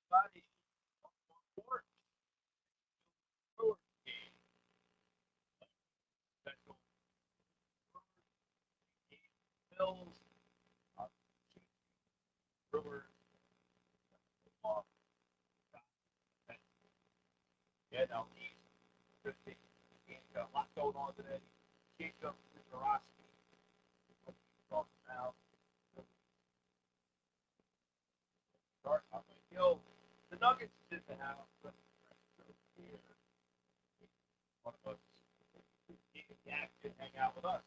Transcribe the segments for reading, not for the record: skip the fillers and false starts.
Everybody, Porch, Brewers game, special game, Phillies, uh, Brewers, uh, yeah, now he's interesting. He's got a lot going on today. Jacob Zarowski, talking about start off with Gill. The Nuggets did the house, but here, one of us, Yak did hang out with us.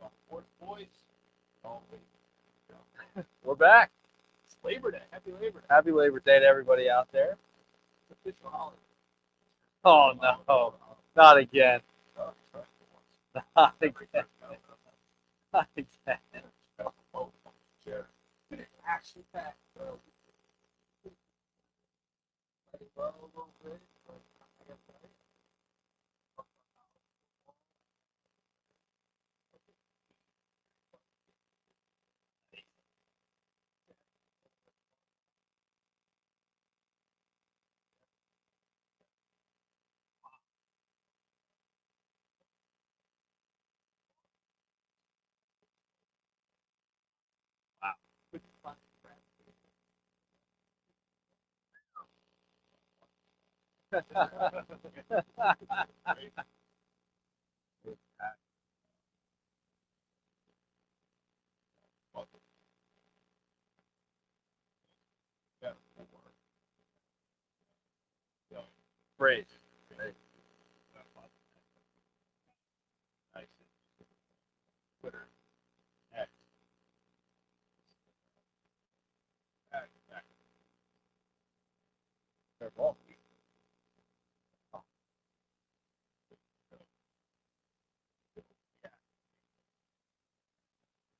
On Porch Boys, always, We're back. it's Labor Day. Happy Labor Day. Happy Labor Day to everybody out there. It's official holiday. Oh no, not again. Not again. Not again. Action packed. Well, a little bit, but I guess that is. Wow. Good fun. Great. Twitter, X, X, X. Fair ball.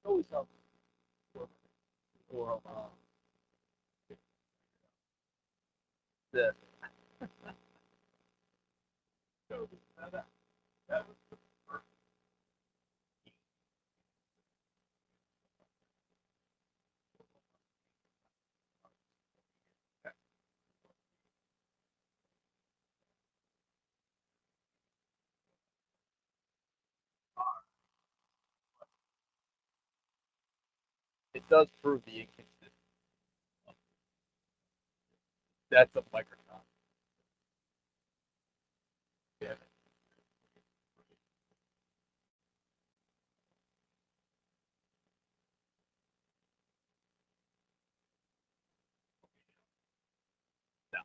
Always helps for The so that was the first it does prove the inconsistent. That's a microcosm. yeah. No.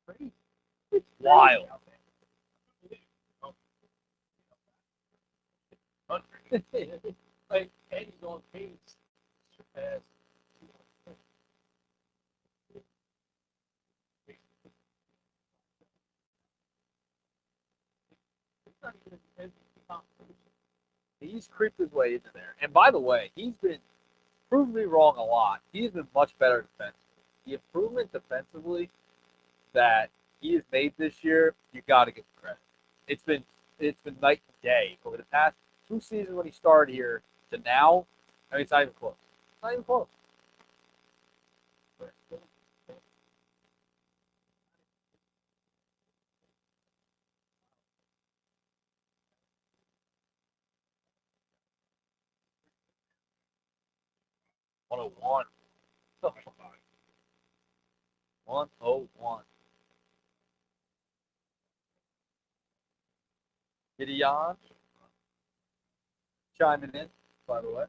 Crazy. Wild. Like Eddie's on pace surpass. It's not even an MVP competition. He's creeped his way into there. And by the way, he's been proved me wrong a lot. He's been much better defensively. The improvement defensively that he has made this year, you got to give him credit. It's been night and day over the past 2 seasons when he started here to now. I mean, it's not even close. It's not even close. One oh one. 101. Gideon chiming in, by the way.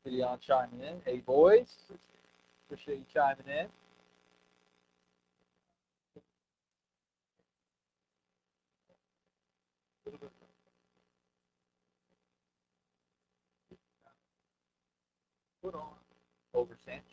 Gideon chiming in. Hey, boys. Appreciate you chiming in. Put on. Over Sanchez.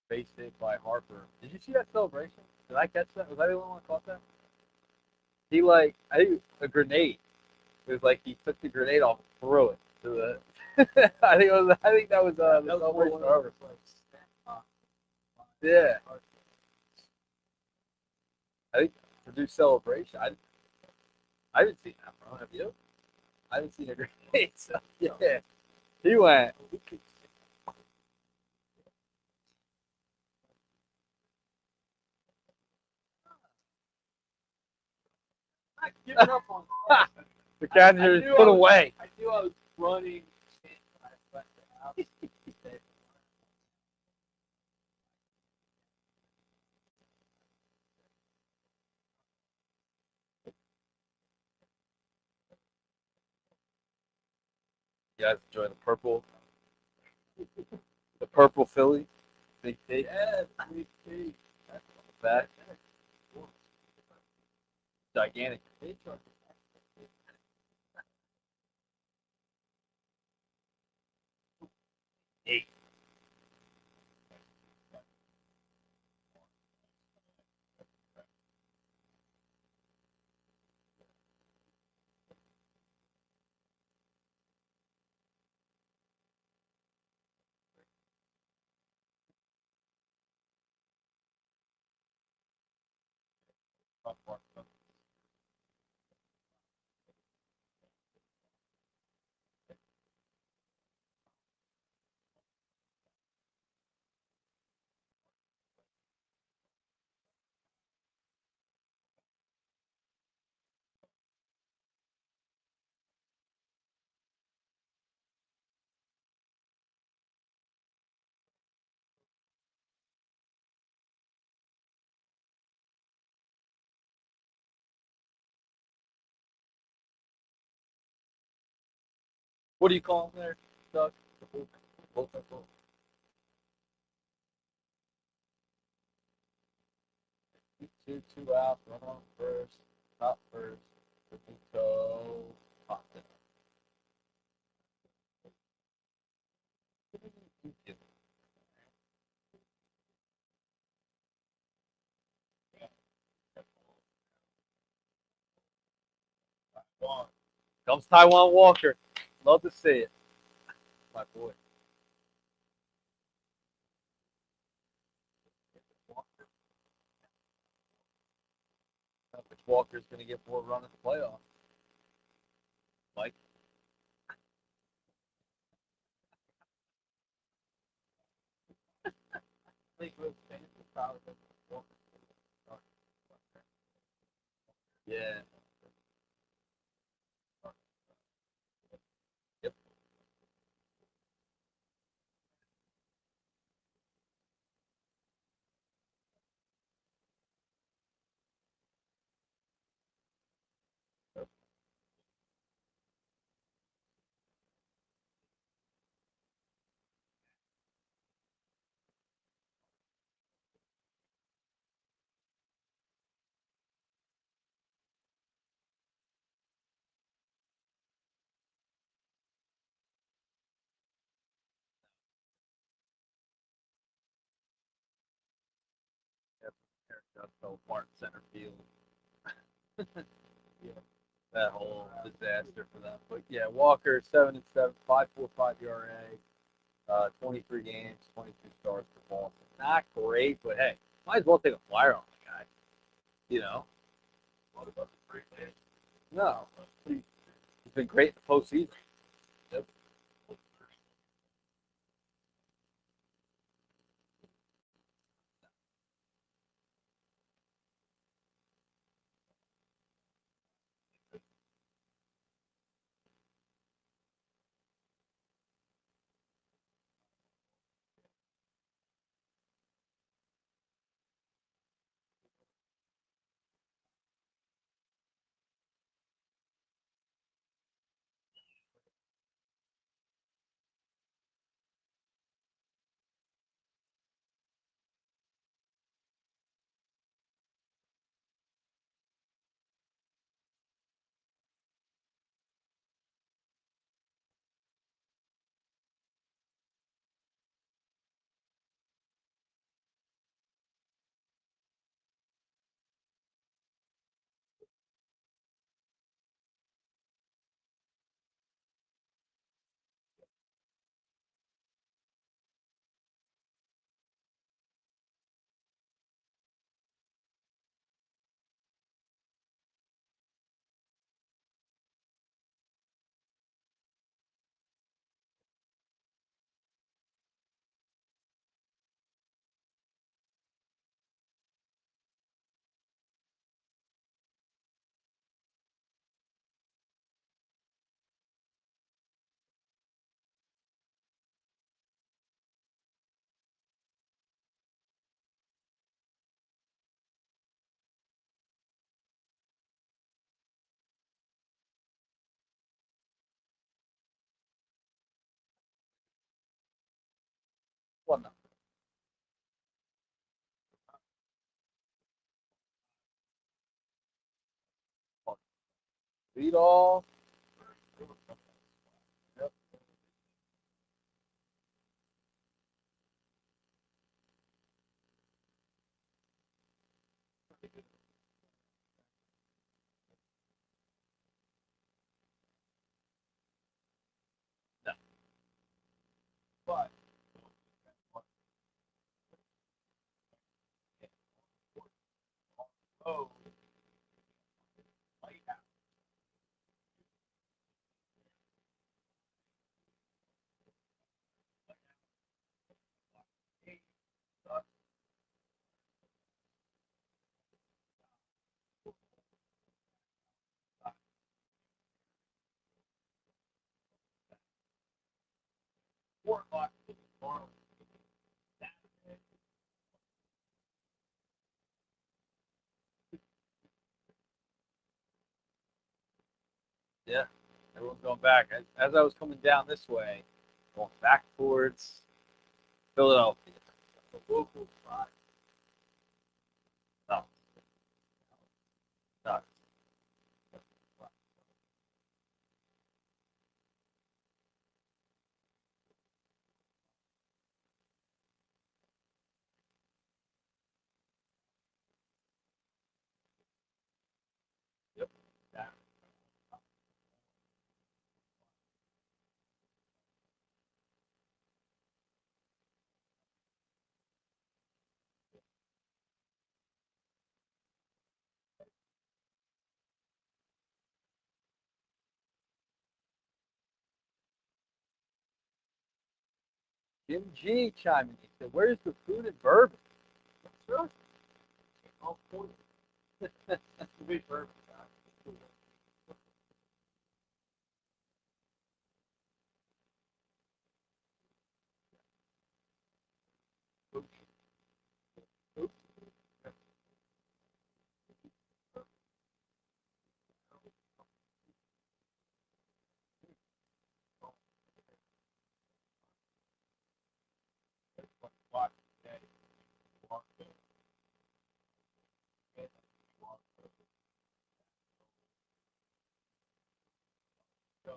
base hit by Harper. Did you see that celebration? Did I catch that? Was I the only one who caught that? He like I think a grenade. It was like he took the grenade off and threw it to the. I think that was the celebration. Yeah, I think Purdue celebration. I haven't seen that, bro. Have you? I haven't seen a grenade. So, yeah, he went. Not giving up on The catcher is put away. I knew I was running. I left the house. You guys enjoy the purple Philly, big T. Yeah, big T. Back, gigantic. Eight. What do you call them there, Doug? Two out, run on first, top first, Benito, popped it. Comes Taiwan Walker. Love to see it. My boy. Which Walker's going to get more run in the playoffs? Mike? Yeah. Yep. Yep. Eric fell apart in center field. Yeah. That whole disaster for them. But yeah, Walker 7-7, 5.45 ERA, 23 games, 22 starts for Boston. Not great, but hey, might as well take a flyer on the guy. You know? No. He's been great in the postseason. Yep. Well, no. Lead off. Yep. No. But oh, light out. Hey, four o'clock tomorrow. Yeah. Everyone's going back. As I was coming down this way, going back towards Philadelphia. The local spot. No. No. Yep. That. Jim G chiming in. He said, "Where's the food and bourbon?" Sure. All point. Be perfect. Watch that. Walk it. Walk it. Go.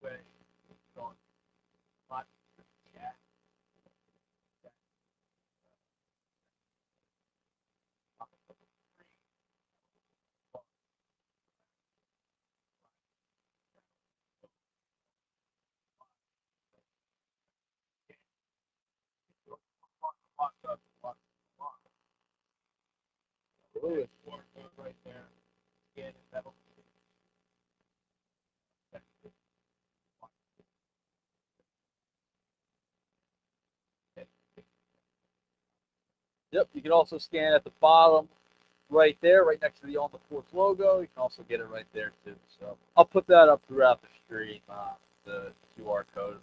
Way. Going. Watch. Chat. Walk up. Walk. Walk. Lewis. Walk right there. Again, that'll. Yep. You can also scan at the bottom right there, right next to the On the Porch logo. You can also get it right there too. So I'll put that up throughout the stream, the QR code,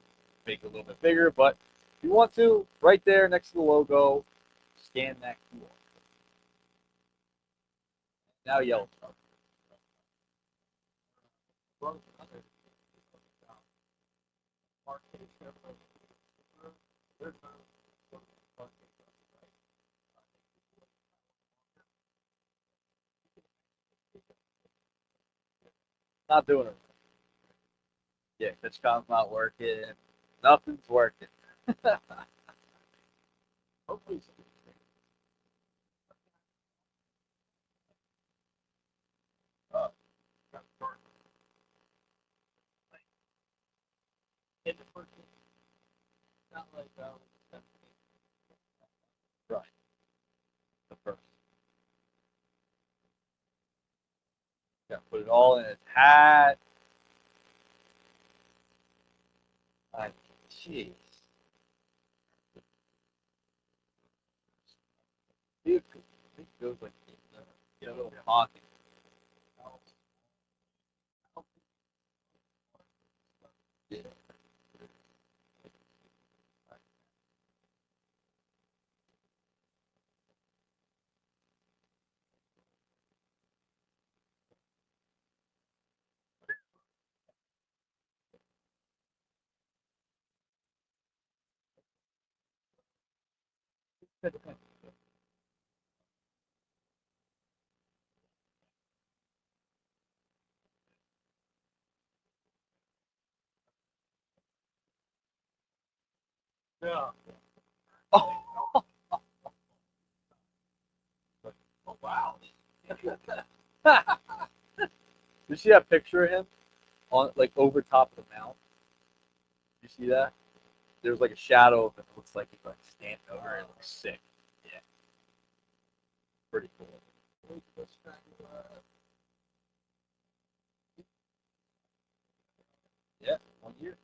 make it a little bit bigger. But if you want to, right there next to the logo, scan that QR. Now yellow. Not doing it. Yeah, TwitchCon's not working. Nothing's working. Hopefully, in the first, not like Right. The first. Yeah, put it all in its hat. Like, jeez. It feels like a little pocket. Yeah. Yeah. Oh, Oh wow. you see that picture of him on like over top of the mound? You see that? There's like a shadow of him. It looks like he's like standing over it. It looks sick. Yeah, pretty cool. Yeah, 1 year.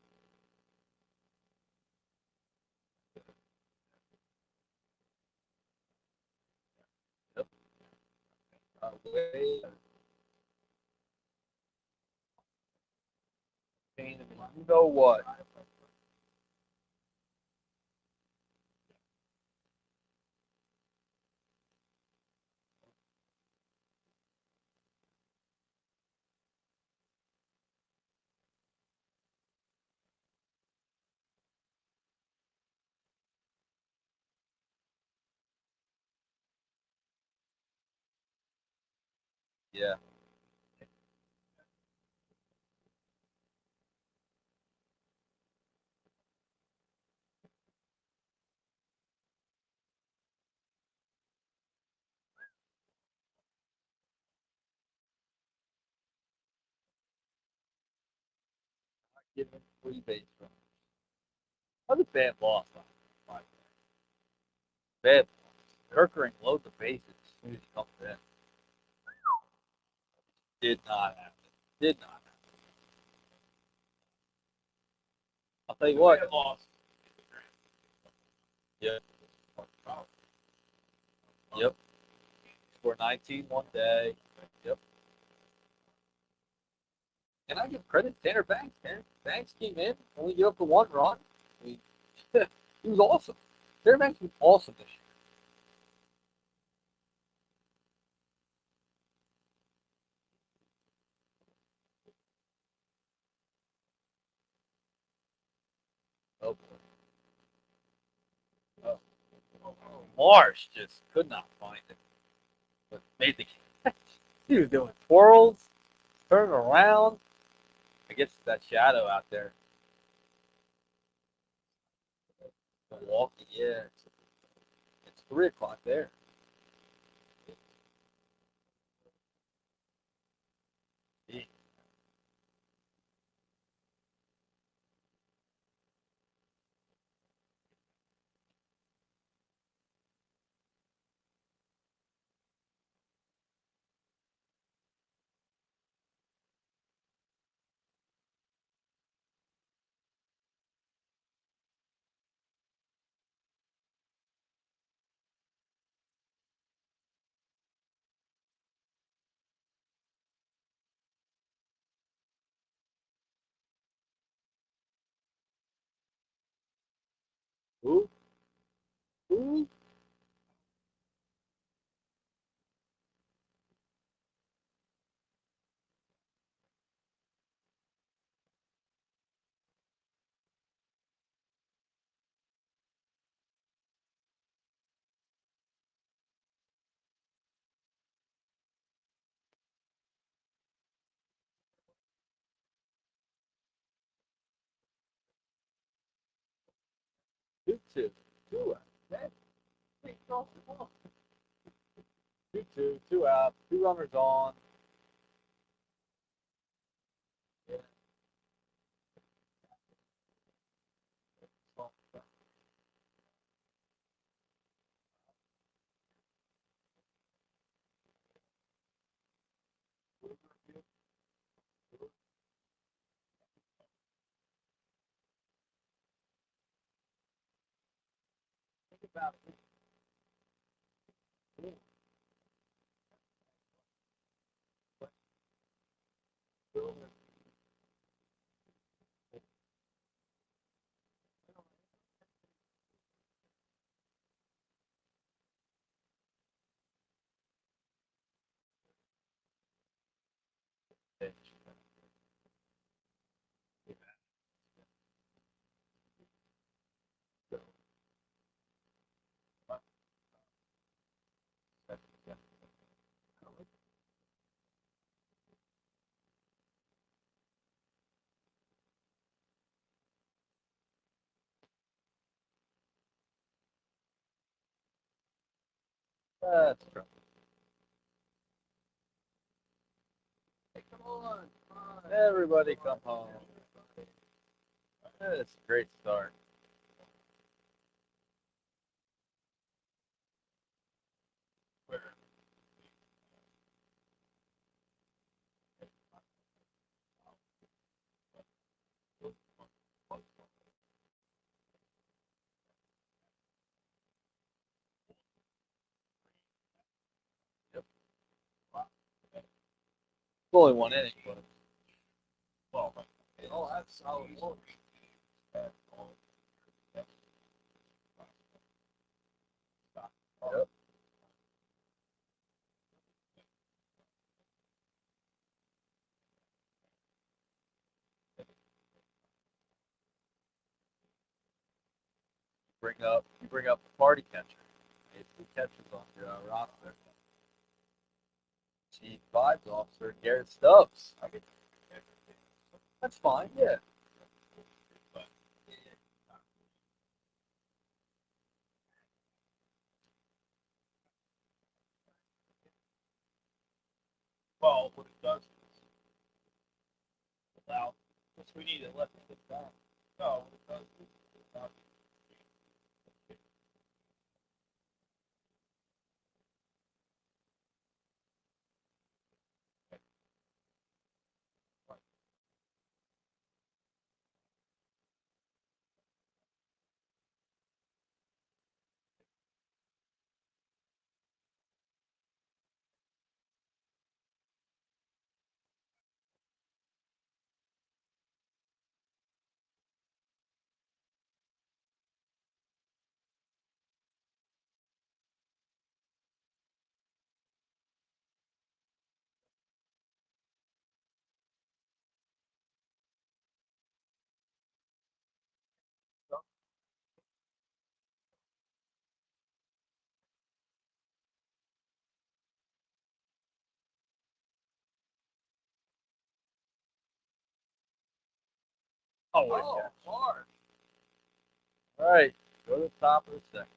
Yep. Way pain in the- You know what? Yeah. Give him 3 base runners. Another bad loss. Bad. Kirkering loads the bases as soon as he comes in. Did not happen. Did not happen. I'll tell you what. Lost. Yep. Yep. Scored 19 one day. Yep. And I give credit to Tanner Banks. Tanner Banks came in, only gave up the 1 run. I mean, he was awesome. Tanner Banks was awesome this year. Oh, boy. Oh. Marsh just could not find it, but made the catch. He was doing twirls, turning around. I guess it's that shadow out there. Milwaukee, yeah. It's 3 o'clock there. Yeah. Who? Who? 2-2. 2 out. That takes off the ball. 2-2. 2 out. 2 runners on. Yeah. Think about it. That's true. Hey, come on. Everybody come home. That's a great start. Only one inning, but Well, oh, that's solid work. yep. You bring up the party catcher. He has 2 catchers on your roster. Chief Vibes Officer Garrett Stubbs. That's fine, yeah. Well, what it does is allow, which we need to let it sit down. No, what it does is allow Oh, Porch. all right. Go to the top of the second.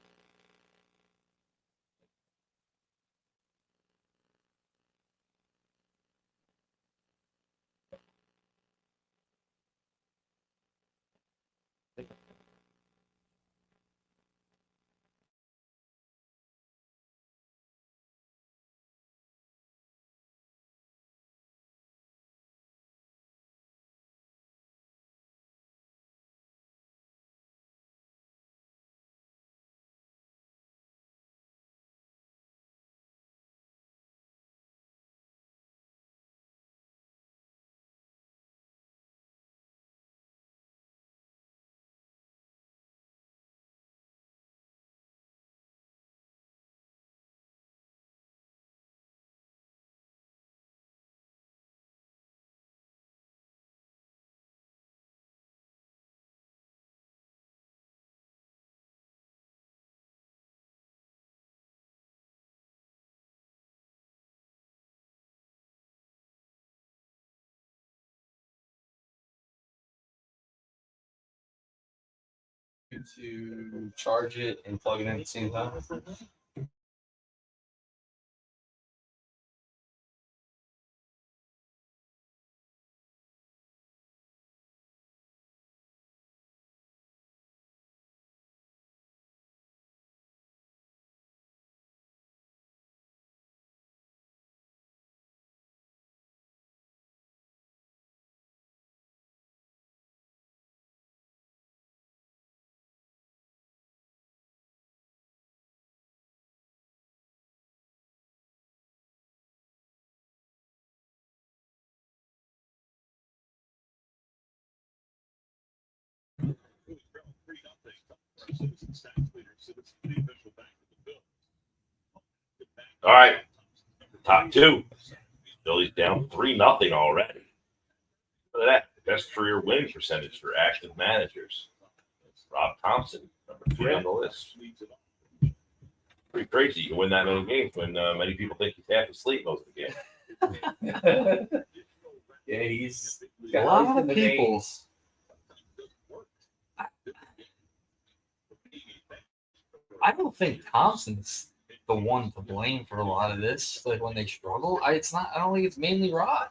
To charge it and plug it in at the same time. All right, top 2. Phillies down 3-0 already. Look at that. Best career winning percentage for active managers. Rob Thompson, number 3 on the list. Pretty crazy. You can win that many games when many people think he's half asleep most of the game. Yeah, he's A lot of people's. I don't think Thompson's the one to blame for a lot of this. Like when they struggle, it's not. I don't think it's mainly Rod.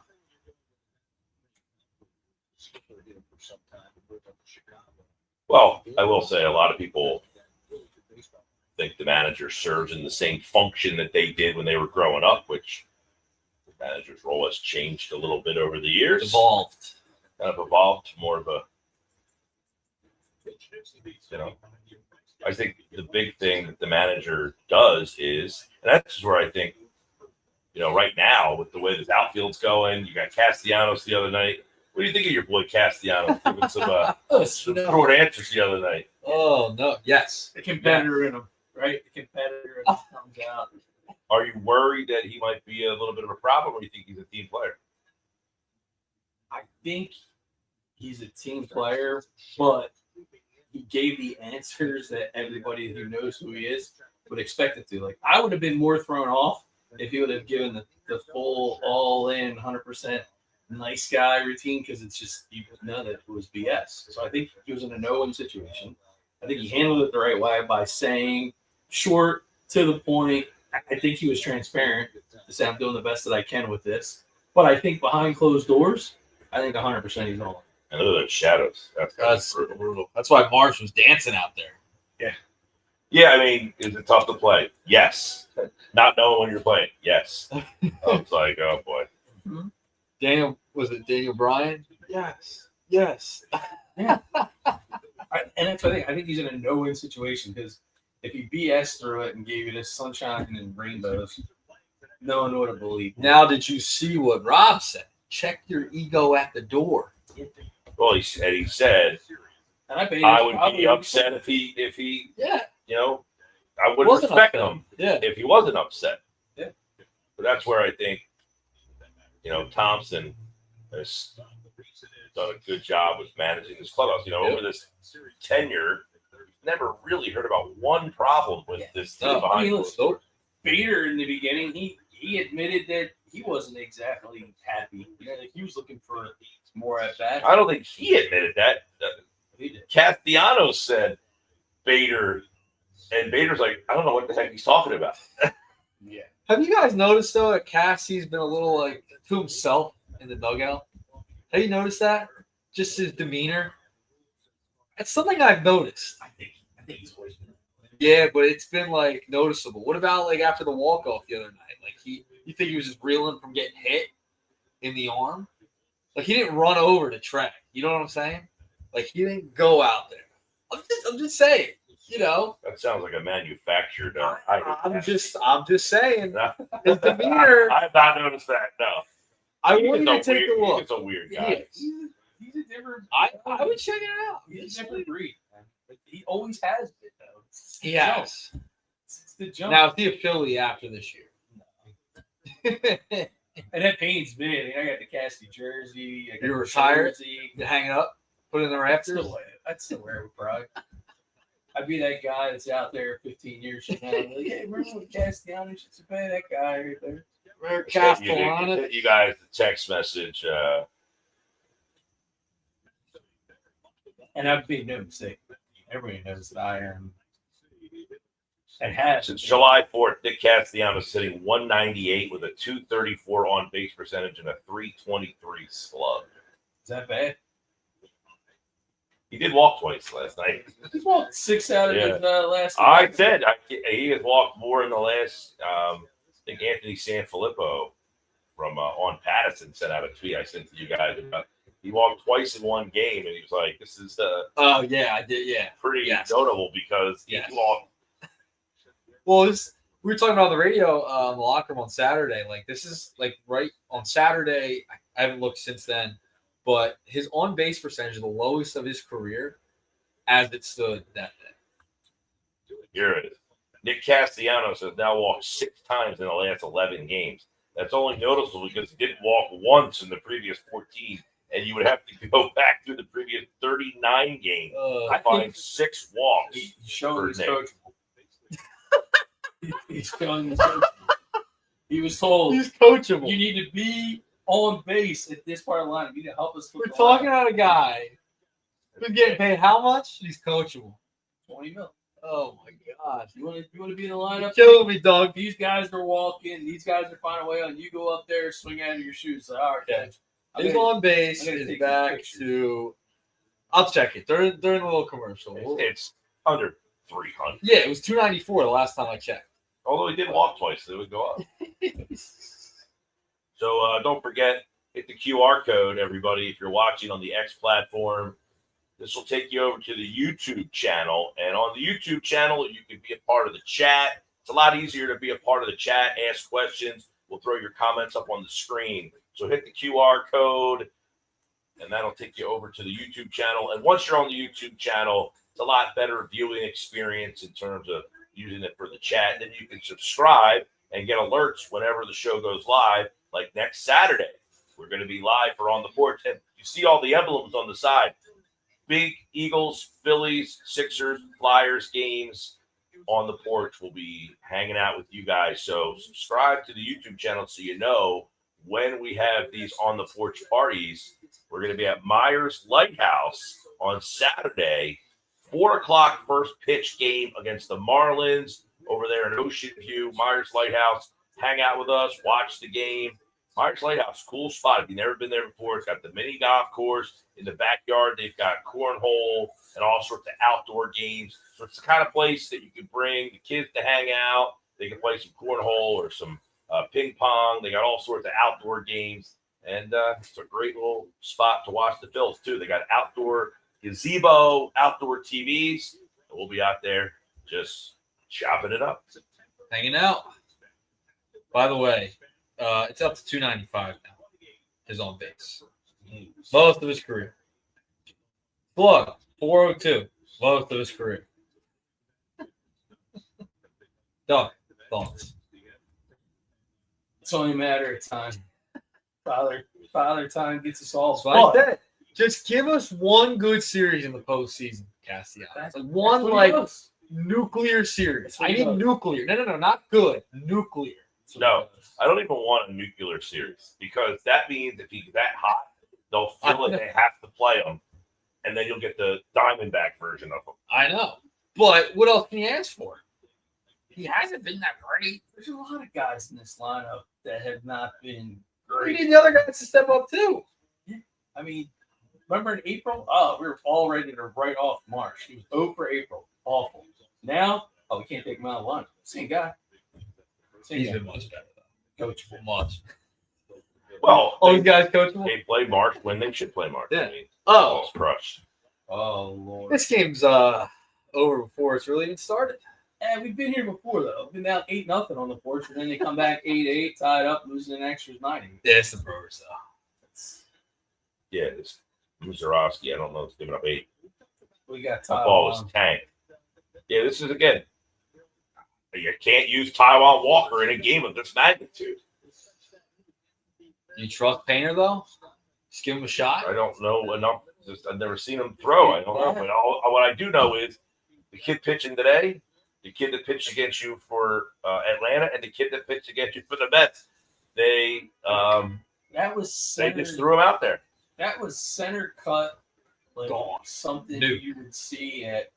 Well, I will say a lot of people think the manager serves in the same function that they did when they were growing up, which the manager's role has changed a little bit over the years. Evolved. Kind of evolved to more of a, you know, I think the big thing that the manager does is, and that's where I think, you know, right now with the way this outfield's going, you got Castellanos the other night. What do you think of your boy Castellanos giving some short answers the other night? Oh no! Yes. The competitor in him, right? The competitor comes out. Are you worried that he might be a little bit of a problem, or do you think he's a team player? I think he's a team player, but he gave the answers that everybody who knows who he is would expect it to. Like, I would have been more thrown off if he would have given the full all-in 100% nice guy routine, because it's just, you know that it was BS. So I think he was in a no-win situation. I think he handled it the right way by saying short, to the point. I think he was transparent to say, I'm doing the best that I can with this. But I think behind closed doors, I think 100% he's all. And look at those shadows. That's brutal. That's why Marsh was dancing out there. Yeah, I mean, is it tough to play? Yes. Not knowing when you're playing? Yes. I was like, oh boy. Daniel, was it Daniel Bryan? Yes. Yes. And that's what I think he's in a no-win situation, because if he BS through it and gave you this sunshine and rainbows, no one would have believed. Now, did you see what Rob said? Check your ego at the door. Well, he said, And I would be upset if he, Yeah. you know, I would Wasn't respect upset. him Yeah. if he wasn't upset. Yeah. But that's where I think, you know, Thompson has done a good job with managing this clubhouse. You know, over this tenure, never really heard about one problem with this team No, behind closed doors. Bader in the beginning, he admitted that he wasn't exactly happy. You know, like he was looking for more at bat. I don't think he admitted that. He did. Castellanos said Bader, and Bader's like, I don't know what the heck he's talking about. Yeah. Have you guys noticed, though, that Cassie's been a little, like, to himself in the dugout? Have you noticed that? Just his demeanor? It's something I've noticed. I think he's always been. Yeah, but it's been, like, noticeable. What about, like, after the walk-off the other night? Like, you think he was just reeling from getting hit in the arm? Like, he didn't run over to track. You know what I'm saying? Like, he didn't go out there. I'm just saying, you know. That sounds like a manufactured. I'm just saying. His demeanor. I have not noticed that. No, I want you to take a look. He's a weird guy. He's a different. I would check it out. He's a different breed. Man. Like, he always has been, though. He has. It's the jump. Now, is he a Philly after this year? And that pains me. I got the Cassie jersey. I got You're the retired? jersey. You hang it up, put it in the rafters. I'd still wear it, probably. I'd be that guy that's out there 15 years from now. Like, hey, remember when Castellanos used to play? That guy right there. Remember You Castellana? guys, the text message. And I've made no mistake. Everybody knows that I am. And has. Since July 4th, Nick Castellanos sitting 198 with a 234 on base percentage and a 323 slug. Is that bad? He did walk twice last night. He's walked 6 out of his last. I said he has walked more in the last. I think Anthony Sanfilippo from On Patterson sent out a tweet I sent to you guys about. He walked twice in one game, and he was like, "This is Oh yeah, I did. Yeah. pretty notable because he walked." Well, we were talking about on the radio in the locker room on Saturday. Like, this is like right on Saturday. I haven't looked since then, but his on base percentage is the lowest of his career as it stood that day. Here it is. Nick Castellanos has now walked 6 times in the last 11 games. That's only noticeable because he didn't walk once in the previous 14, and you would have to go back through the previous 39 games to find 6 walks. He's showing his Nick. coachable. He's showing his coachable. He was told, He's coachable. you need to be on base at this part of the line. You need to help us. We're talking about a guy who's getting paid how much? He's coachable. 20 mil. Oh my God. You want to be in the lineup? Kill me, dog. These guys are walking. These guys are finding a way on. You go up there, swing out of your shoes. Like, all right, Okay. coach. His on base I'm gonna is take some back pictures. to. I'll check it during the little commercial. It's under 300. Yeah, it was 294 the last time I checked. Although he did walk twice, it would go up. So don't forget, hit the QR code, everybody, if you're watching on the X platform. This will take you over to the YouTube channel. And on the YouTube channel, you can be a part of the chat. It's a lot easier to be a part of the chat, ask questions. We'll throw your comments up on the screen. So hit the QR code, and that'll take you over to the YouTube channel. And once you're on the YouTube channel, it's a lot better viewing experience in terms of using it for the chat. Then you can subscribe and get alerts whenever the show goes live, like next Saturday. We're going to be live for On the Porch. And you see all the emblems on the side. Big Eagles, Phillies, Sixers, Flyers games on the porch. We'll be hanging out with you guys. So subscribe to the YouTube channel so you know when we have these On the Porch parties. We're going to be at Myers Lighthouse on Saturday, 4 o'clock first pitch game against the Marlins over there in Ocean View. Myers Lighthouse, hang out with us, watch the game. Myers Lighthouse, cool spot. If you've never been there before, it's got the mini golf course in the backyard. They've got cornhole and all sorts of outdoor games. So it's the kind of place that you can bring the kids to hang out. They can play some cornhole or some ping pong. They got all sorts of outdoor games. And it's a great little spot to watch the Phils, too. They got outdoor gazebo, outdoor TVs. And we'll be out there just chopping it up. Hanging out. By the way, it's up to 295 now. His on base. Most of his career. Plug 402. Most of his career. Doug, thoughts? It's only a matter of time. Father time gets us all. Like that. Just give us one good series in the postseason, Castellanos. Like one nuclear series. I need nuclear. No, not good. Nuclear. No, I don't even want a nuclear series because that means if he's that hot, they'll feel like they have to play him, and then you'll get the Diamondback version of him. I know. But what else can you ask for? He hasn't been that great. There's a lot of guys in this lineup that have not been We great. need the other guys to step up too. I mean, remember in April? Oh, we were all ready to write off March. He was 0 for April. Awful. Now, we can't take him out of line. Same guy. He's been much better though. Coachable much. Well, All these guys coachable. they play March when they should play March. Yeah. I mean, Oh, it's crushed. Oh, Lord. this game's over before it's really even started. And we've been here before, though. We've been down 8-0 on the porch, and then they come back 8-8, tied up, losing an extras 90. Yeah, it's the Brewers though. Yeah, this Muzorowski, I don't know, it's giving up 8. We got That tied ball was tanked. Yeah, this is again. You can't use Taiwan Walker in a game of this magnitude. You trust Painter though? Just give him a shot. I don't know enough. I've never seen him throw. I don't know. But what I do know is the kid pitching today, the kid that pitched against you for Atlanta, and the kid that pitched against you for the Mets. They That was center, just threw him out there. That was center cut, like Gone. something New. you would see at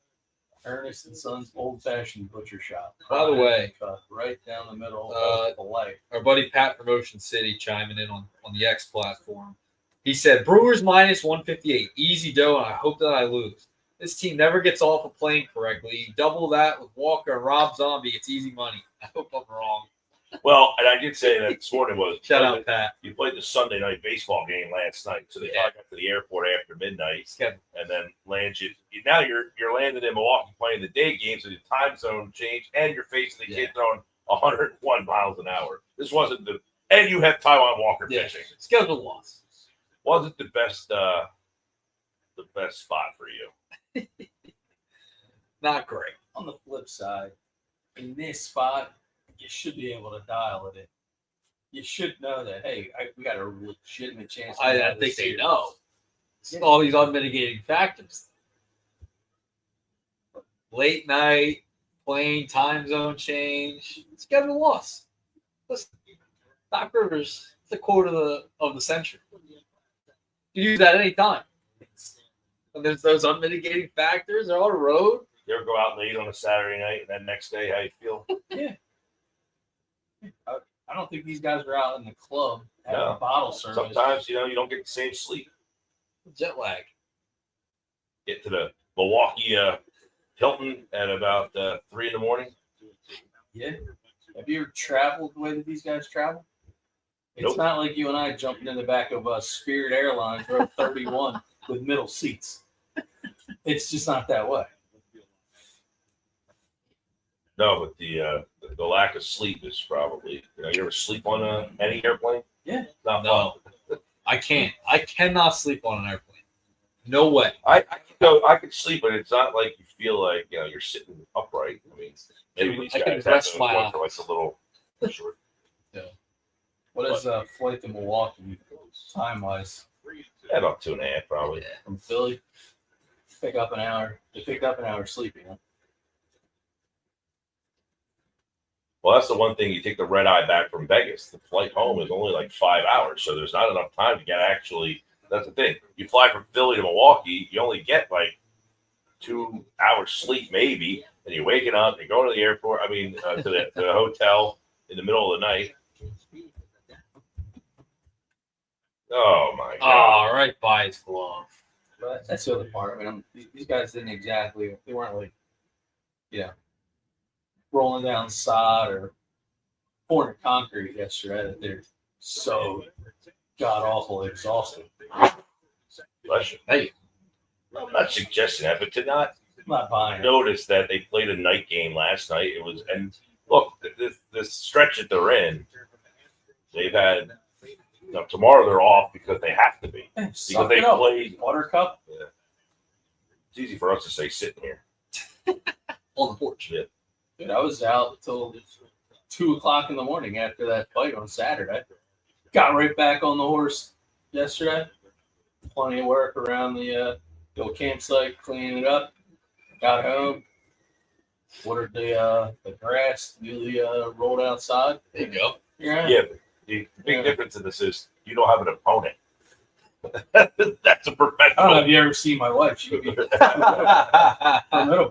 Ernest and Son's old-fashioned butcher shop. By the way, Cut right down the middle Uh, of the leg. our buddy Pat from Ocean City chiming in on the X platform. He said, Brewers minus 158. Easy dough, and I hope that I lose. This team never gets off a plane correctly. You double that with Walker and Rob Zombie. It's easy money. I hope I'm wrong. Well, and I did say that this morning was Shout out, Pat. you played the Sunday night baseball game last night, so they Yeah. got to the airport after midnight Schedule. and then land you. Now you're landing in Milwaukee playing the day game, so the time zone changed, and you're facing the kid throwing 101 miles an hour. This wasn't and you have Taiwan Walker Yeah. pitching. Schedule loss. Wasn't the best spot for you. Not great. On the flip side, in this spot, you should be able to dial it in. You should know that, hey, we got a legitimate chance. to I win think this they series. know. It's all these unmitigating factors. Late night, plane, time zone change. Schedule loss. Listen, Doc Rivers, it's the quote of the century. You use that any time. And there's those unmitigating factors. They're on the road. You ever go out late on a Saturday night and then next day, how you feel? Yeah. I don't think these guys are out in the club having No. a bottle service. Sometimes, you don't get the same sleep. Jet lag. Get to the Milwaukee Hilton at about 3 in the morning. Yeah. Have you ever traveled the way that these guys travel? It's Nope. not like you and I jumping in the back of Spirit Airlines row 31 with middle seats. It's just not that way. No, but the lack of sleep is probably. You ever sleep on any airplane? Yeah. Not No. fun. I can't. I cannot sleep on an airplane. No way. I could sleep, but it's not like you feel like you're sitting upright. I mean, maybe these I can guys rest have my one for like eyes. a little short. What is flight to Milwaukee time wise? Yeah, about 2.5 probably. Yeah. From Philly? Pick up an hour. They picked up an hour sleep, you know? Well, that's the one thing. You take the red eye back from Vegas. The flight home is only like 5 hours, so there's not enough time to get actually. That's the thing. You fly from Philly to Milwaukee, you only get like 2 hours sleep maybe, and you're waking up, you're going to the airport. I mean, to the hotel in the middle of the night. Oh my god! Oh, right by his glove. But that's the other part. I mean, these guys didn't exactly, they weren't like, rolling down sod or pouring concrete yesterday that they're so god awful exhausted. Bless you. Hey, I'm not suggesting that, but to not I'm not buying it. notice that they played a night game last night. It was, and look, this stretch that they're in, they've had. Tomorrow they're off because they have to be. Because they played Buttercup. Yeah. It's easy for us to say sitting here. On the porch. Yeah. Dude, I was out till 2:00 in the morning after that fight on Saturday. Got right back on the horse yesterday. Plenty of work around the old campsite, cleaning it up. Got home. Watered the grass, newly rolled outside. There you go. Yeah, but the big difference in this is you don't have an opponent. That's a I don't know professional. if you ever seen my wife. She would be It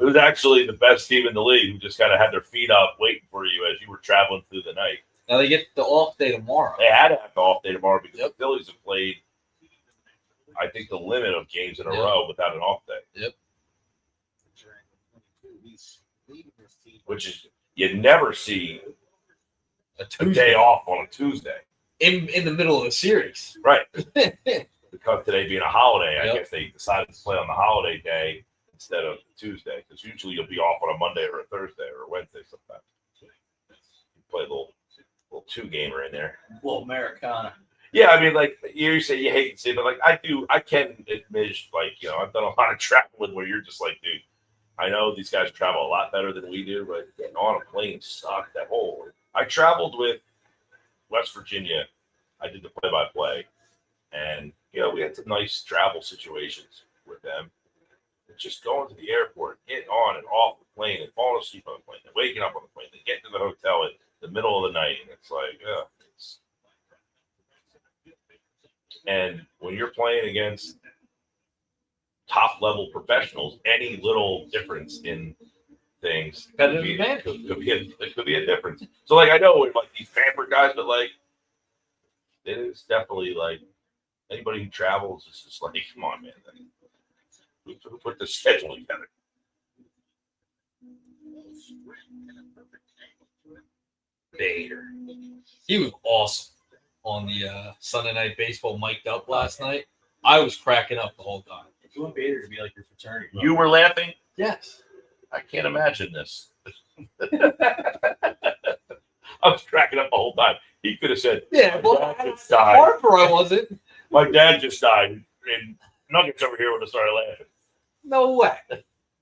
was actually the best team in the league who just kind of had their feet up waiting for you as you were traveling through the night. Now they get the off day tomorrow. They had to have the off day tomorrow because Yep. the Phillies have played, I think, the limit of games in a Yep. row without an off day. Yep. Which is, you never see A a Tuesday day off on a Tuesday. in the middle of the series. Right. Because today being a holiday, I Yep. guess they decided to play on the holiday day instead of Tuesday. Because usually you'll be off on a Monday or a Thursday or a Wednesday sometimes. You play a little 2-gamer in there. little Americana. Yeah, I mean, like you say you hate to say, but like I can admit, like, I've done a lot of traveling where you're just like, dude, I know these guys travel a lot better than we do, but getting on a plane sucked. That whole I traveled with West Virginia. I did the play-by-play, and we had some nice travel situations with them. It's just going to the airport, getting on and off the plane, and falling asleep on the plane, and waking up on the plane, and getting to the hotel at the middle of the night, and it's like, and when you're playing against top-level professionals, any little difference in things could be a difference. So, like, I know with like these pampered guys, but like, it is definitely like anybody who travels is just like, come on, man, who put the schedule together? Bader. He was awesome on the Sunday Night Baseball mic'd up last night. I was cracking up the whole time. You want Bader to be like your fraternity. You were laughing? Yes. I can't imagine this. I was cracking up the whole time. He could have said, Yeah, "My well, dad just died. Harper, I wasn't. My dad just died." And Nuggets over here would have started laughing. No way.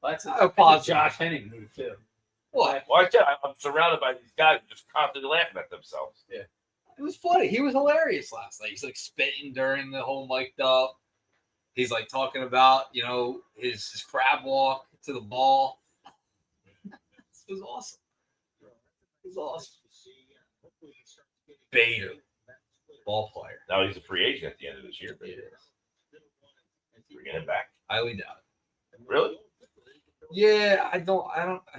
That's I apologize. Josh Henning move too. What? Well, I tell you, I'm surrounded by these guys who just constantly laughing at themselves. It was funny. He was hilarious last night. He's like spitting during the whole mic'd up. He's like talking about, his crab walk to the ball. It was awesome. It was awesome. Bader, ball player. Now he's a free agent at the end of this year. Bringing him back. Highly doubt it. Really? Yeah, I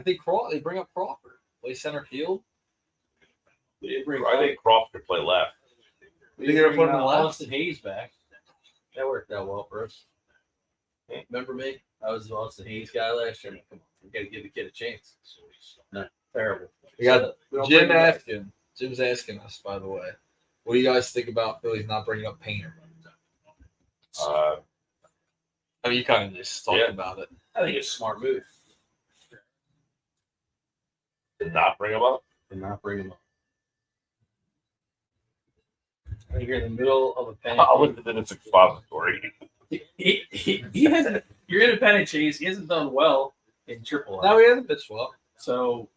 think they bring up Crawford. Play center field. I think Crawford could play left. You think they're putting him left? Austin Hayes back. That worked out well for us. Remember me? I was the Austin Hayes guy last year. Come on, we got to give the kid a chance. Not terrible. We got Jim bring him back. asking. Jim's asking us, by the way. What do you guys think about Phillies not bringing up Painter? I mean, you kind of just talked about it. I think it's a smart move. Did not bring him up. To not bring him up. I think you're in the middle of a panic. I looked at this expository. He hasn't. You're in a panic chase. He hasn't done well in AAA. No, he hasn't pitched well. So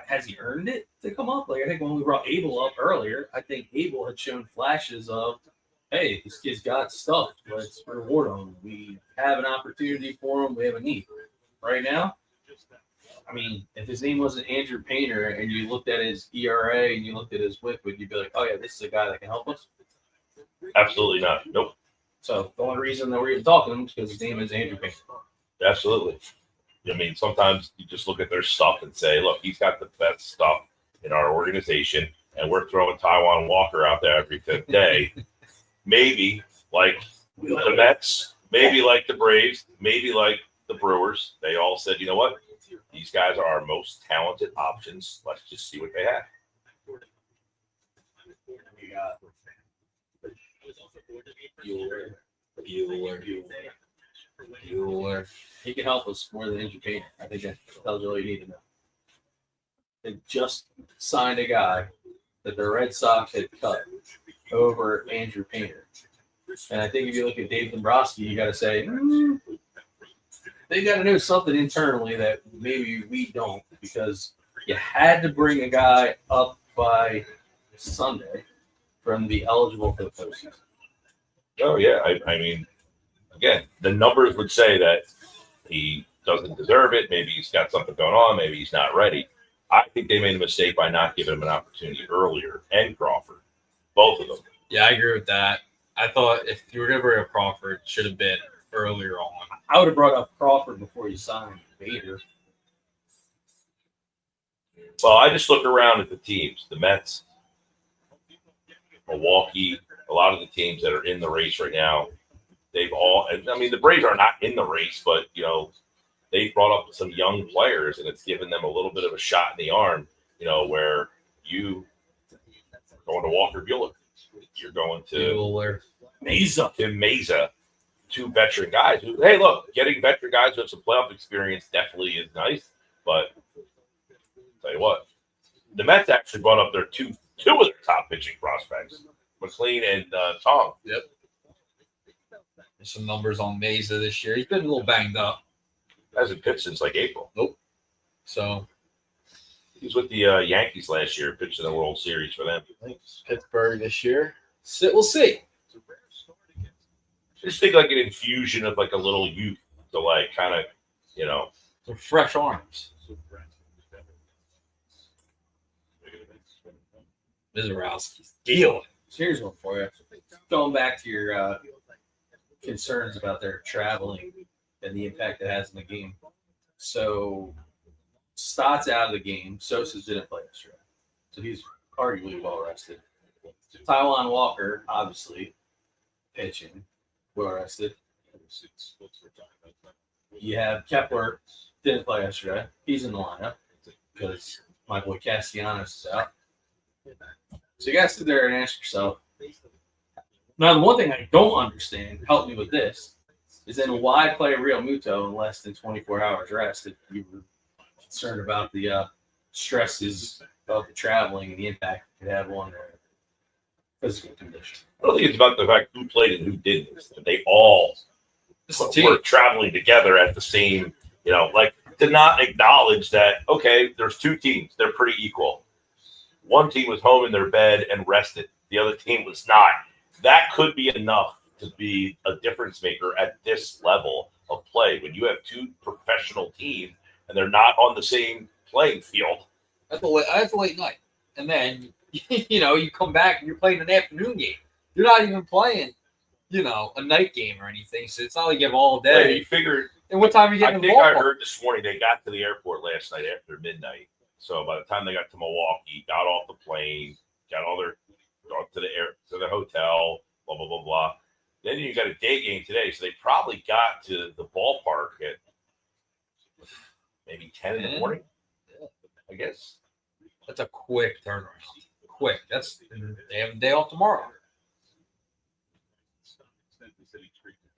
has he earned it to come up? Like I think when we brought Abel up earlier, I think Abel had shown flashes of, hey, this kid's got stuff. Let's reward him. We have an opportunity for him. We have a need. Right now, I mean, if his name wasn't Andrew Painter and you looked at his ERA and you looked at his whip, would you be like, oh yeah, this is a guy that can help us? Absolutely not. Nope. So the only reason that we're even talking to him is because his name is Andrew Painter. Absolutely. I mean, sometimes you just look at their stuff and say, look, he's got the best stuff in our organization, and we're throwing Taiwan Walker out there every fifth day. Maybe like the Mets, maybe like the Braves, maybe like the Brewers. They all said, you know what? These guys are our most talented options. Let's just see what they have. Bueller. He can help us more than Andrew Painter. I think that tells you all you need to know. They just signed a guy that the Red Sox had cut over Andrew Painter. And I think if you look at Dave Dombrowski, you got to say, they got to know something internally that maybe we don't, because you had to bring a guy up by Sunday from the eligible for the postseason. Oh, yeah. I mean, again, the numbers would say that he doesn't deserve it. Maybe he's got something going on. Maybe he's not ready. I think they made a mistake by not giving him an opportunity earlier, and Crawford, both of them. Yeah, I agree with that. I thought if you were going to bring up Crawford, it should have been earlier on. I would have brought up Crawford before you signed Bader. Well, I just look around at the teams, the Mets, Milwaukee, a lot of the teams that are in the race right now. They've all, and I mean, the Braves are not in the race, but, you know, they brought up some young players, and it's given them a little bit of a shot in the arm, you know, where you going to Walker Buehler, you're going to Mesa, two veteran guys who, hey, look, getting veteran guys who have some playoff experience definitely is nice, but tell you what, the Mets actually brought up their two of their top pitching prospects, McLean and Tong. Yep. There's some numbers on Mesa this year. He's been a little banged up. Hasn't pitched since like April. Nope. So he was with the Yankees last year, pitched in the World Series for them. Pittsburgh this year. We'll see. Just think like an infusion of like a little youth to like kind of, you know, some fresh arms. Mizorowski's dealing. Here's one for you. Going back to your concerns about their traveling and the impact it has in the game. So, Stott's out of the game. Sosa didn't play yesterday. So, he's arguably well rested. Taiwan Walker, obviously, pitching, well rested. You have Kepler, didn't play yesterday. He's in the lineup because my boy Castellanos is out. So you guys sit there and ask yourself. Now, the one thing I don't understand, help me with this, is then why play Real Muto in less than 24 hours rest if you were concerned about the stresses of the traveling and the impact it could have on their physical condition? I don't think it's about the fact who played and who didn't. They all were traveling together at the same, you know, like to not acknowledge that, okay, there's two teams. They're pretty equal. One team was home in their bed and rested. The other team was not. That could be enough to be a difference maker at this level of play. When you have two professional teams and they're not on the same playing field. That's a late night. And then, you know, you come back and you're playing an afternoon game. You're not even playing, you know, a night game or anything. So it's not like you have all day. You figure And what time are you I getting in the think I ballpark? heard this morning they got to the airport last night after midnight. So by the time they got to Milwaukee, got off the plane, got to the hotel, blah blah blah blah. Then you got a day game today, so they probably got to the ballpark at maybe 10 in the morning. I guess. That's a quick turnaround. Quick. They have a day off tomorrow.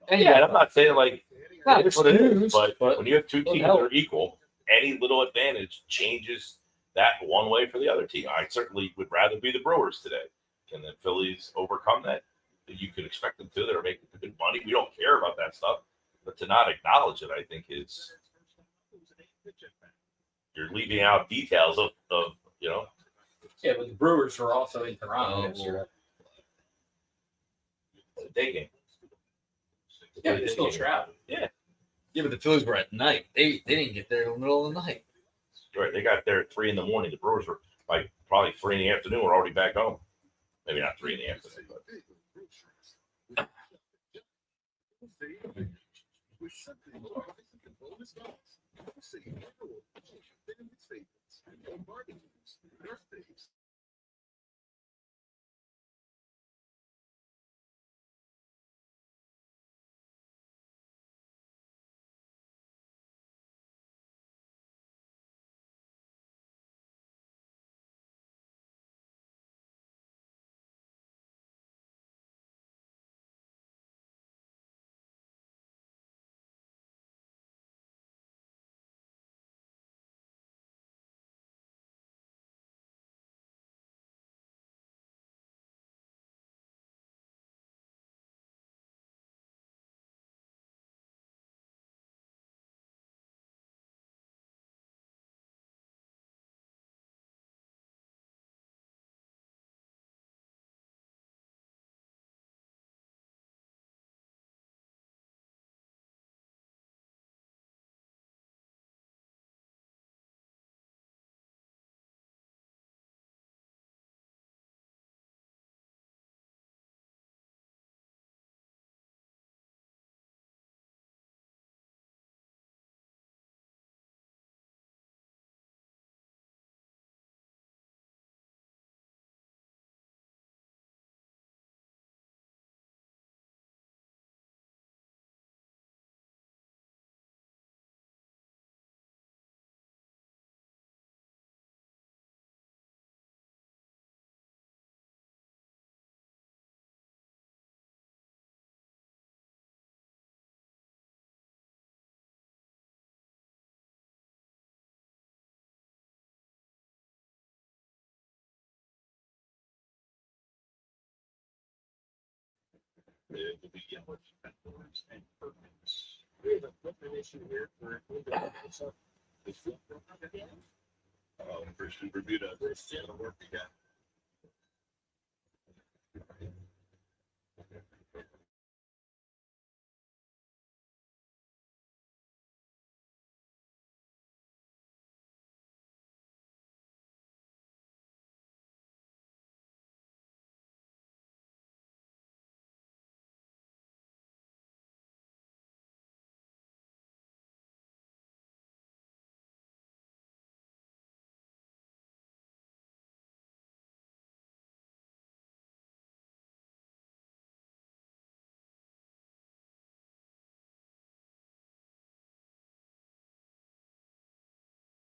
And Yeah, and I'm not saying like Not it's what it is, huge, but but when you have two it'll teams that help. are equal, any little advantage changes that one way for the other team. I certainly would rather be the Brewers today. Can the Phillies overcome that? You could expect them to. They're making good money. We don't care about that stuff, but to not acknowledge it, I think is you're leaving out details of Yeah, but the Brewers were also in Toronto yesterday. the day game. Yeah, they're still traveling. Yeah, but the Phillies were at night. They didn't get there in the middle of the night. Right, they got there at 3 in the morning. The Brewers were like probably 3 in the afternoon. We're already back home. Maybe not 3 in the afternoon, but.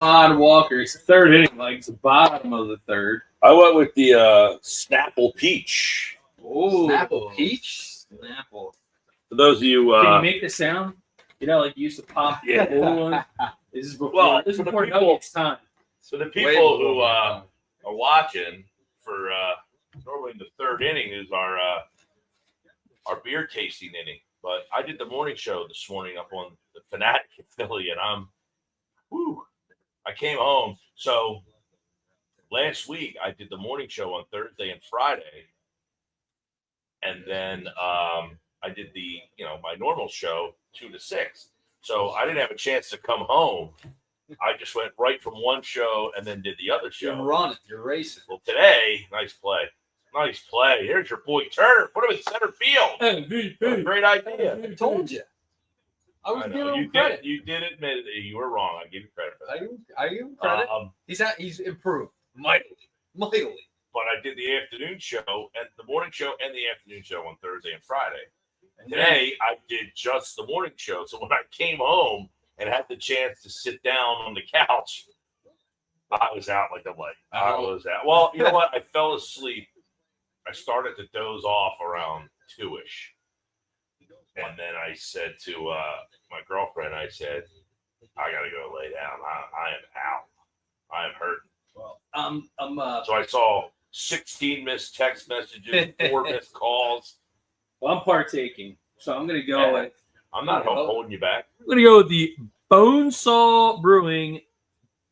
On Walker, it's the third inning, like it's the bottom of the third. I went with the Snapple Peach. Oh, Snapple peach. Snapple. For those of you, Can you make the sound? You know, like you used to pop. Yeah. The old one. This is before. Well, this is for the before people- Nuggets time. so the Way people who before are watching for normally the third inning is our beer tasting inning. But I did the morning show this morning up on the Fanatic in Philly, and I came home. So last week I did the morning show on Thursday and Friday, and then I did the my normal show 2 to 6. So I didn't have a chance to come home. I just went right from one show and then did the other show. You're running. You're racing. Well, today, nice play. Here's your boy Turner. Put him in center field. What a great idea. I told you. I was I giving know. him credit. You did admit it. You were wrong. I give you credit for that. I give him credit. He's improved mightily. But I did the afternoon show and the morning show and the afternoon show on Thursday and Friday. And today I did just the morning show. So when I came home and had the chance to sit down on the couch, I was out like a light. I was out. Well, you know what? I fell asleep. I started to doze off around 2-ish. And then I said to my girlfriend, I said, I got to go lay down. I am out. I am hurting. Well, So I saw 16 missed text messages, 4 missed calls. I'm partaking, so I'm gonna go. Yeah. I'm not holding you back. I'm gonna go with the Bonesaw Brewing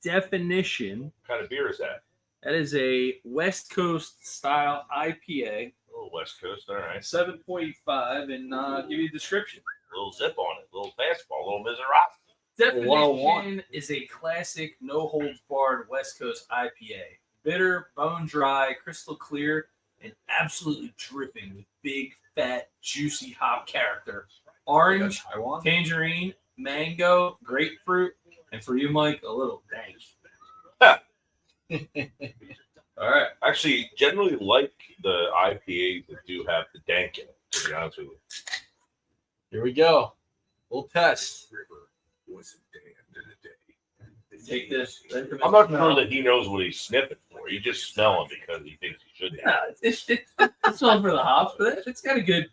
Definition. What kind of beer is that? That is a West Coast style IPA, Oh, West Coast. All right. 7.5, and give you a description. A little zip on it. A little fastball. A little Misery. Definition is a classic, no holds barred West Coast IPA. Bitter, bone dry, crystal clear, and absolutely dripping with big, fat, juicy hop character. Orange, tangerine, mango, grapefruit, and for you, Mike, a little dank. All right. Actually, generally like the IPAs that do have the dank in it, to be honest with you. Here we go. We'll test. Take this. I'm not sure that he knows what he's sniffing for. He's just smelling because he thinks he should. Yeah, it's smelling for the hops, but it's got a good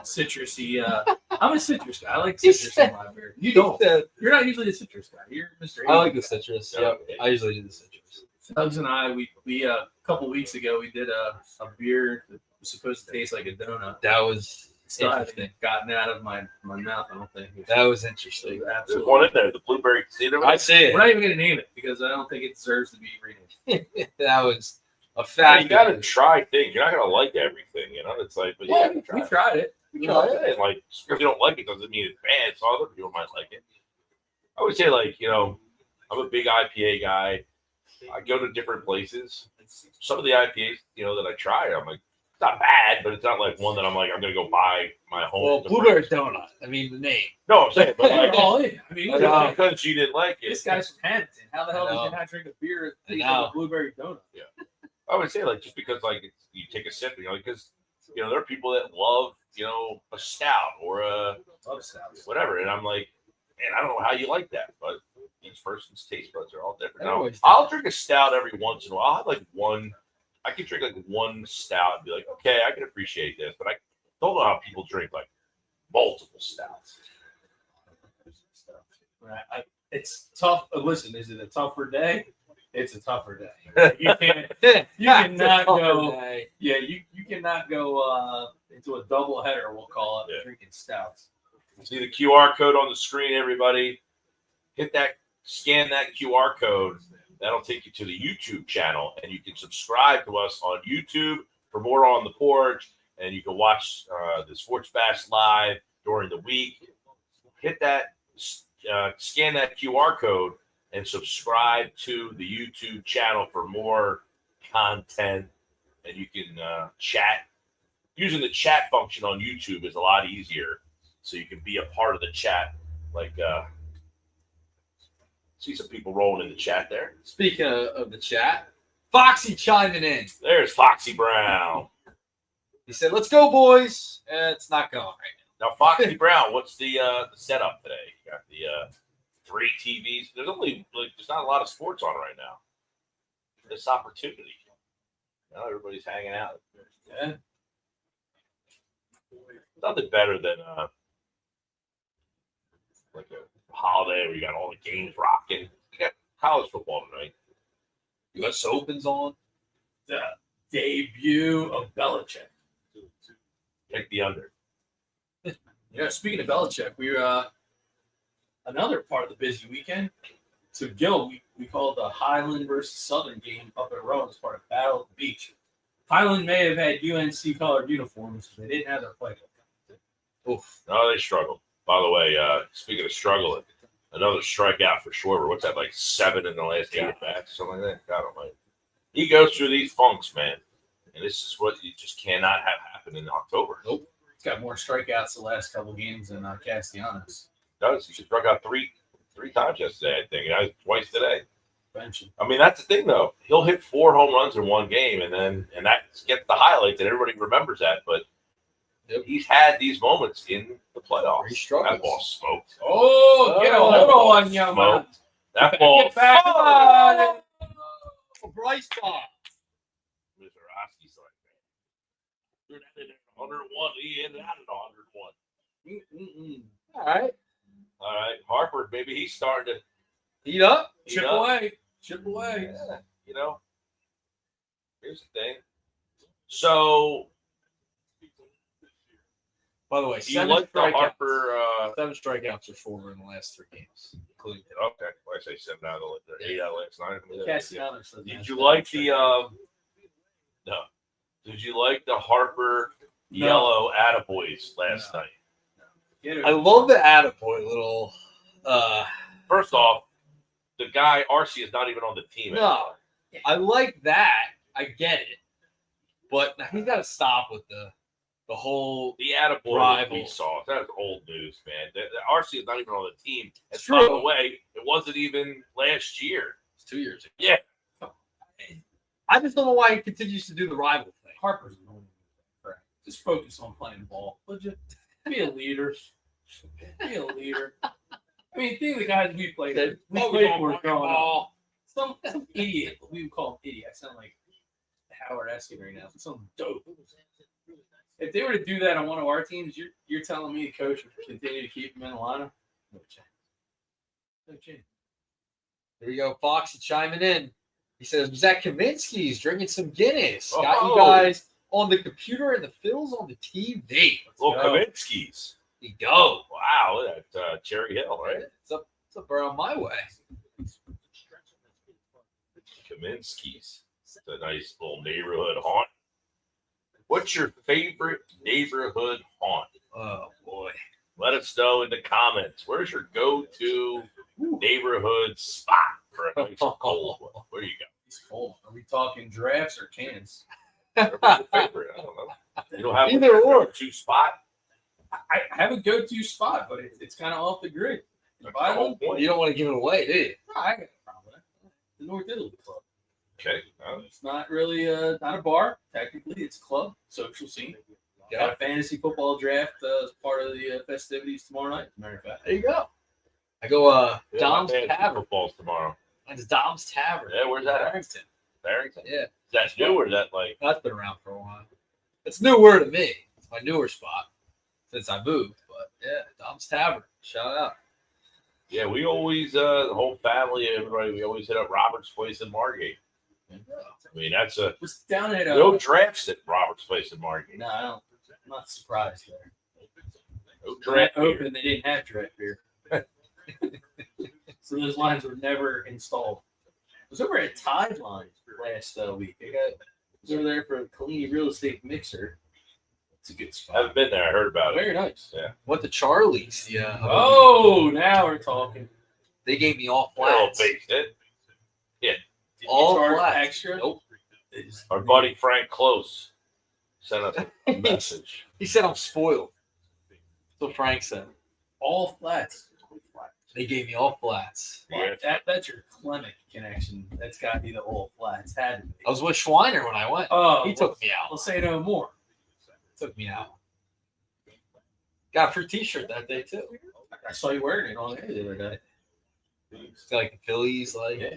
citrusy. I'm a citrus guy. I like citrus in my beer. You don't. You're not usually a citrus guy. You're Mr. I like the citrus. Yep. I usually do the citrus. Tubbs and I, we a couple weeks ago, we did a beer that was supposed to taste like a donut. That was Still interesting. haven't gotten out of my mouth, I don't think. That was interesting. There's Absolutely. one in there, the blueberry. See it over I there? see We're not even going to name it because I don't think it deserves to be renamed. That was a Yeah, fact. you got to try things. You're not going to like everything, you know. It's like, but Yeah, you we gotta try it. tried it. You know, and like, just because you don't like it doesn't mean it's bad. So other people might like it. I would say, like, you know, I'm a big IPA guy. I go to different places. Some of the IPAs, you know, that I try, I'm like, it's not bad, but it's not like one that I'm like, I'm going to go buy my home. Well, blueberry donut. I mean, the name. No, I'm saying, but like, Oh, yeah. I mean, because you didn't like it. this guy's from Hamilton. How the hell I does know. he not drink a beer that tastes I know. like a blueberry donut? I would say, like, just because, like, you take a sip, you know, because, you know, there are people that love, you know, a stout or a Love stouts. whatever. And I'm like, man, I don't know how you like that, but each person's taste buds are all different. Now, Everybody's I'll drink a stout every once in a while. I'll have like one, I can drink like one stout and be like, okay, I can appreciate this, but I don't know how people drink like multiple stouts. Right. It's tough. Listen, is it a tougher day? It's a tougher day. You can't. You cannot go. Yeah, you cannot go into a double header. We'll call it Yeah. drinking stouts. See the QR code on the screen, everybody. Hit that, scan that QR code. That'll take you to the YouTube channel, and you can subscribe to us on YouTube for more on the porch, and you can watch the Sports Bash live during the week. Hit that, scan that QR code, and subscribe to the YouTube channel for more content. And you can chat. Using the chat function on YouTube is a lot easier, so you can be a part of the chat. Like, see some people rolling in the chat there. Speaking of the chat, Foxy chiming in. There's Foxy Brown. He said, "Let's go, boys." It's not going right Now, Foxy Brown, what's the setup today? You got the 3 TVs. There's only there's not a lot of sports on right now. This opportunity. You know, everybody's hanging out. Yeah. Nothing better than like a holiday where you got all the games rocking. You got college football tonight. now. US Open's on. The debut of Belichick. Take the under. Yeah, speaking of Belichick, we another part of the busy weekend. So Gill, we called the Highland versus Southern game up in Rome as part of Battle at the Beach. Highland may have had UNC colored uniforms, but they didn't have their playbook. Oof. No, they struggled. By the way, speaking of struggling, another strikeout for Schwarber. What's that, like 7 in the last 8 at bats, something like that? God almighty. He goes through these funks, man. And this is what you just cannot have happen in October. Nope. got more strikeouts the last couple games than Castellanos. Does he struck out three times yesterday? I think, and twice today. Bench him. I mean, that's the thing, though. He'll hit 4 home runs in one game, and that gets the highlights, and everybody remembers that. But he's had these moments in the playoffs. He struggles. That ball smoked. Oh, get a hold on, young man. Smoked. That ball. Get back. Oh! Bryce ball. Mr. Oski's like that. Threw that in at 101. He ended out at 101. All right. All right, Harper, maybe he's starting to Heat up. Chip away. Chip away. Yeah, you know. Here's the thing. So, By the way, do you like the Harper? 7 strikeouts or 4 in the last 3 games, including Okay, well, I say 7 out of the 8 out of the last 9. Castellanos. Did you like the? No. Did you like the Harper yellow attaboys last night? I love the attaboy little. First off, the guy RC is not even on the team. No, I like that. I get it, but he's got to stop with the whole. The attaboy Rival. we saw. That's old news, man. The RC is not even on the team. And True. by the way, it wasn't even last year. It's 2 years ago. Yeah. I just don't know why he continues to do the rival thing. Harper's annoying. Just focus on playing ball. Would you be a leader? Be a leader. I mean, think of the guys we played with. We played for growing up. Some idiot. We would call him idiot. I sound like Howard Eskin right now. Some dope. If they were to do that on one of our teams, you're telling me the coach would continue to keep him in the lineup? No chance. No chance. Here we go, Foxy chiming in. He says, was at Kaminsky's drinking some Guinness. Got Oh. you guys on the computer and the Phillies on the TV. Well, go. Kaminsky's. Here you go. Wow, look at that Cherry Hill, right? It's up around my way. Kaminsky's. It's a nice little neighborhood haunt. What's your favorite neighborhood haunt? Oh, boy. Let us know in the comments. Where's your go-to neighborhood spot for a nice cold one? Where you go? He's full. Are we talking drafts or cans? Where's your favorite? I don't know. You don't have Either a or. go-to spot? I have a go-to spot, but it's kind of off the grid. That's the whole point. You don't want to give it away, do you? No, I got a problem with that. The North Italy Club. Okay. It's not really not a bar. Technically, it's a club, social scene. Got a fantasy football draft as part of the festivities tomorrow night. As a matter of fact. There you go. I go Yeah, Dom's my man's Tavern. football's tomorrow. It's Dom's Tavern. Yeah, where's that at? Barrington. Barrington? Yeah, Is that new or is that like? that's been around for a while. It's newer to me. It's my newer spot since I moved. But yeah, Dom's Tavern. Shout out. Yeah, we always, the whole family, everybody, we always hit up Robert's Place in Margate. I mean, that's a Was down at no drafts at Robert's Place in Margate. No, I don't. I'm not surprised there. No When draft I beer. opened, they didn't have draft beer. So those lines were never installed. I was over at Tide Line last week. I was over there for a Kalini real estate mixer. It's a good I spot. haven't been there. I heard about it. Very nice. Yeah. Went to Charlie's. Yeah. Oh, now we're talking. They gave me all They're all flats. baked in. Did you All charge flats. extra? Nope. Our buddy Frank Close sent us a message. He said I'm spoiled. That's what Frank said. All flats. They gave me all flats. Yeah. That's your Clement connection. That's got to be the all flats. Had to be. I was with Schweiner when I went. Oh, He took me out. We'll say no more. Took me out. Got a free T-shirt that day too. I saw you wearing it on air the other day. It's got like the Phillies, like Yeah.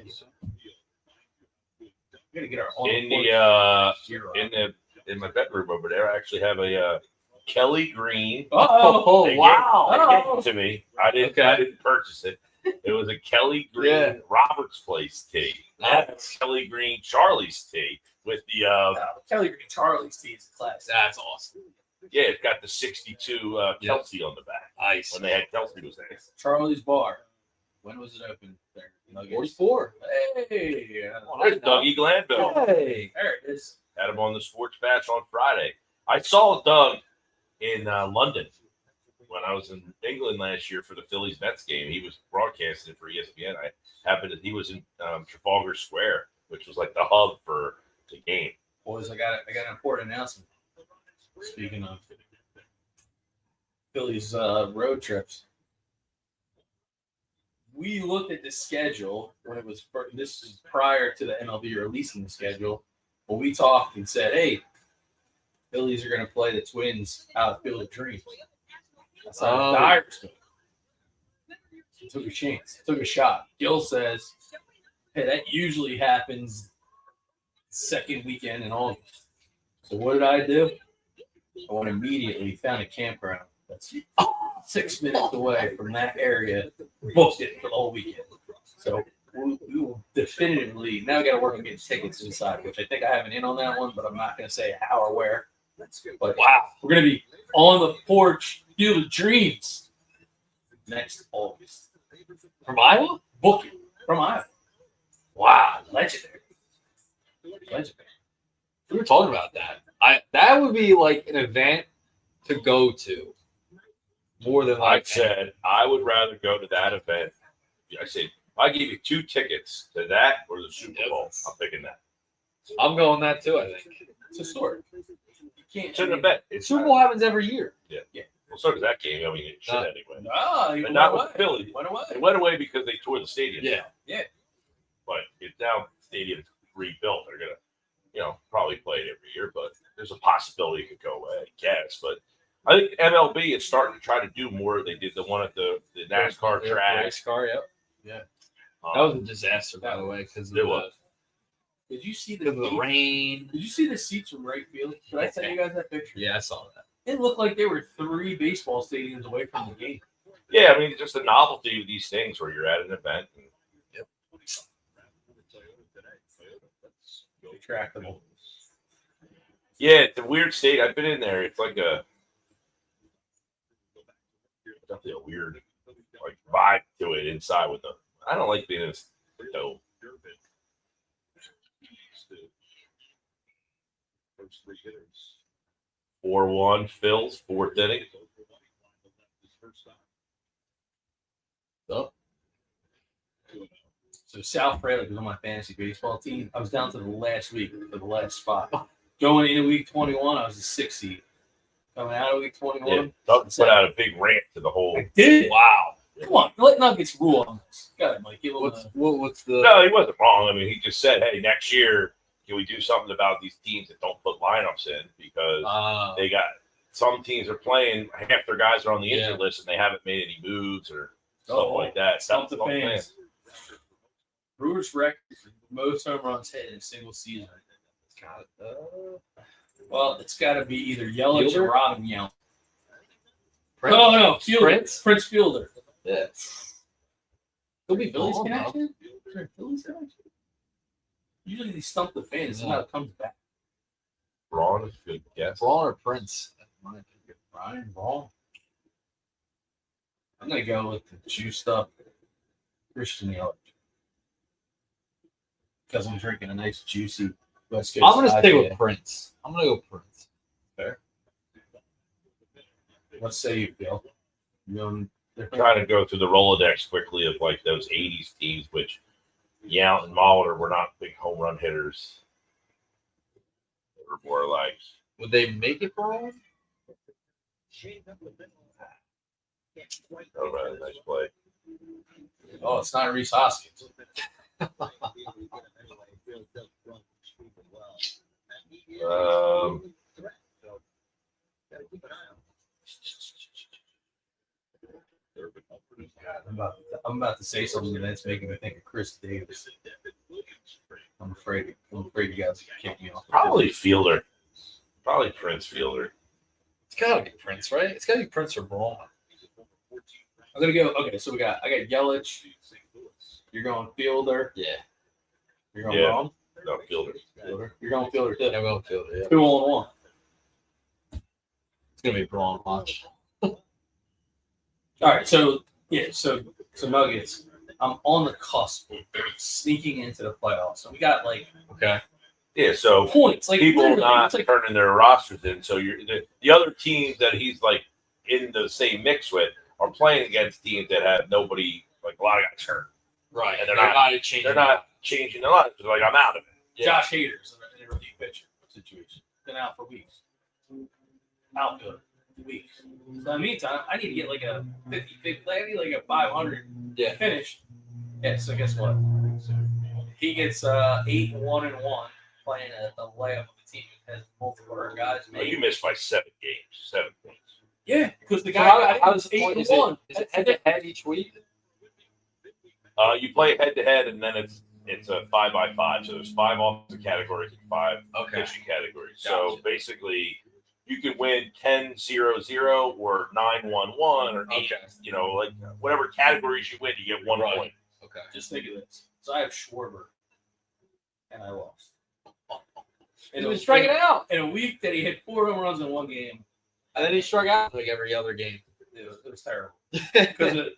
We gotta get our In gear in my bedroom over there, I actually have a Kelly Green. Oh, They wow. gave it to me. I didn't Okay. purchase it. It was a Kelly Green Yeah. Roberts Place tee. That's Kelly Green Charlie's tee with the Kelly Green Charlie's tea is a class. That's awesome. yeah, it's got the 62 Kelsey on the back. Nice. When they had Kelsey was there. Charlie's Bar. When was it open? There. Nuggets. 44. Hey. There's Dougie Glanville. Hey. There it is. Had him on the Sports Batch on Friday. I saw Doug in London when I was in England last year for the Phillies Mets game. He was broadcasting it for ESPN. He was in Trafalgar Square, which was like the hub for the game. Boys, I got an important announcement. Speaking of Phillies road trips. We looked at the schedule when it was this is prior to the MLB releasing the schedule. When we talked and said, "Hey, Phillies are going to play the Twins out of Field of Dreams." That's how the Dyers go. Took a chance, took a shot. Gill says, "Hey, that usually happens second weekend in August." So what did I do? I went immediately, found a campground that's 6 minutes away from that area, booked it for the whole weekend. So we will definitively, now we got to work on getting tickets inside, which I think I have an in on that one, but I'm not going to say how or where. But wow, we're going to be on the porch, Field of Dreams next August. From Iowa? Book it from Iowa. Wow. Legendary. We were talking about that. That would be like an event to go to. More than I like said I would rather go to that event. I said if I gave you 2 tickets to that or the Super Bowl, I'm picking that. I'm going that too, I think. It's historic. You can't. It's an event. It's Super Bowl happens every year. Yeah. Well, so does that game. I mean, it should anyway. He But went not away. with Philly. Went away. They went away because they tore the stadium. Yeah. Yeah. But it's now the stadium's rebuilt. They're gonna, probably play it every year. But there's a possibility it could go away, I guess. But I think MLB is starting to try to do more. They did the one at the NASCAR track. NASCAR, yep. That was a disaster, by the way, because It was. Did you see the rain. Did you see the seats from right field? Did I send you guys that picture? Yeah, I saw that. It looked like they were 3 baseball stadiums away from the game. Yeah, I mean, just the novelty of these things where you're at an event. And, Trackable. yeah, it's a weird state. I've been in there. It's like definitely a weird vibe to it inside with them. I don't like being in a dome. First 3 hitters. 4-1 Phil's 4th inning. So South Bradley was on my fantasy baseball team. I was down to the last week for the last spot. Going into week 21, I was the 6th seed. Coming out of week 21, Yeah, Doug put out a big rant to the whole. I did. Wow. Come on, let Nuggets rule on this. Got it, Mike. Give him What's the No, he wasn't wrong. I mean, he just said, "Hey, next year, can we do something about these teams that don't put lineups in because they got some teams are playing half their guys are on the injured list and they haven't made any moves or stuff like that." Stump the fans. Brewers record for most home runs hit in a single season. It's got to be either Yelich or Robin Yount. No, Fielder. Prince Fielder. Yeah. He'll be Phillies gone, though. connection? Is there a Phillies connection? Usually they stump the fans. Somehow it comes back. Braun is a good guess. Braun or Prince? Brian Braun. I'm going to go with the juiced up Christian Yelich. Because I'm drinking a nice juicy West Coast. I'm going to stick IPA. with Prince. I'm going to go Prince. Fair. What say you, Bill? You going Trying to go through the Rolodex quickly of like those 80s teams, which Yount and Molitor were not big home run hitters. They were more like. Would they make it Braun? Oh, nice play. Oh, it's not Reese Hoskins. I'm about to say something that's making me think of Chris Davis. I'm afraid you guys are kick me off. Probably Fielder. Probably Prince Fielder. It's got to be Prince, right? It's got to be Prince or Braun. I'm gonna go. Okay, so I got Yelich. You're going Fielder. Yeah. You're going Braun. No, Fielder. You're going Fielder too. I'm going Fielder, yeah. 2-on-1. It's going to be Braun. Watch. All right, so Nuggets. I'm on the cusp of sneaking into the playoffs. So we got Okay. Yeah, so points. people literally, not it's turning their rosters in. So you're the other teams that he's like in the same mix with are playing against teams that have nobody, like a lot of guys hurt. Right. And they're not changing their lives. They're like, I'm out of it. Yeah. Josh Hader's in a relief pitcher situation. Been out for weeks. Outfielder. weeks. So in the meantime, I need to get like a 50-50, I need like a 500 finish. Yeah, so guess what? He gets 8-1-1 playing a layup of a team that has multiple hurt guys. Oh, you missed by 7 games, 7 points. Yeah, because the So guy how got does it 8-1. Is it head to head each week? You play head to head, and then it's a 5-by-5. So there's 5 offensive categories and 5 pitching categories. So Gotcha. basically, you could win 10-0-0 or 9-1-1 or 8. You know, like whatever categories you win, you get 1 point. Okay. Just think of this. So I have Schwarber, and I lost. He was striking out. In a week that he hit 4 home runs in one game. And then he struck out like every other game. It was terrible. Because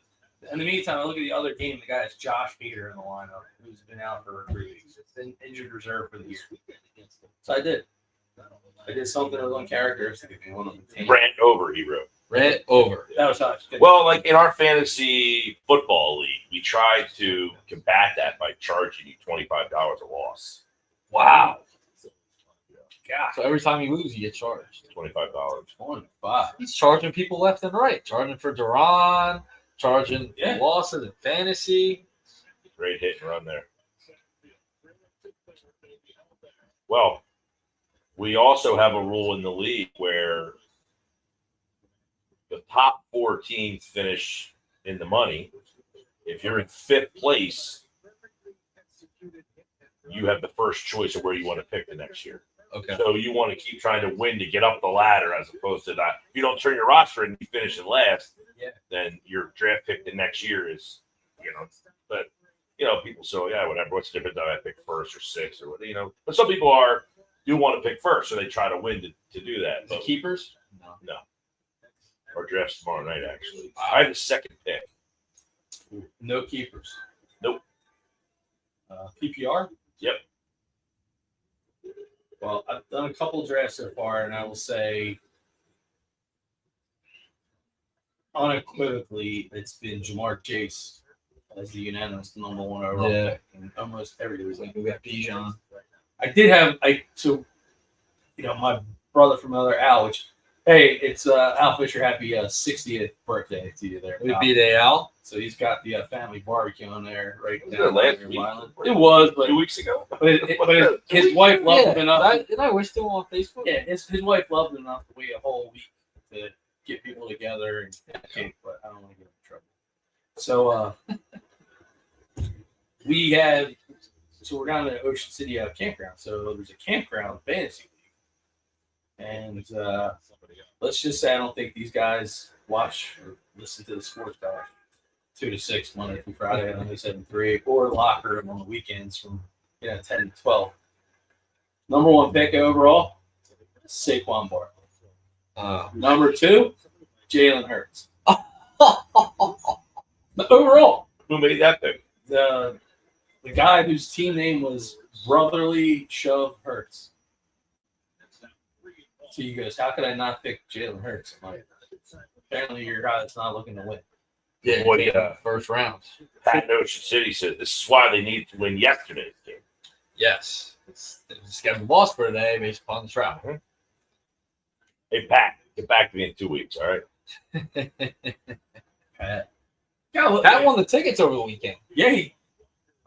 in the meantime, I look at the other game. The guy is Josh Hader in the lineup, who's been out for 3 weeks. It's been injured reserve for the year. So I did something that was uncharacteristic of me. One of the teams. Rant over, he wrote. Rant over. That was how I Well, like in our fantasy football league, we tried to combat that by charging you $25 a loss. Wow. God. So every time you lose, you get charged. $25. 25. He's charging people left and right. Charging for Duran, charging Yeah. losses in fantasy. Great hit and run there. Well, we also have a rule in the league where the top 4 teams finish in the money. If you're in 5th place, you have the first choice of where you want to pick the next year. Okay. So you want to keep trying to win to get up the ladder as opposed to that. If you don't turn your roster and you finish in last, then your draft pick the next year is, but, people say, yeah, whatever. What's the difference if I pick first or 6th or what, But some people do want to pick first, so they try to win to do that. The But keepers? no. Our draft's tomorrow night, actually. I have the 2nd pick. No keepers. Nope. PPR? Yep. Well, I've done a couple drafts so far, and I will say unequivocally, it's been Jamar Chase as the unanimous number 1 overall pick in almost every league. We got Bijan. I did have my brother from another Al, which it's Al Fisher. Happy 60th birthday to you there. We Al. beat AL. So he's got the family barbecue on there right Was down it last there in week? Island. It was, but 2 weeks ago. his wife loved him enough. Did I wish to on Facebook? Yeah, his wife loved him enough to wait a whole week to get people together and get a cake, but I don't want to get in trouble. So we're down in Ocean City campground. So there's a campground fantasy league, and let's just say I don't think these guys watch or listen to the sports guys 2 to 6 Monday through Friday, and only 7 to 3, or locker room on the weekends from 10 to 12. Number 1 pick overall, Saquon Barkley. Number 2, Jalen Hurts. Overall, Who made that pick? the guy whose team name was Brotherly Shove Hurts. So he goes, how could I not pick Jalen Hurts? I'm like, apparently you're a guy that's not looking to win. Yeah, Boy, came in the first round. Pat in Ocean City said this is why they need to win yesterday's game. Yes. It's scheduled loss for today based upon the travel. Hey, Pat, get back to me in 2 weeks, all right? Pat. Pat won the tickets over the weekend. Yeah.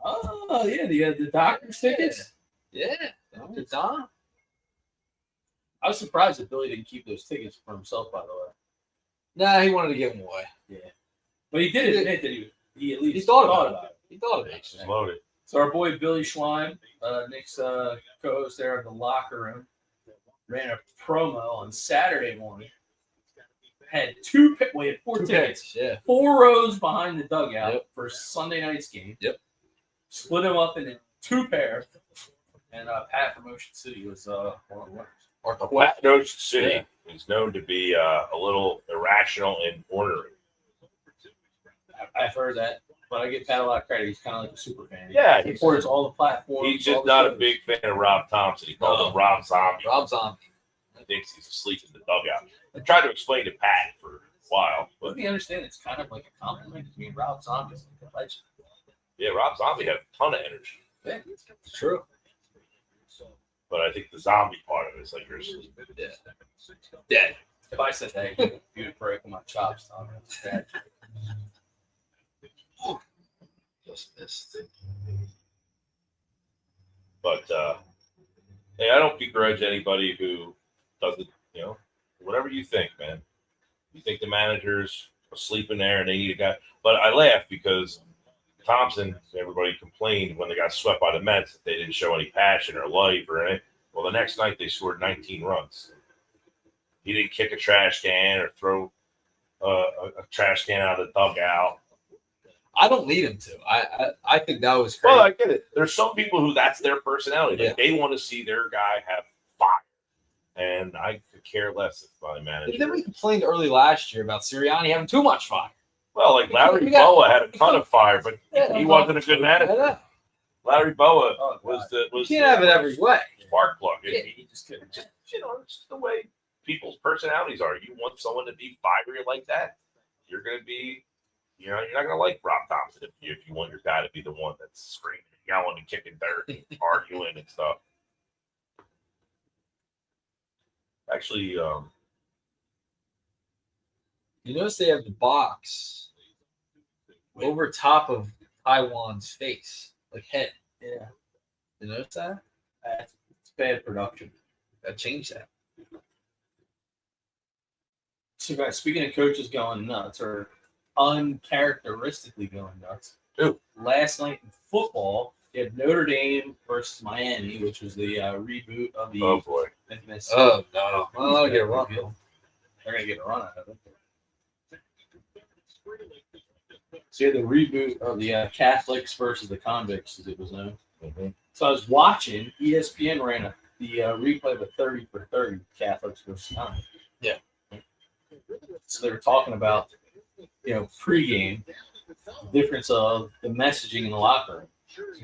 The doctor's tickets. Yeah. Dr. Don. I was surprised that Billy didn't keep those tickets for himself, by the way. Nah, he wanted to give them away. Yeah. But he did admit that he at least He thought about it. He thought of it. It's loaded. So our boy Billy Schwein, Nick's co-host there of the locker room, ran a promo on Saturday morning. Had we had 4 tickets. Yeah. 4 rows behind the dugout for Sunday night's game. Yep. Split them up into 2 pairs. And Pat from Ocean City was one of the winners. Pat in Ocean City is known to be a little irrational and ornery. I've heard that, but I give Pat a lot of credit. He's kind of like a super fan. Yeah, He supports all the platforms. He's just not a big fan of Rob Thompson. He calls him Rob Zombie. Rob Zombie. He thinks he's asleep in the dugout. I tried to explain to Pat for a while, but Let me understand. It's kind of like a compliment. I mean, Rob Zombie's like a legend. yeah, Rob Zombie had a ton of energy. Yeah, It's true. But I think the zombie part of it is like you're asleep. Dead. If I said that, you would break my chops, Tom. Just missed. But hey, I don't begrudge anybody who doesn't, whatever you think, man. You think the manager's asleep in there and they need a guy. But I laugh because Thompson, everybody complained when they got swept by the Mets that they didn't show any passion or life or anything. Well, the next night they scored 19 runs. He didn't kick a trash can or throw a trash can out of the dugout. I don't need him to. I think that was crazy. Well, I get it. There's some people who that's their personality. Like, they want to see their guy have fire. And I could care less if my manager. But then we complained early last year about Sirianni having too much fire. Well, like Larry Boa had a ton of fire, but he wasn't a good manager. Larry Boa was the. You can't have it every way. Spark plug. Yeah. He just couldn't. It's the way people's personalities are. You want someone to be fiery like that, you're going to be. You're not going to like Rob Thompson if you want your guy to be the one that's screaming, yelling, and kicking dirt, and arguing and stuff. Actually, You notice they have the box over top of Taiwan's face, like head. Yeah. You notice that? It's bad production. Gotta change that. So, guys, speaking of coaches going nuts or uncharacteristically going nuts, last night in football, you had Notre Dame versus Miami, which was the reboot of the. oh boy, infamous. Oh no! Well, I'll get a run. They're gonna get a run out of it. So you had the reboot of the Catholics versus the convicts, as it was known. Mm-hmm. So I was watching. ESPN ran the replay of a 30 for 30 Catholics versus convicts. Yeah. So they were talking about, pregame, the difference of the messaging in the locker room.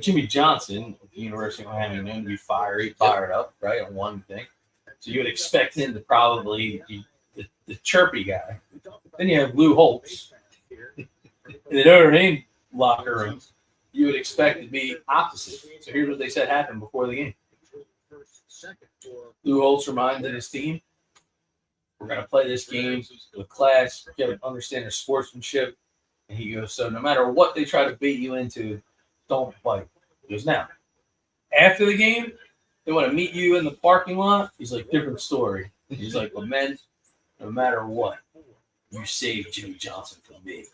Jimmy Johnson at the University of Miami, known to be fired up, right, on one thing. So you would expect him to probably be the chirpy guy. Then you have Lou Holtz. In the Notre Dame locker room, you would expect it to be opposite. So here's what they said happened before the game. Lou Holtz reminded his team, we're going to play this game with class. You got to understand their sportsmanship. And he goes, so no matter what they try to bait you into, don't bite. He goes, now, after the game, they want to meet you in the parking lot. He's like, different story. He's like, but men, no matter what, you saved Jimmy Johnson from me.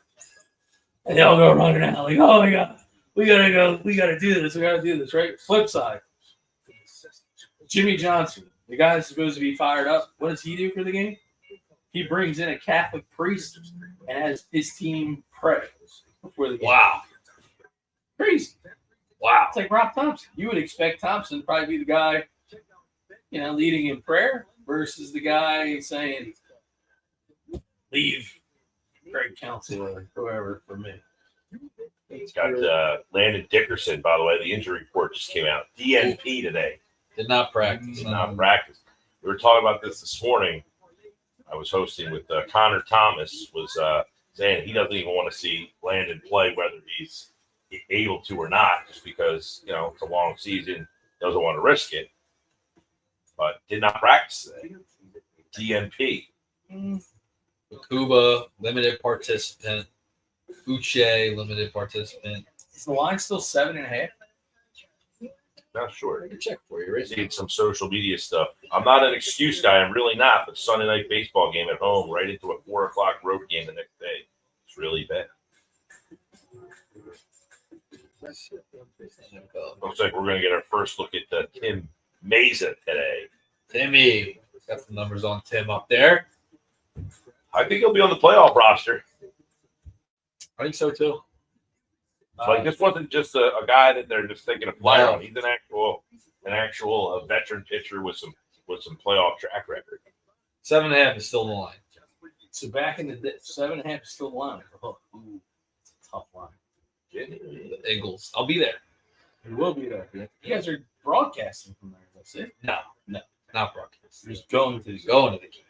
And they all go running out like, oh my God, we got to do this, right? Flip side. Jimmy Johnson, the guy that's supposed to be fired up, what does he do for the game? He brings in a Catholic priest and has his team pray before the game. Wow. Crazy. Wow. It's like Rob Thompson. You would expect Thompson to probably be the guy, leading in prayer versus the guy saying, leave Greg Counsell or whoever for me. it's got Landon Dickerson. By the way, the injury report just came out. DNP today. Did not practice. Did not practice. We were talking about this morning. I was hosting with Connor Thomas. Was saying he doesn't even want to see Landon play, whether he's able to or not, just because it's a long season. Doesn't want to risk it. But did not practice today. DNP. Kuba, limited participant. Uche, limited participant. Is the line still 7.5? Not sure. I can check for you, right? Need some social media stuff. I'm not an excuse guy. I'm really not. But Sunday night baseball game at home, right into a 4:00 road game the next day. It's really bad. Looks like we're going to get our first look at Tim Mesa today. Timmy. Got the numbers on Tim up there. I think he'll be on the playoff roster. I think so too. Like this wasn't just a guy that they're just thinking of flyer No. on. He's an actual veteran pitcher with some playoff track record. 7.5 is still the line. So back in the day, 7.5 is still the line. Oh, it's a tough line. The Eagles. I'll be there. We will be there. You guys are broadcasting from there. That's it. No. Not broadcast. Just going to Going to the game.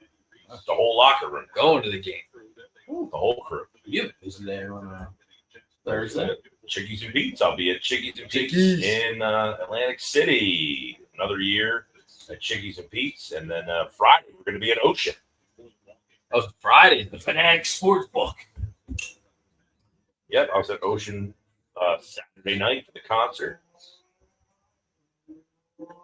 The whole locker room, Going to the game. the whole crew. you. Is there on Thursday? Chickies and Pete's. I'll be at Chickies and Pete's Chickies. in Atlantic City. Another year at Chickies and Pete's, and then Friday we're going to be at Ocean. That was Friday. The Fanatic Sportsbook. Yep, I was at Ocean Saturday night for the concert.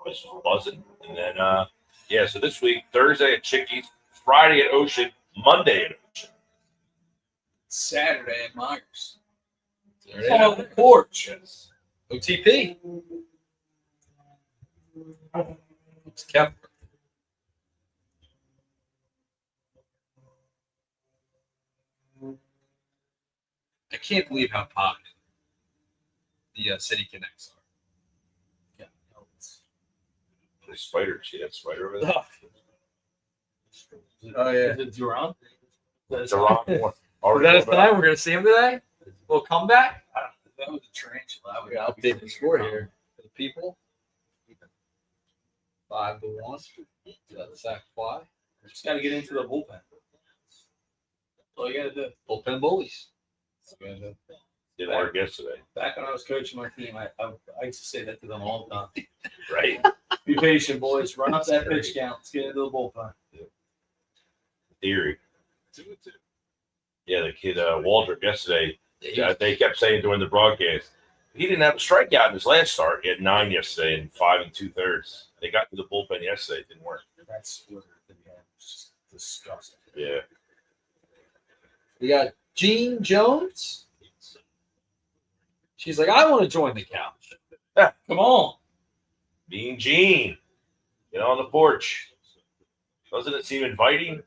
Was buzzing, and then so this week Thursday at Chickies, Friday at Ocean, Monday at Ocean. Saturday at Myers. Saturday Oh, the Porch. OTP. It's kept. I can't believe how popular the City Connects are. The spider, see that spider over there? Oh, yeah. Is it Duran? It's a rock one. Is that his time? We're going to see him today? Little comeback? That was a tarantula. We're going to update the score here for the people. 5-1. Let the sack fly. Just got to get into the bullpen. That's all you got to do. Bullpen bullies. Didn't work yesterday, Back when I was coaching my team, I used to say that to them all the time. right? Be patient, boys. Run up that pitch count. Let's get into the bullpen. Theory. Yeah, the kid Waldrop yesterday. They kept saying during the broadcast he didn't have a strikeout in his last start. He had 9 yesterday and 5 2/3. They got to the bullpen yesterday. It didn't work. That's what it's just disgusting. Yeah. We got Jean Jones. She's like, I want to join the couch. Come on. Mean Gene. Get on the porch. Doesn't it seem inviting?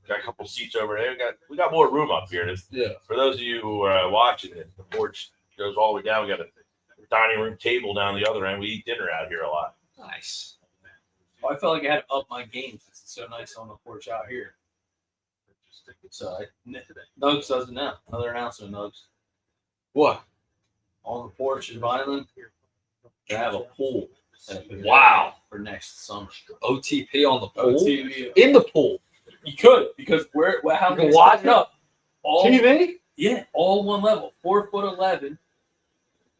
Got a couple seats over there. We got more room up here. Yeah. For those of you who are watching it, the porch goes all the way down. We got a dining room table down the other end. We eat dinner out here a lot. Nice. Well, I felt like I had to up my game since it's so nice on the porch out here. So Nugs doesn't know. Another announcement, Nugs. What? On the porch in Vineland, they have a pool. Wow. For next summer. OTP on the pool? OTV. In the pool. You could, because how You can watch it up? All TV? Yeah, all one level. 4'11"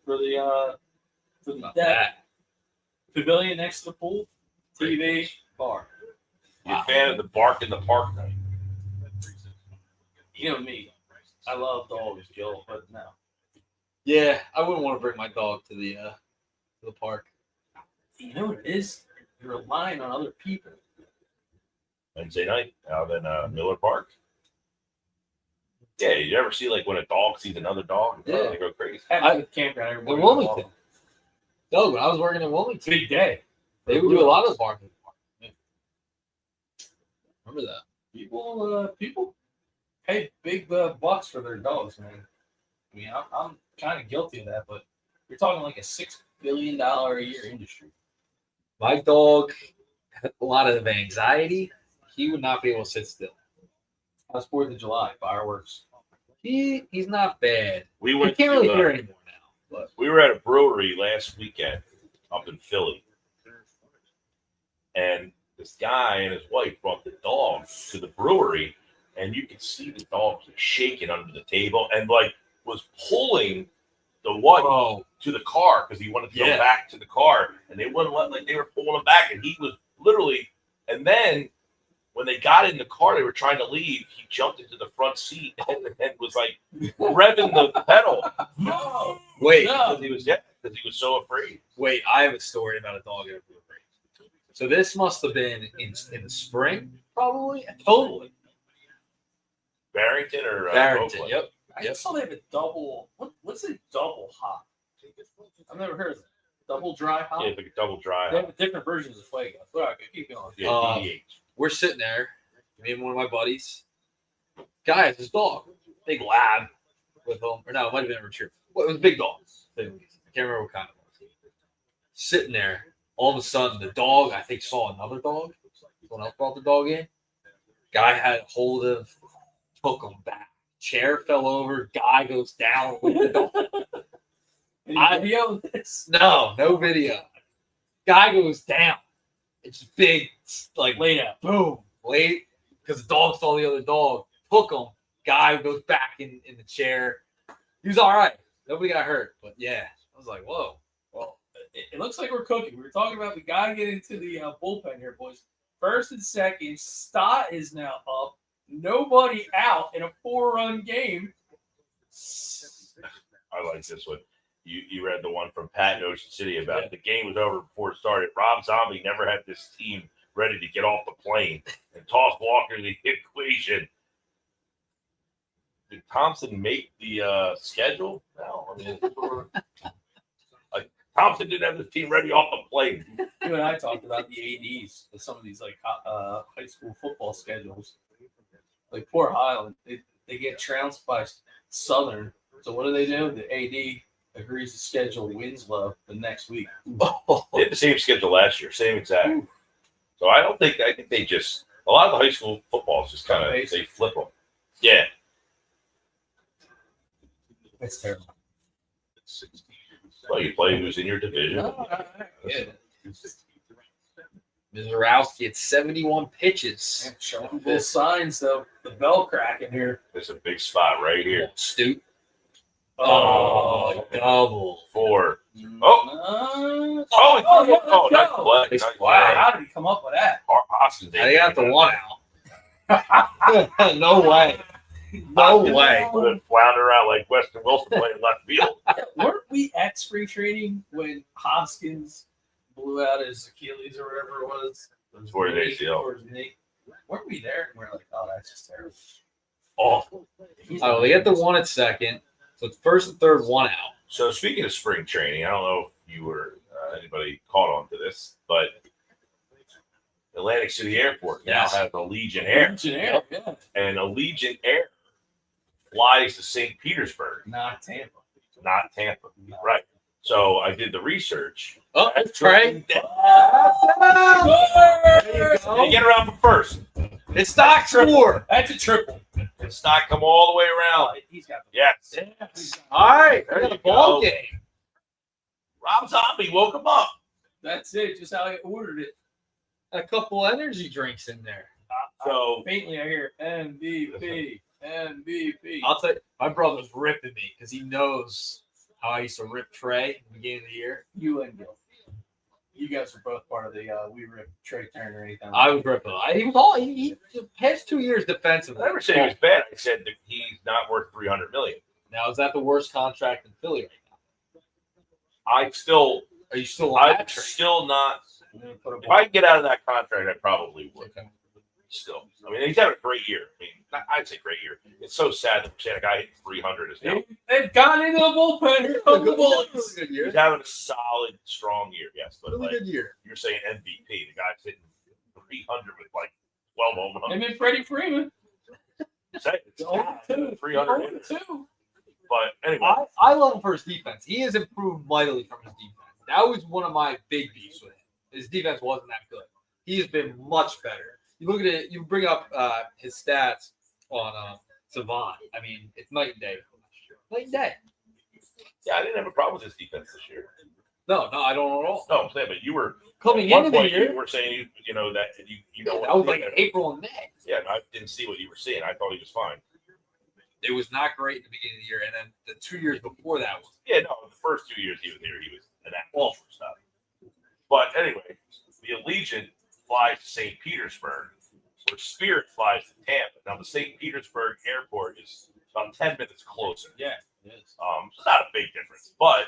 for the Not deck. bad. Pavilion next to the pool. TV, bar. You a fan of the bark in the park night? You know me. I love dogs, Gill, but no. Yeah, I wouldn't want to bring my dog to the park. You know what it is? You're relying on other people. Wednesday night out in Miller Park. Yeah, you ever see like when a dog sees another dog? Yeah. They go crazy. At the campground, In everybody. Wilmington. No, when I was working in Wilmington, Big day. they would do a lot of the barking. Yeah. Remember that? People pay big bucks for their dogs, man. I mean, I'm kind of guilty of that, but you're talking like a $6 billion a year industry. My dog had a lot of anxiety. He would not be able to sit still. How's 4th of July? Fireworks. He's not bad. We You went can't really to, hear anymore now. But we were at a brewery last weekend up in Philly. And this guy and his wife brought the dog to the brewery, and you could see the dog was shaking under the table and like was pulling the wife to the car because he wanted to go back to the car, and they wouldn't let, like they were pulling him back, and he was literally. And then when they got in the car, they were trying to leave. He jumped into the front seat and was like revving the pedal. No. wait, No. Because he was so afraid. wait, I have a story about a dog at a brewery. So this must have been in the spring, probably. Totally. Barrington or Barrington. Oakland? Yep. I just saw they have a double. What's a double hop? I've never heard of it. Double dry hop. Yeah, it's like a double dry. They have different versions of Fuego. All right, keep going. Yeah, DH. We're sitting there, me and one of my buddies. Guy has his dog, big lab with him. Or no, it might have been a retriever. Well, it was a big dog. I can't remember what kind it was. Sitting there, all of a sudden, the dog, I think, saw another dog. Someone else brought the dog in. Guy had hold of, took him back. Chair fell over. Guy goes down with the dog. Any video of this? No video. Guy goes down. It's big, like Laid out. boom, late because the dog saw the other dog, took him. Guy goes back in the chair. He was all right. Nobody got hurt, but yeah, I was like, whoa. Well, it looks like we're cooking. We were talking about we got to get into the bullpen here, boys. First and second, Stott is now up. nobody out in a 4-run game. I like this one. You read the one from Pat in Ocean City about the game was over before it started. Rob Zombie never had this team ready to get off the plane and toss Walker the equation. Did Thompson make the schedule? No. I mean, Thompson didn't have the team ready off the plane. You and I talked about the ADs of some of these like high school football schedules. Like poor Highland, they get trounced by Southern. So what do? The AD agrees to schedule Winslow the next week. They had the same schedule last year, same exact. So I think they just a lot of the high school footballs just kind of they flip them. Yeah, That's terrible. well, you play who's in your division. Yeah. Mizorowski at 71 pitches. Showing full signs though. The bell cracking here. There's a big spot right here. Stoop. Oh, double. 4. Oh, Nice play. Nice wow! play. How did he come up with that? Hoskins, They got the one out. No way. No way. Would have floundered around like Weston Wilson playing left field. Weren't we at spring training when Hoskins blew out his Achilles or whatever it was? Tore his ACL. Tore his knee. Weren't we there? And we're like, oh, that's just terrible. Awful. Oh, they get the one at second. So it's first and third, one out. So speaking of spring training, I don't know if you were anybody caught on to this, but Atlantic City Airport now has Allegiant Air. Allegiant Air, yeah. And Allegiant Air flies to St. Petersburg, Not Tampa. not Tampa. Right. So I did the research. Oh, Trey. You get around from first. It's stock score. That's a triple. And stock come all the way around. He's got the Yes. Yes. All right. There We got you a ball go. game. Rob Zombie woke him up. That's it. Just how I ordered it. A couple energy drinks in there. So Faintly, I hear MVP. MVP. I'll tell you, my brother's ripping me because he knows how I used to rip Trey in the beginning of the year. You and Gill. You guys were both part of the We Rip Trey Turner anytime. I was ripping him. He was all he the past 2 years defensively. I never said he was bad. I said that he's not worth $300 million. Now is that the worst contract in Philly right now? I still, Are you still on I'm that train? still not. I'm gonna put a If I can get out of that contract, I probably would. Okay. Still, I mean, he's having a great year. I mean, I'd say great year. It's so sad that we're saying a guy hitting 300 is now. They've gone into the bullpen. Here come the Bullets. Good He's year. having a solid, strong year. Yes, but Really like good year. you're saying MVP, the guy's hitting 300 with like 12 home runs. Him and Freddie Freeman. Say it's Oh, two. 300 hitters. Two. But anyway, I love him for his defense. He has improved mightily from his defense. That was one of my big beefs with him. His defense wasn't that good. He has been much better. You look at it, you bring up his stats on Savant. I mean, it's night and day. Night and day. yeah, I didn't have a problem with his defense this year. No, I don't at all. No, I'm saying, but you were Coming at one into the point, year, you were saying you know that you know that was like April and May. Yeah, and I didn't see what you were seeing. I thought he was fine. It was not great in the beginning of the year, and then the 2 years before that was Yeah, no, the first 2 years he was here, he was an awful stuff. But anyway, the Allegiant flies to St. Petersburg, where Spirit flies to Tampa. Now, the St. Petersburg airport is about 10 minutes closer. Yeah, it is. So not a big difference. But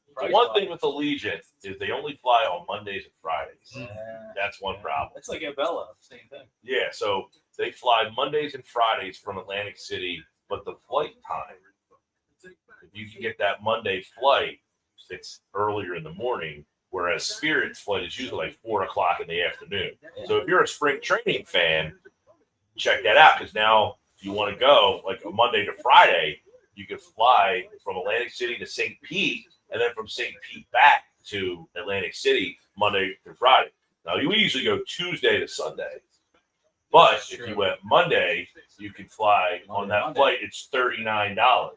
the Price one wise. thing with Allegiant is they only fly on Mondays and Fridays. That's one problem. It's like Avella, same thing. Yeah, so they fly Mondays and Fridays from Atlantic City, but the flight time, if you can get that Monday flight, it's earlier in the morning, whereas Spirit's flight is usually like 4 o'clock in the afternoon. So if you're a spring training fan, check that out, because now if you want to go like a Monday to Friday, you can fly from Atlantic City to St. Pete, and then from St. Pete back to Atlantic City Monday through Friday. Now, you usually go Tuesday to Sunday. But if you went Monday, you can fly on that flight. It's $39.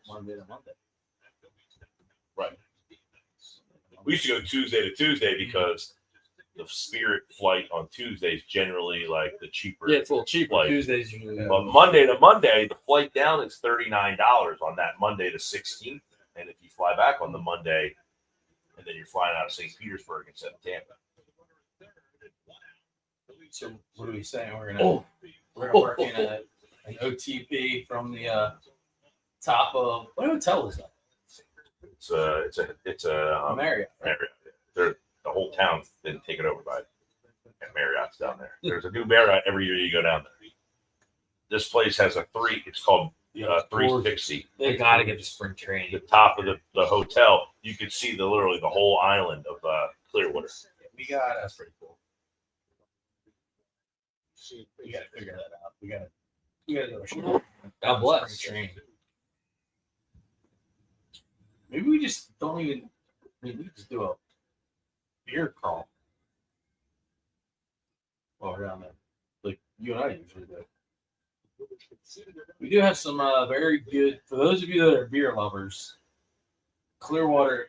Monday to Monday. Right. We used to go Tuesday to Tuesday because the Spirit flight on Tuesday is generally like the cheaper. Yeah, it's a little cheaper. Like- Tuesdays usually. But Monday to Monday, the flight down is $39 on that Monday to 16th. And if you fly back on the Monday, and then you're flying out of St. Petersburg instead of Tampa. So what are we saying? We're gonna We're gonna work in an OTP from the top of what hotel is that? It's a Marriott. Marriott. The whole town's been taken over by Marriott's down there. There's a new Marriott every year you go down there. This place has it's called 360. They got to get the spring training. The top of the hotel, you could see literally the whole island of Clearwater. We got that's pretty cool. We gotta figure that out. We gotta go shoot. God bless. Train. Maybe we just don't even. Maybe we just do a beer crawl. While we're down there, like you and I usually do. We do have some very good. For those of you that are beer lovers, Clearwater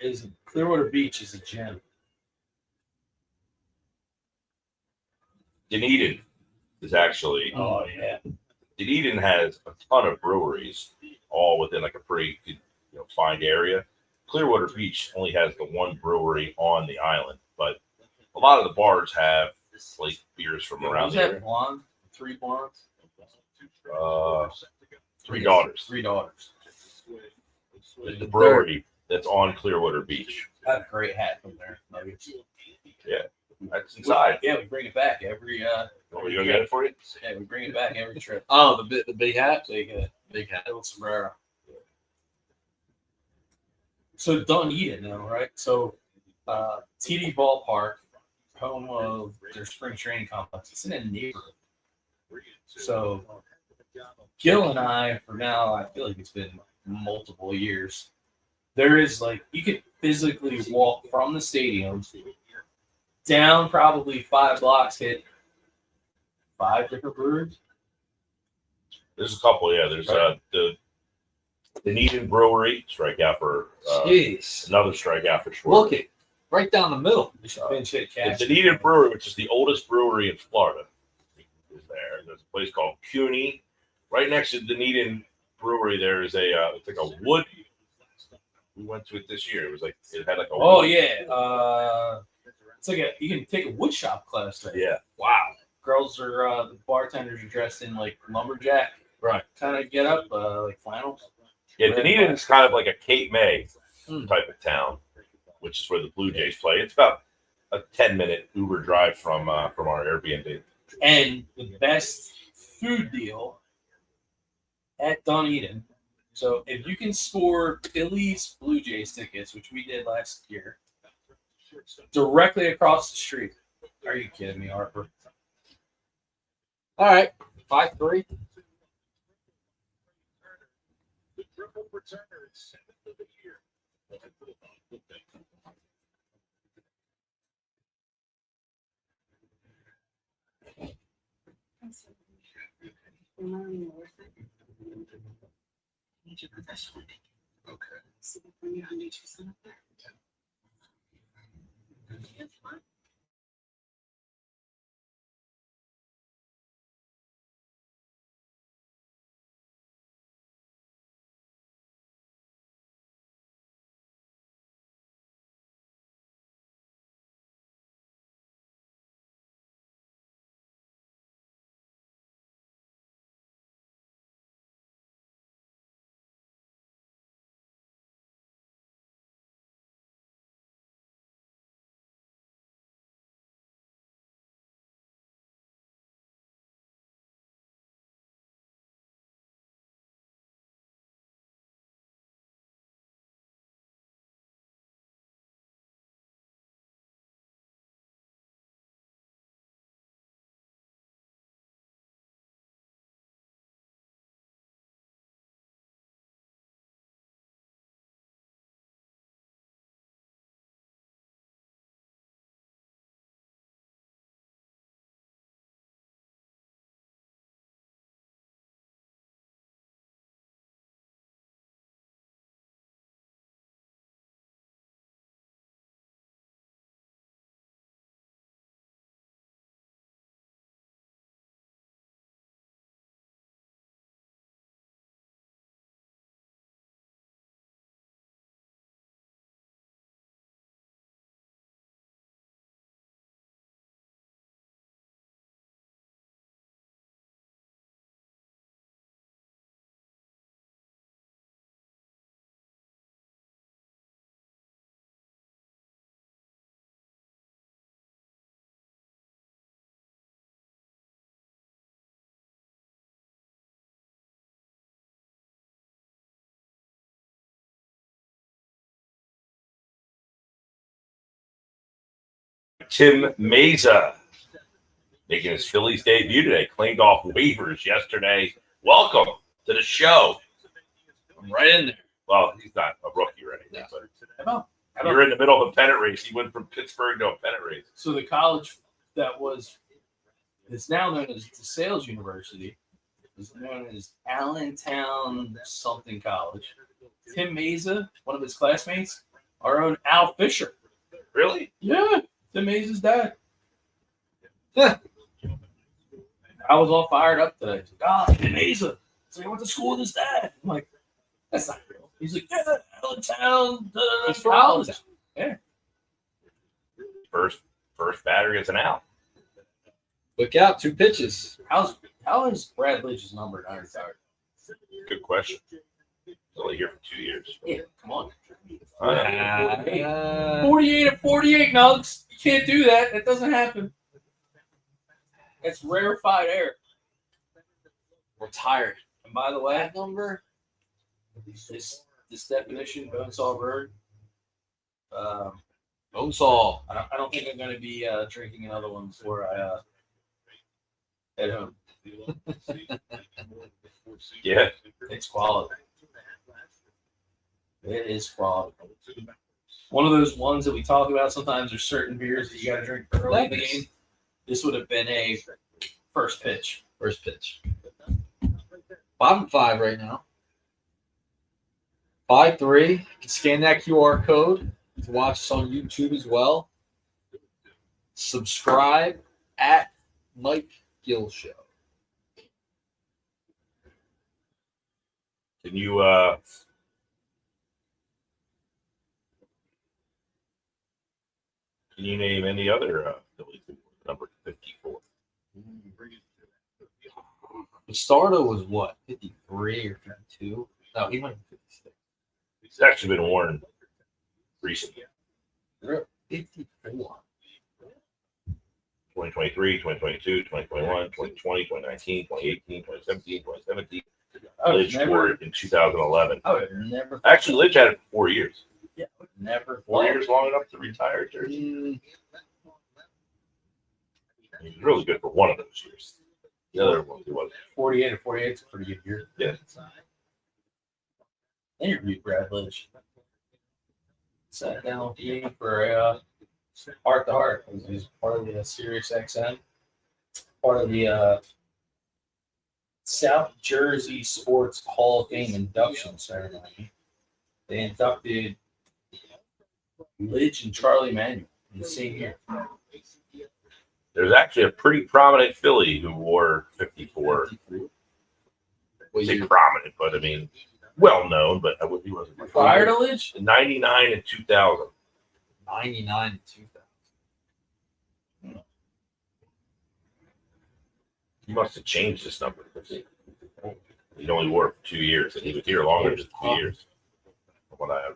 Beach is a gem. Dunedin is actually. Oh yeah. Dunedin has a ton of breweries, all within like a pretty fine area. Clearwater Beach only has the one brewery on the island, but a lot of the bars have like beers from around there. Blonde, 3 blondes. Three daughters. 3 daughters. The brewery that's on Clearwater Beach. I have a great hat from there. Yeah, that's inside. Yeah, we bring it back every. Want me to go get it for you? Yeah, we bring it back every trip. Oh, the big hat. Big hat. Little sombrero. So Dunedin, though, right? So TD Ballpark, home of their spring training complex. It's in a neighborhood. So Gill and I, for now, I feel like it's been multiple years. There is you could physically walk from the stadium down probably 5 blocks, hit 5 different breweries. There's a couple, yeah. There's the Dunedin Brewery, strikeout for Jeez. another strikeout for Schwarber. Look it. Right down the middle. The Dunedin Brewery, which is the oldest brewery in Florida, is there. There's a place called CUNY. Right next to the Dunedin Brewery, there is it's like a wood. We went to it this year. It was like it had like a. Oh wood. yeah, it's like you can take a wood shop class there. Yeah. Wow. Girls are the bartenders are dressed in like lumberjack, Right. kind of get up, like flannels. Yeah, Dunedin is kind of like a Cape May Hmm. type of town, which is where the Blue Jays play. It's about a 10-minute Uber drive from our Airbnb. And the best food deal at Dunedin. So if you can score Phillies Blue Jays tickets, which we did last year, directly across the street. Are you kidding me, Harper? All right. 5-3. Okay. right, Tim Mesa making his Phillies debut today. Claimed off waivers yesterday. Welcome to the show. I'm right in there. Well, he's not a rookie or anything, but you're in the middle of a pennant race. He went from Pittsburgh to a pennant race. So the college that it's now known as the Sales University, is known as Allentown something college. Tim Mesa, one of his classmates, our own Al Fisher. Really? Yeah, Tim Mesa's dad. Yeah. I was all fired up today. Tim Mesa. So I went to school with his dad. I'm like, that's not real. He's like, yeah, Allentown, He's from college. Allentown. Yeah. First batter gets an out. Look out, 2 pitches. How is Brad Lidge's number not retired? Good question. He's only here for 2 years. Yeah, come on. 48 at 48, Nugs. You can't do that. That doesn't happen. It's rarefied air. Retired. And by the way, That number? this definition, Bonesaw Bird, Bonesaw. I don't think I'm going to be drinking another one before I head home. Yeah. It's quality. It is quality. One of those ones that we talk about. Sometimes there's certain beers that you got to drink early in the game. This would have been a first pitch. First pitch. 5-5 right now. 5-3. You can scan that QR code to watch us on YouTube as well. Subscribe at Mike Gill Show. Can you name any other Phillies number 54? Bastardo was what? 53 or 52? No, he might be 56. It's actually been worn recently. 54. 2023, 2022, 2021, 2020, 2019, 2018, 2017, 2017. I would Lidge wore it in 2011. I would have never. Actually, Lidge had it for 4 years. Yeah, I would never. 4 years long enough to retire jersey. He was really good for one of those years. The other one, he wasn't. 48 or 48 is a pretty good year. Yeah. Interviewed Brad Lidge. Sat down with me for a heart to heart. He's part of the Sirius XM, part of the South Jersey Sports Hall of Fame induction ceremony. They inducted Lidge and Charlie Manuel in the same year. There's actually a pretty prominent Philly who wore 54. I say prominent, but I mean, well known, but he wasn't. Prior to Lidge? 99 and 2000. 99 and 2000. He must have changed this number. He only wore it for 2 years, and he was here longer than 2 years. What I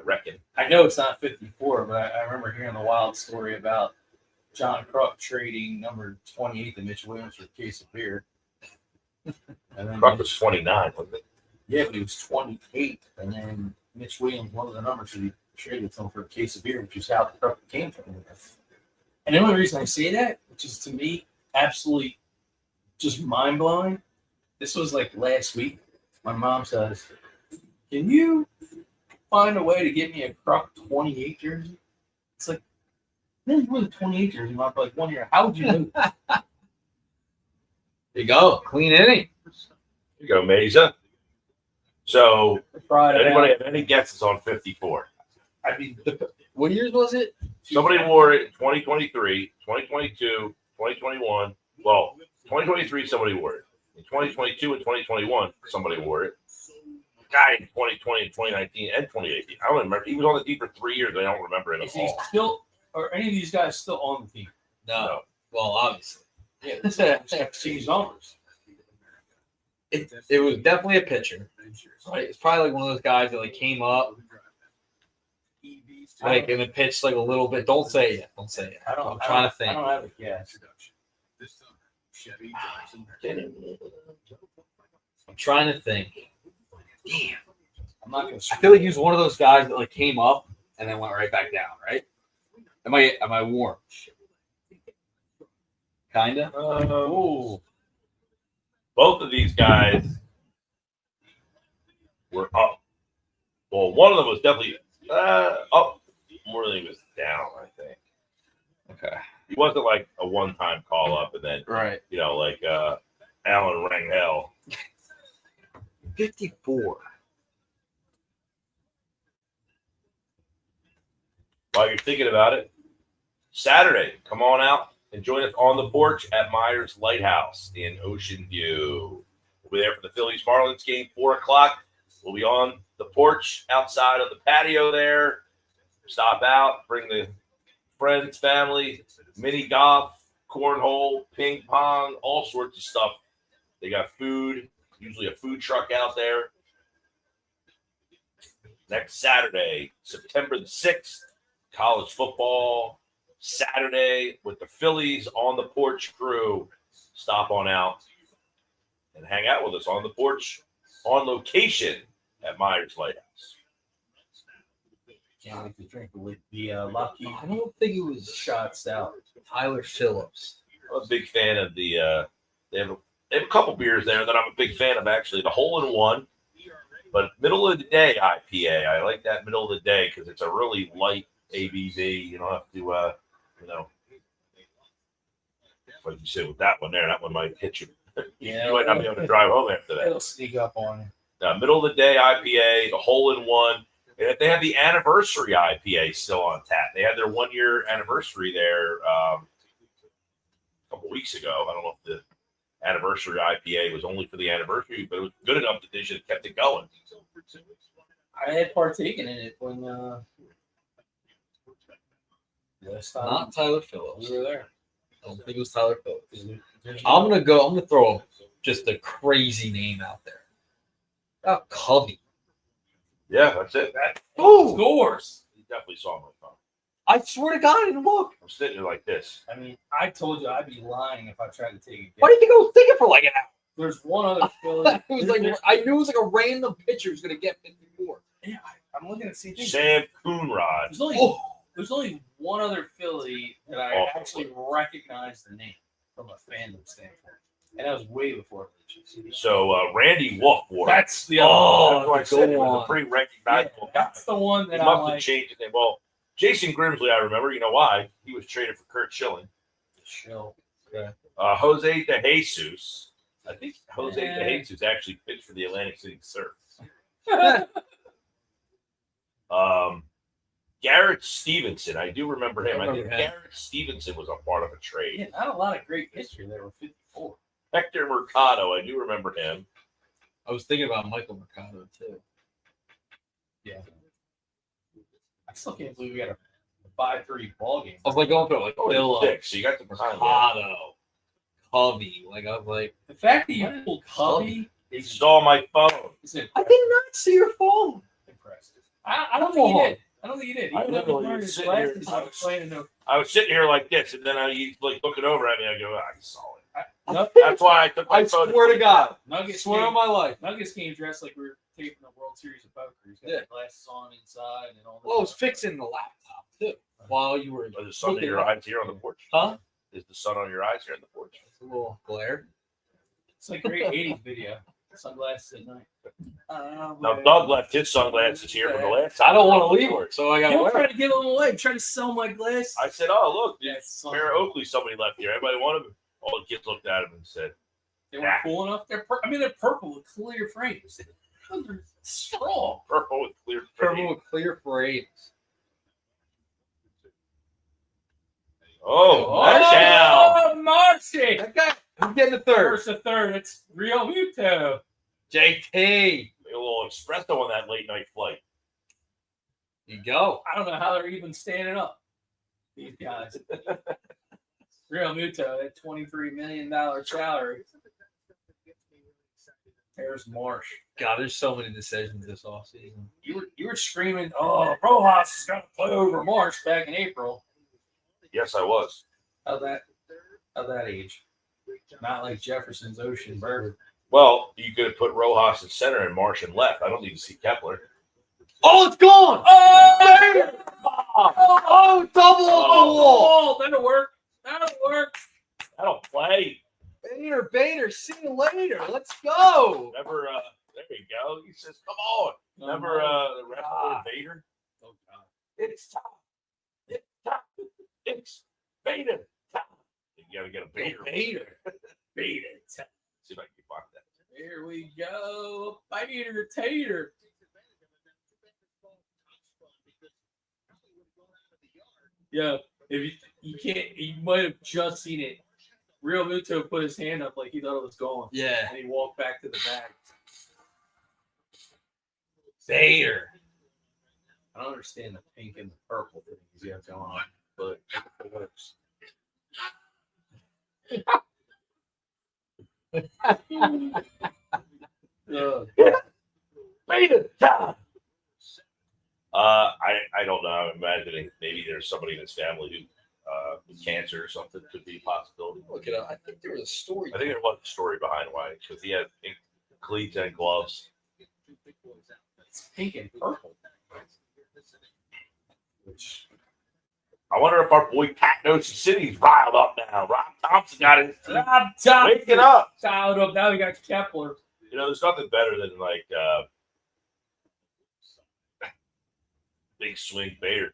reckon. I know it's not 54, but I remember hearing the wild story about John Kruk trading number 28 to Mitch Williams for a case of beer. And then Kruk was 29, wasn't it? Yeah, but he was 28, and then Mitch Williams, one of the numbers that he traded to him for a case of beer, which is how the Kruk came from. And the only reason I say that, which is to me absolutely just mind blowing, this was like last week. My mom says, "Can you find a way to get me a Kruk 28 jersey?" It's like, man, you wore the 28 jersey for like 1 year. How would you know? There you go. Clean inning. Here you go, Mesa. So, Friday. anybody have any guesses on 54? I mean, What years was it? Somebody wore it in 2023, 2022, 2021. Well, 2023, somebody wore it. In 2022 and 2021, somebody wore it. Guy in 2020 and 2019 and 2018. I don't remember. He was on the team for 3 years. I don't remember it is at he all. still, or any of these guys still on the team? No. Well, obviously. Yeah, exchange numbers. It was definitely a pitcher. Right? It's probably like one of those guys that like came up, like and then pitched like a little bit. Don't say it. Don't say it. I'm trying to think. I don't have a guess. I'm trying to think. Damn. I'm not gonna. I feel like he was one of those guys that like came up and then went right back down. Right? Am I warm? Kinda. Ooh. Both of these guys were up. Well, one of them was definitely up more than he was down, I think. Okay. He wasn't like a one-time call-up and then, Right. like Alan Rangel. 54. While you're thinking about it, Saturday, come on out and join us on the porch at Myers Lighthouse in Ocean View. We'll be there for the Phillies Marlins game, 4 o'clock. We'll be on the porch outside of the patio there. Stop out, bring the friends, family, mini golf, cornhole, ping pong, all sorts of stuff. They got food, usually a food truck out there. Next Saturday, September the 6th, college football Saturday with the Phillies on the Porch Crew. Stop on out and hang out with us on the porch on location at Myers Lighthouse. Can't wait to drink the Lucky I don't think it was shots out. Tyler Phillips. I'm a big fan of the they have a couple beers there that I'm a big fan of, actually. The Hole in One, but middle of the day IPA. I like that middle of the day because it's a really light ABV. You don't have to like you said with that one there, that one might hit you. Yeah, You might not be able to drive home after that. It'll sneak up on you. Middle of the day IPA, the Hole in One. And if they have the anniversary IPA still on tap, they had their 1 year anniversary there a couple weeks ago. I don't know if the anniversary IPA was only for the anniversary, but it was good enough that they should have kept it going. I had partaken in it when last time Not Tyler Phillips. we were there. I don't think it was Tyler Phillips. I'm gonna throw just a crazy name out there. Covey. Yeah, that's it. Oh, scores! You definitely saw my phone. I swear to God, I didn't look. I'm sitting here like this. I mean, I told you I'd be lying if I tried to take a guess. Why do you think I was thinking for like an hour? There's one other Philly. It was like I knew it was like a random pitcher who's gonna get 54. Yeah, I'm looking at CT. Sam Coonrod. There's only one other Philly that I Oh. actually recognized the name from a fandom standpoint, and that was way before Legion. So Randy Wolf wore it. That's the other. That's one. why I said it go was on. a pretty recognizable guy. That's the one He that must I'm have like. changed his name. Well, Jason Grimsley, I remember. You know why? He was traded for Kurt Schilling. Chill. Jose De Jesus. I think Jose Yeah. De Jesus actually pitched for the Atlantic City Surf. Garrett Stevenson. I do remember him. I think remember him. Garrett Stevenson was a part of a trade. Yeah, not a lot of great history there with 54. Hector Mercado. I do remember him. I was thinking about Michael Mercado too. Yeah. I still can't believe we got a 5-3 ball game. I was like going through it, like Phillips, 6. So you got the time. Mercado, Covey. Like I was like, The fact that you pulled Covey It's is on my phone. I did not see your phone. impressive. I don't think he did. I don't think he did. I Even though literally he wearing was his sitting here- glasses, I was playing no. I was sitting here like this, and then he's like looking over at me. I go, I saw it. No, That's why I took my I phone. swear to God. Nuggets Swear on came, my life. Nuggets came dressed like we were taping the World Series of Poker. He's got Yeah. the glasses on inside and all. Well, I was fixing the laptop too while you were Is the sun in looking your up. eyes here on the porch? Huh? Is the sun on your eyes here on the porch? It's a little glare. It's like a great '80s video. Sunglasses at night. Now, Doug left his sunglasses here from the last time. I don't want to leave work, so I got to Don't wear try it. to give them away. Try to sell my glasses. I said, oh, look, Yeah, it's Mayor Oakley, somebody left here. Everybody wanted them. All the kids looked at him and said, They weren't cool enough. They're they're purple with clear frames. They're strong. purple with clear Purple frame. with clear frames. Oh, touchdown. Marshy. That guy, who's getting the third? First to third. It's Real Muto. JT. A little espresso on that late night flight. You go. I don't know how they're even standing up. These guys. Real Muto, that $23 million salary. There's Marsh. God, there's so many decisions this offseason. You were screaming, "Oh, Rojas is going to play over Marsh" back in April. Yes, I was. How that age? Not like Jefferson's Ocean Bird. Well, you could have put Rojas in center and Marsh in left. I don't need to see Kepler. Oh, it's gone. Oh! Oh, double on the wall. That'll work. That'll work. That'll play. Bader, see you later. Let's go. Remember, there you go. He says, come on. Remember the wrestler Vader? Oh, God. It's time. It's time. It's Vader time. You gotta get a Vader. Bader. See if I can find that. Here we go. Bader Tater. Yeah, if you can't, you might have just seen it. Real Muto put his hand up like he thought it was gone. Yeah. And he walked back to the bag. Bader. I don't understand the pink and the purple things you have going on, but it works. Vader time. I don't know. I'm imagining maybe there's somebody in his family who with cancer or something could be a possibility. Look it up. I think there was a story. I think there was a story behind why, because he had pink cleats and gloves. It's pink and purple. I wonder if our boy Pat in Ocean City's riled up now. Rob Thompson got his team Top waking up. Dialed up. Now we got Kepler. You know, there's nothing better than like big swing Bader.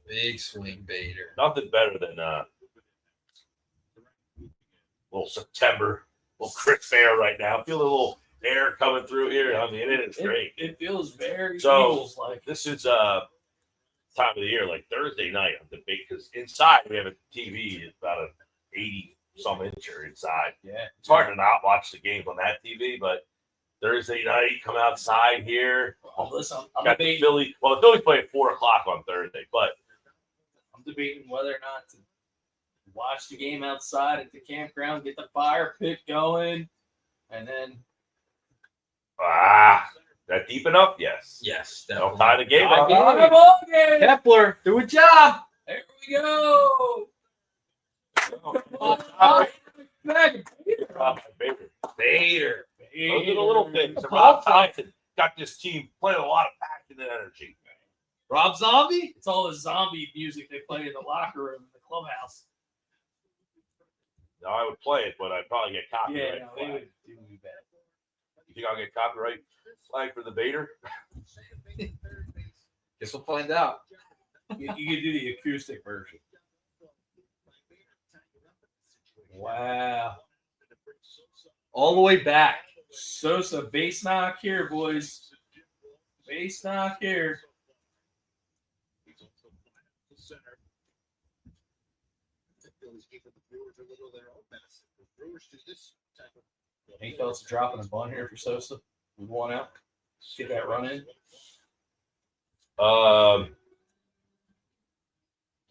Big swing Bader. Nothing better than little September, little crisp air right now. Feel a little air coming through here. I mean, it's great. It feels very So Eagles like. this is time of the year, like Thursday night. I'm debating because inside we have a TV. It's about an 80-some incher inside. Yeah, It's hard to not watch the games on that TV, but Thursday night, come outside here. Oh, listen, I'm Got the debating. Phillies. Well, the Phillies play at 4 o'clock on Thursday, but I'm debating whether or not to watch the game outside at the campground, get the fire pit going, and then that deep enough? Yes. Yes, Don't definitely. tie the game up. the ball game. Kepler, do a job. There we go. My favorite. Bader. Those are the little things. And Rob Thompson got this team playing a lot of passion and energy. Rob Zombie? It's all the zombie music they play in the locker room in the clubhouse. Now, I would play it, but I'd probably get copyright. Yeah, no, they would do better. You think I'll get copyright flag for the Vader? Guess we'll find out. You could do the acoustic version. Wow. All the way back. Sosa, base knock here, boys. Base knock here. Any thoughts of dropping a bunt here for Sosa? We one out. Get that run in. I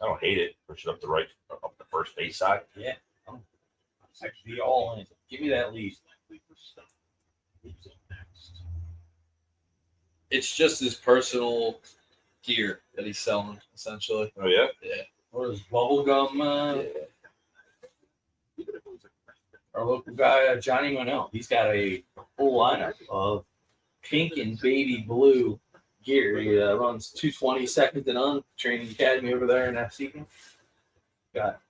don't hate it. Push it up the first base side. Yeah. I could be all in. Give me that lead. It's just his personal gear that he's selling, essentially. Oh yeah. Yeah. What is bubblegum? Our local guy, Johnny Monell. He's got a full lineup of pink and baby blue gear. He runs 220 second and on training academy over there in Absecon. Got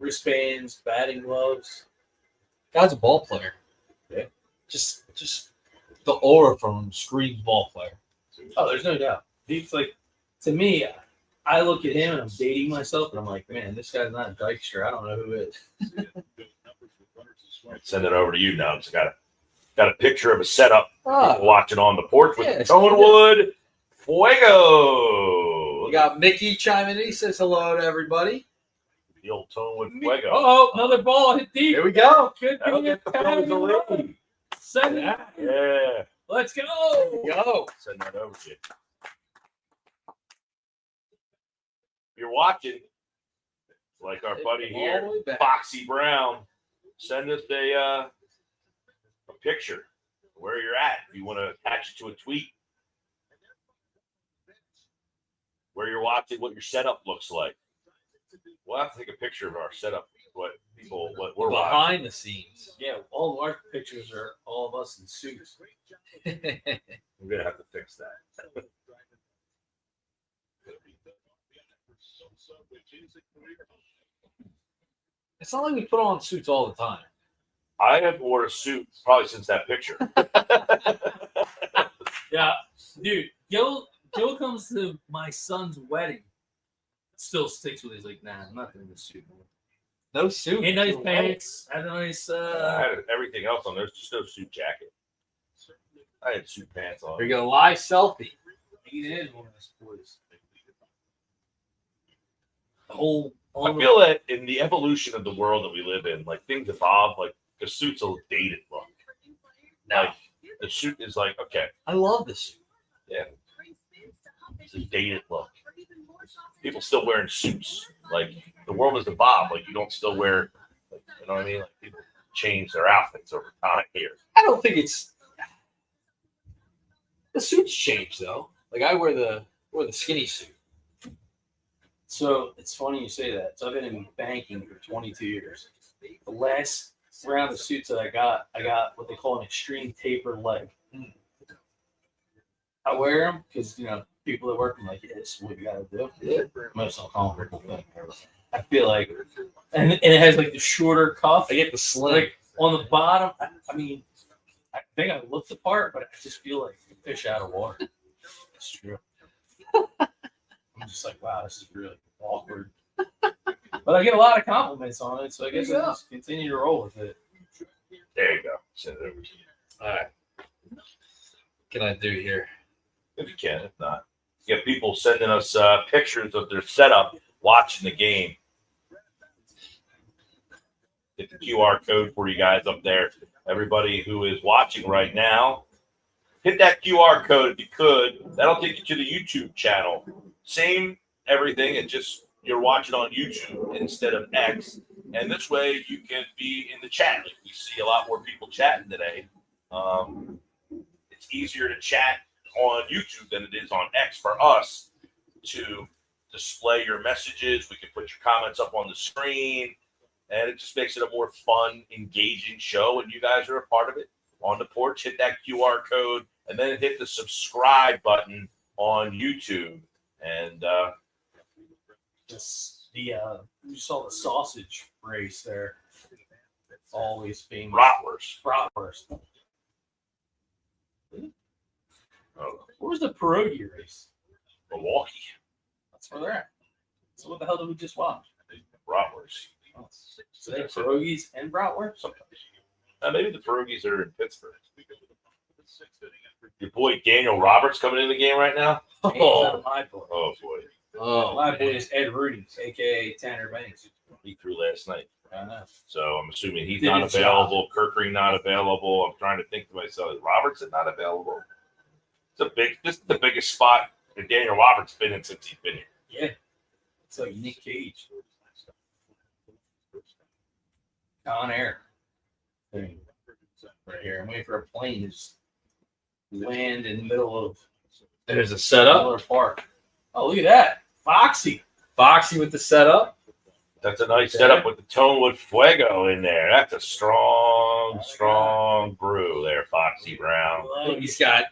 wristbands, batting gloves. Guy's a ball player. Yeah. Just the aura from him screams ball player. Oh, there's no doubt. He's like, to me, I look at him and I'm dating myself and I'm like, man, this guy's not a Dykstra. I don't know who is. Send it over to you now. It's got a picture of a setup. Ah. Watching on the porch with Yeah, the Tonewood Fuego. We got Mickey chiming in. He says hello to everybody. The old Tonewood Fuego. Oh, another ball hit deep. Here we go. Could That'll be a get the Phillies a tag. lead. Send it. Yeah. Let's go. Go. Send that over to you. If you're watching, like our buddy All here, the way back. Foxy Brown, send us a picture of where you're at. If you want to attach it to a tweet, where you're watching, what your setup looks like. We'll have to take a picture of our setup, what we're watching. Behind the scenes. Yeah, all of our pictures are all of us in suits. We're gonna have to fix that. It's not like we put on suits all the time. I have worn a suit probably since that picture. Yeah, dude. Gill comes to my son's wedding. Still sticks with it. He's like, nah, I'm not doing this suit. No suit. Hey, nice pants. Had a nice. I had everything else on. There's just no suit jacket. I had suit pants on. Here you go, live selfie. He is one of those boys. The whole. I feel that in the evolution of the world that we live in, like things evolve. Like the suit's a dated look. Like the suit is like, okay, I love this suit. it's a dated look. People still wearing suits. Like the world has evolved. Like you don't still wear, like, you know what I mean? Like people change their outfits over time here. I don't think it's the suits change though. Like I wear the skinny suit. So it's funny you say that. So I've been in banking for 22 years. The last round of suits that I got what they call an extreme taper leg. I wear them because people that work, I'm like, yeah, this is what you gotta do. Yeah. Most uncomfortable thing ever. I feel like, and it has like the shorter cuff. I get the slim. Like on the bottom. I mean, I think I look the part, but I just feel like a fish out of water. It's true. I'm just like, wow, this is really awkward. But I get a lot of compliments on it, so I guess I'll just continue to roll with it. There you go. Send it over to you. All right. What can I do here? If you can, if not. You have people sending us pictures of their setup watching the game. Get the QR code for you guys up there. Everybody who is watching right now, hit that QR code if you could. That'll take you to the YouTube channel. Same everything, and just you're watching on YouTube instead of X. And this way you can be in the chat. Like we see a lot more people chatting today. It's easier to chat on YouTube than it is on X for us to display your messages. We can put your comments up on the screen, and it just makes it a more fun, engaging show. And you guys are a part of it. On the porch, hit that QR code, and then hit the subscribe button on YouTube. And you saw the sausage race there. It's always famous. bratwurst. Oh, Where's the pierogi race? Milwaukee That's where they're at. So what the hell did we just watch? bratwurst. Oh, so they have pierogies and bratwurst? Maybe the pierogies are in Pittsburgh. Your boy Daniel Roberts coming in the game right now. Oh, my boy. Oh boy, Oh, My boy is Ed Rudy, a.k.a. Tanner Banks. he threw last night. I know. So I'm assuming he's Did not his available. Kirkring not available. I'm trying to think to myself, is Robertson not available? This is the biggest spot that Daniel Roberts been in since he's been here. Yeah. It's like Nick Cage. Con Air. Thing. Right here. I'm waiting for a plane to just land in the middle of there's a setup. Miller Park. Oh, look at that. Foxy. Foxy with the setup. That's a nice setup with the Tonewood Fuego in there. That's a strong brew there, Foxy Brown. Look, he's got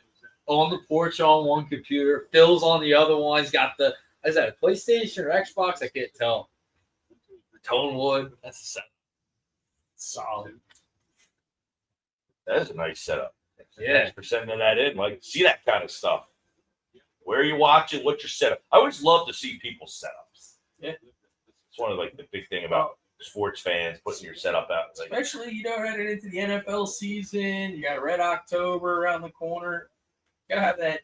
on the porch on one computer, Phil's on the other one. He's got the, is that a PlayStation or Xbox? I can't tell. Tonewood. That's a setup. Solid. That is a nice setup. Yeah. Thanks for sending that in. Like, see that kind of stuff. Where are you watching? What's your setup? I always love to see people's setups. Yeah. It's one of like the big thing about sports fans putting your setup out. It's like, Especially, headed into the NFL season. You got Red October around the corner. You gotta have that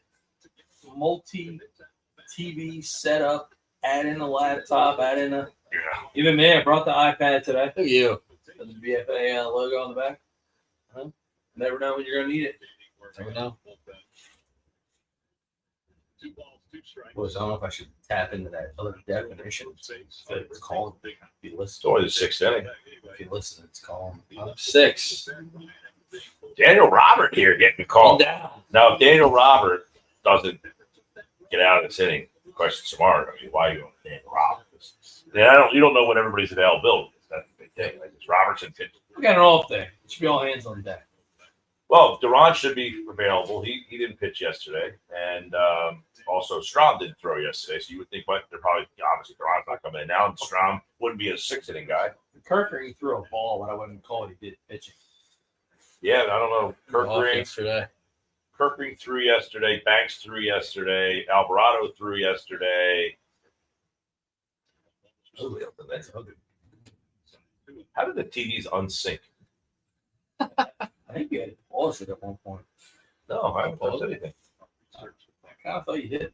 multi-TV setup. Add in a laptop. Add in a. yeah. Even me, I brought the iPad today. Look at you. The BFA logo on the back. Never know when you're gonna need it. Never know. Boys, I don't know if I should tap into that other definition. But it's called. If you It's listen, only the sixth inning. if you listen, it's called. 6. Daniel Robert here getting Calm called. down. Now, if Daniel Robert doesn't get out of this inning, the question's tomorrow. I mean, why are you going to Daniel Robert? And you don't know what everybody's availability is. That's the big thing. Like, it's Robertson pitching. We got an off day. It should be all hands on deck. Well, Duran should be available. He didn't pitch yesterday, and also Strom didn't throw yesterday. So you would think, but they're probably obviously Duran's not coming in now, and Strom wouldn't be a 6 inning guy. Kirker, he threw a ball, but I wouldn't call it he did pitching. Yeah, I don't know. Yesterday. Kirkering threw yesterday. Banks threw yesterday. Alvarado threw yesterday. Oh, that's ugly. How did the TVs unsync? I think you had to pause it at one point. No, I haven't touched anything. I kind of thought you did.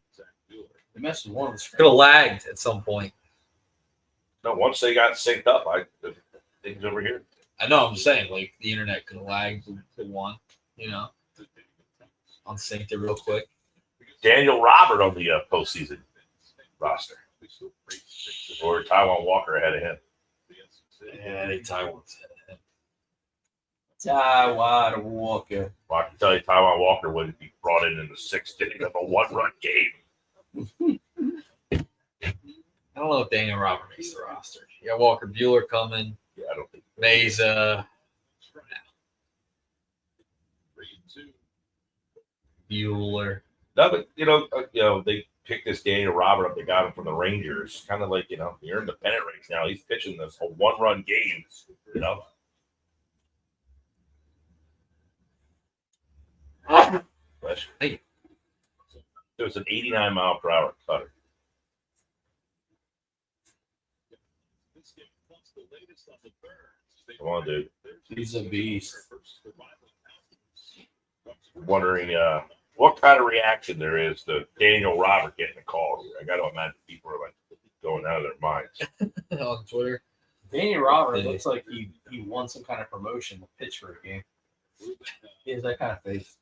They messed with one of the Could have screens. lagged at some point. No, once they got synced up, the things over here. I know. I'm just saying, like the internet could have lagged to one. Unsynced it real quick. Daniel Robert on the postseason roster. Or Taiwan Walker ahead of him. Yeah, they Taiwan's head. Taiwan Walker. Well, I can tell you Taiwan Walker wouldn't be brought in the 6th inning of a 1-run game. I don't know if Daniel Robert makes the roster. You got Walker Buehler coming. Yeah, I don't think. Mesa. Bueller. No, but they picked this Daniel Robert up. They got him from the Rangers. Kind of like you're in the pennant race now. He's pitching this whole 1-run game. Bless you. Thank you. It was an 89-mile-per-hour cutter. Come on, dude. He's a beast. Wondering what kind of reaction there is to Daniel Robert getting a call here. I got to imagine people are like going out of their minds. On Twitter. Daniel Robert looks like he won some kind of promotion to pitch for a game. He has that kind of face.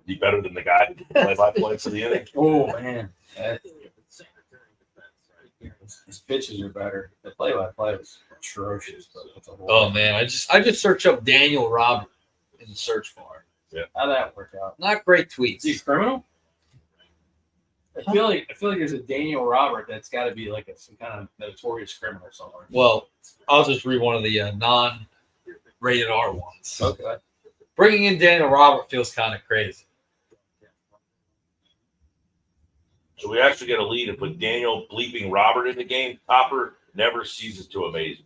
He better than the guy who did the play-by-play for the inning. Oh man, his pitches are better. The play-by-play was atrocious. But it's a whole Oh man, I just searched up Daniel Robert in the search bar. how'd that work out? Not great tweets. Is he a criminal? I feel like there's a Daniel Robert that's got to be like some kind of notorious criminal somewhere. Well, I'll just read one of the non-rated R ones. Okay. Bringing in Daniel Robert feels kind of crazy. So we actually get a lead and put Daniel bleeping Robert in the game. Topper never ceases to amaze me.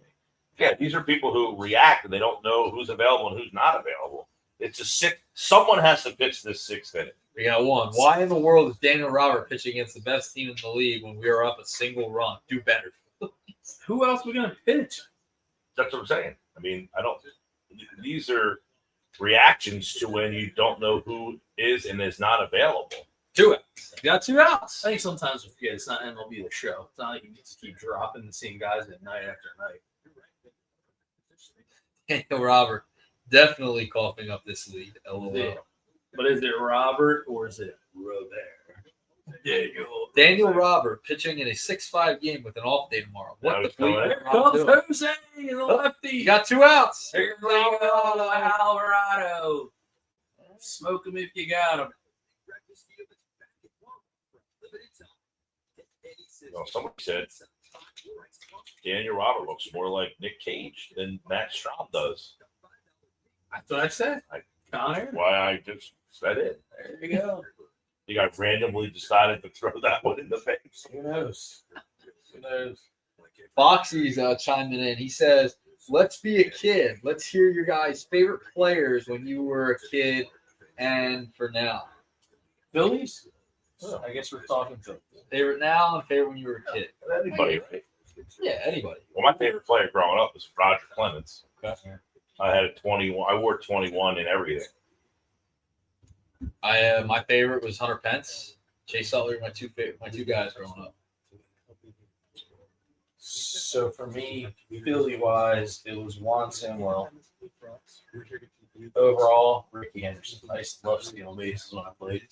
Yeah, these are people who react and they don't know who's available and who's not available. It's a sick. Someone has to pitch this 6th inning. We got one. Why in the world is Daniel Robert pitching against the best team in the league when we are up a single run? Do better. Who else are we gonna pitch? That's what I'm saying. I mean, I don't. These are reactions to when you don't know who is and is not available. Do it. You got 2 outs. I think sometimes we forget it's not MLB the show. It's not like you just keep dropping the same guys at night after night. Daniel Robert definitely coughing up this lead. LOL. Yeah. But is it Robert or is it Robert? Daniel Robert pitching in a 6-5 game with an off day tomorrow. What Now the he's coming bleep? in. Here is Rob comes doing? Jose in the lefty. You got 2 outs. Here we go, Alvarado. Smoke him if you got him. Someone said Daniel Robert looks more like Nick Cage than Matt Straub does. That's what I said. Connor. Why I just said it. There you go. You guys randomly decided to throw that one in the face. Who knows? Who knows? Foxy's chiming in. He says, let's be a kid. Let's hear your guys' favorite players when you were a kid and for now. Phillies? I guess we're talking to. Favorite now and favorite when you were a kid. Anybody, right? Yeah, anybody. Well, my favorite player growing up was Roger Clemens. Okay. I had a 21. I wore 21 in everything. My favorite was Hunter Pence. Chase Utley, my two guys growing up. So for me, Philly wise, it was Juan Samuel. Overall, Ricky Henderson. I used to love stealing bases when I played.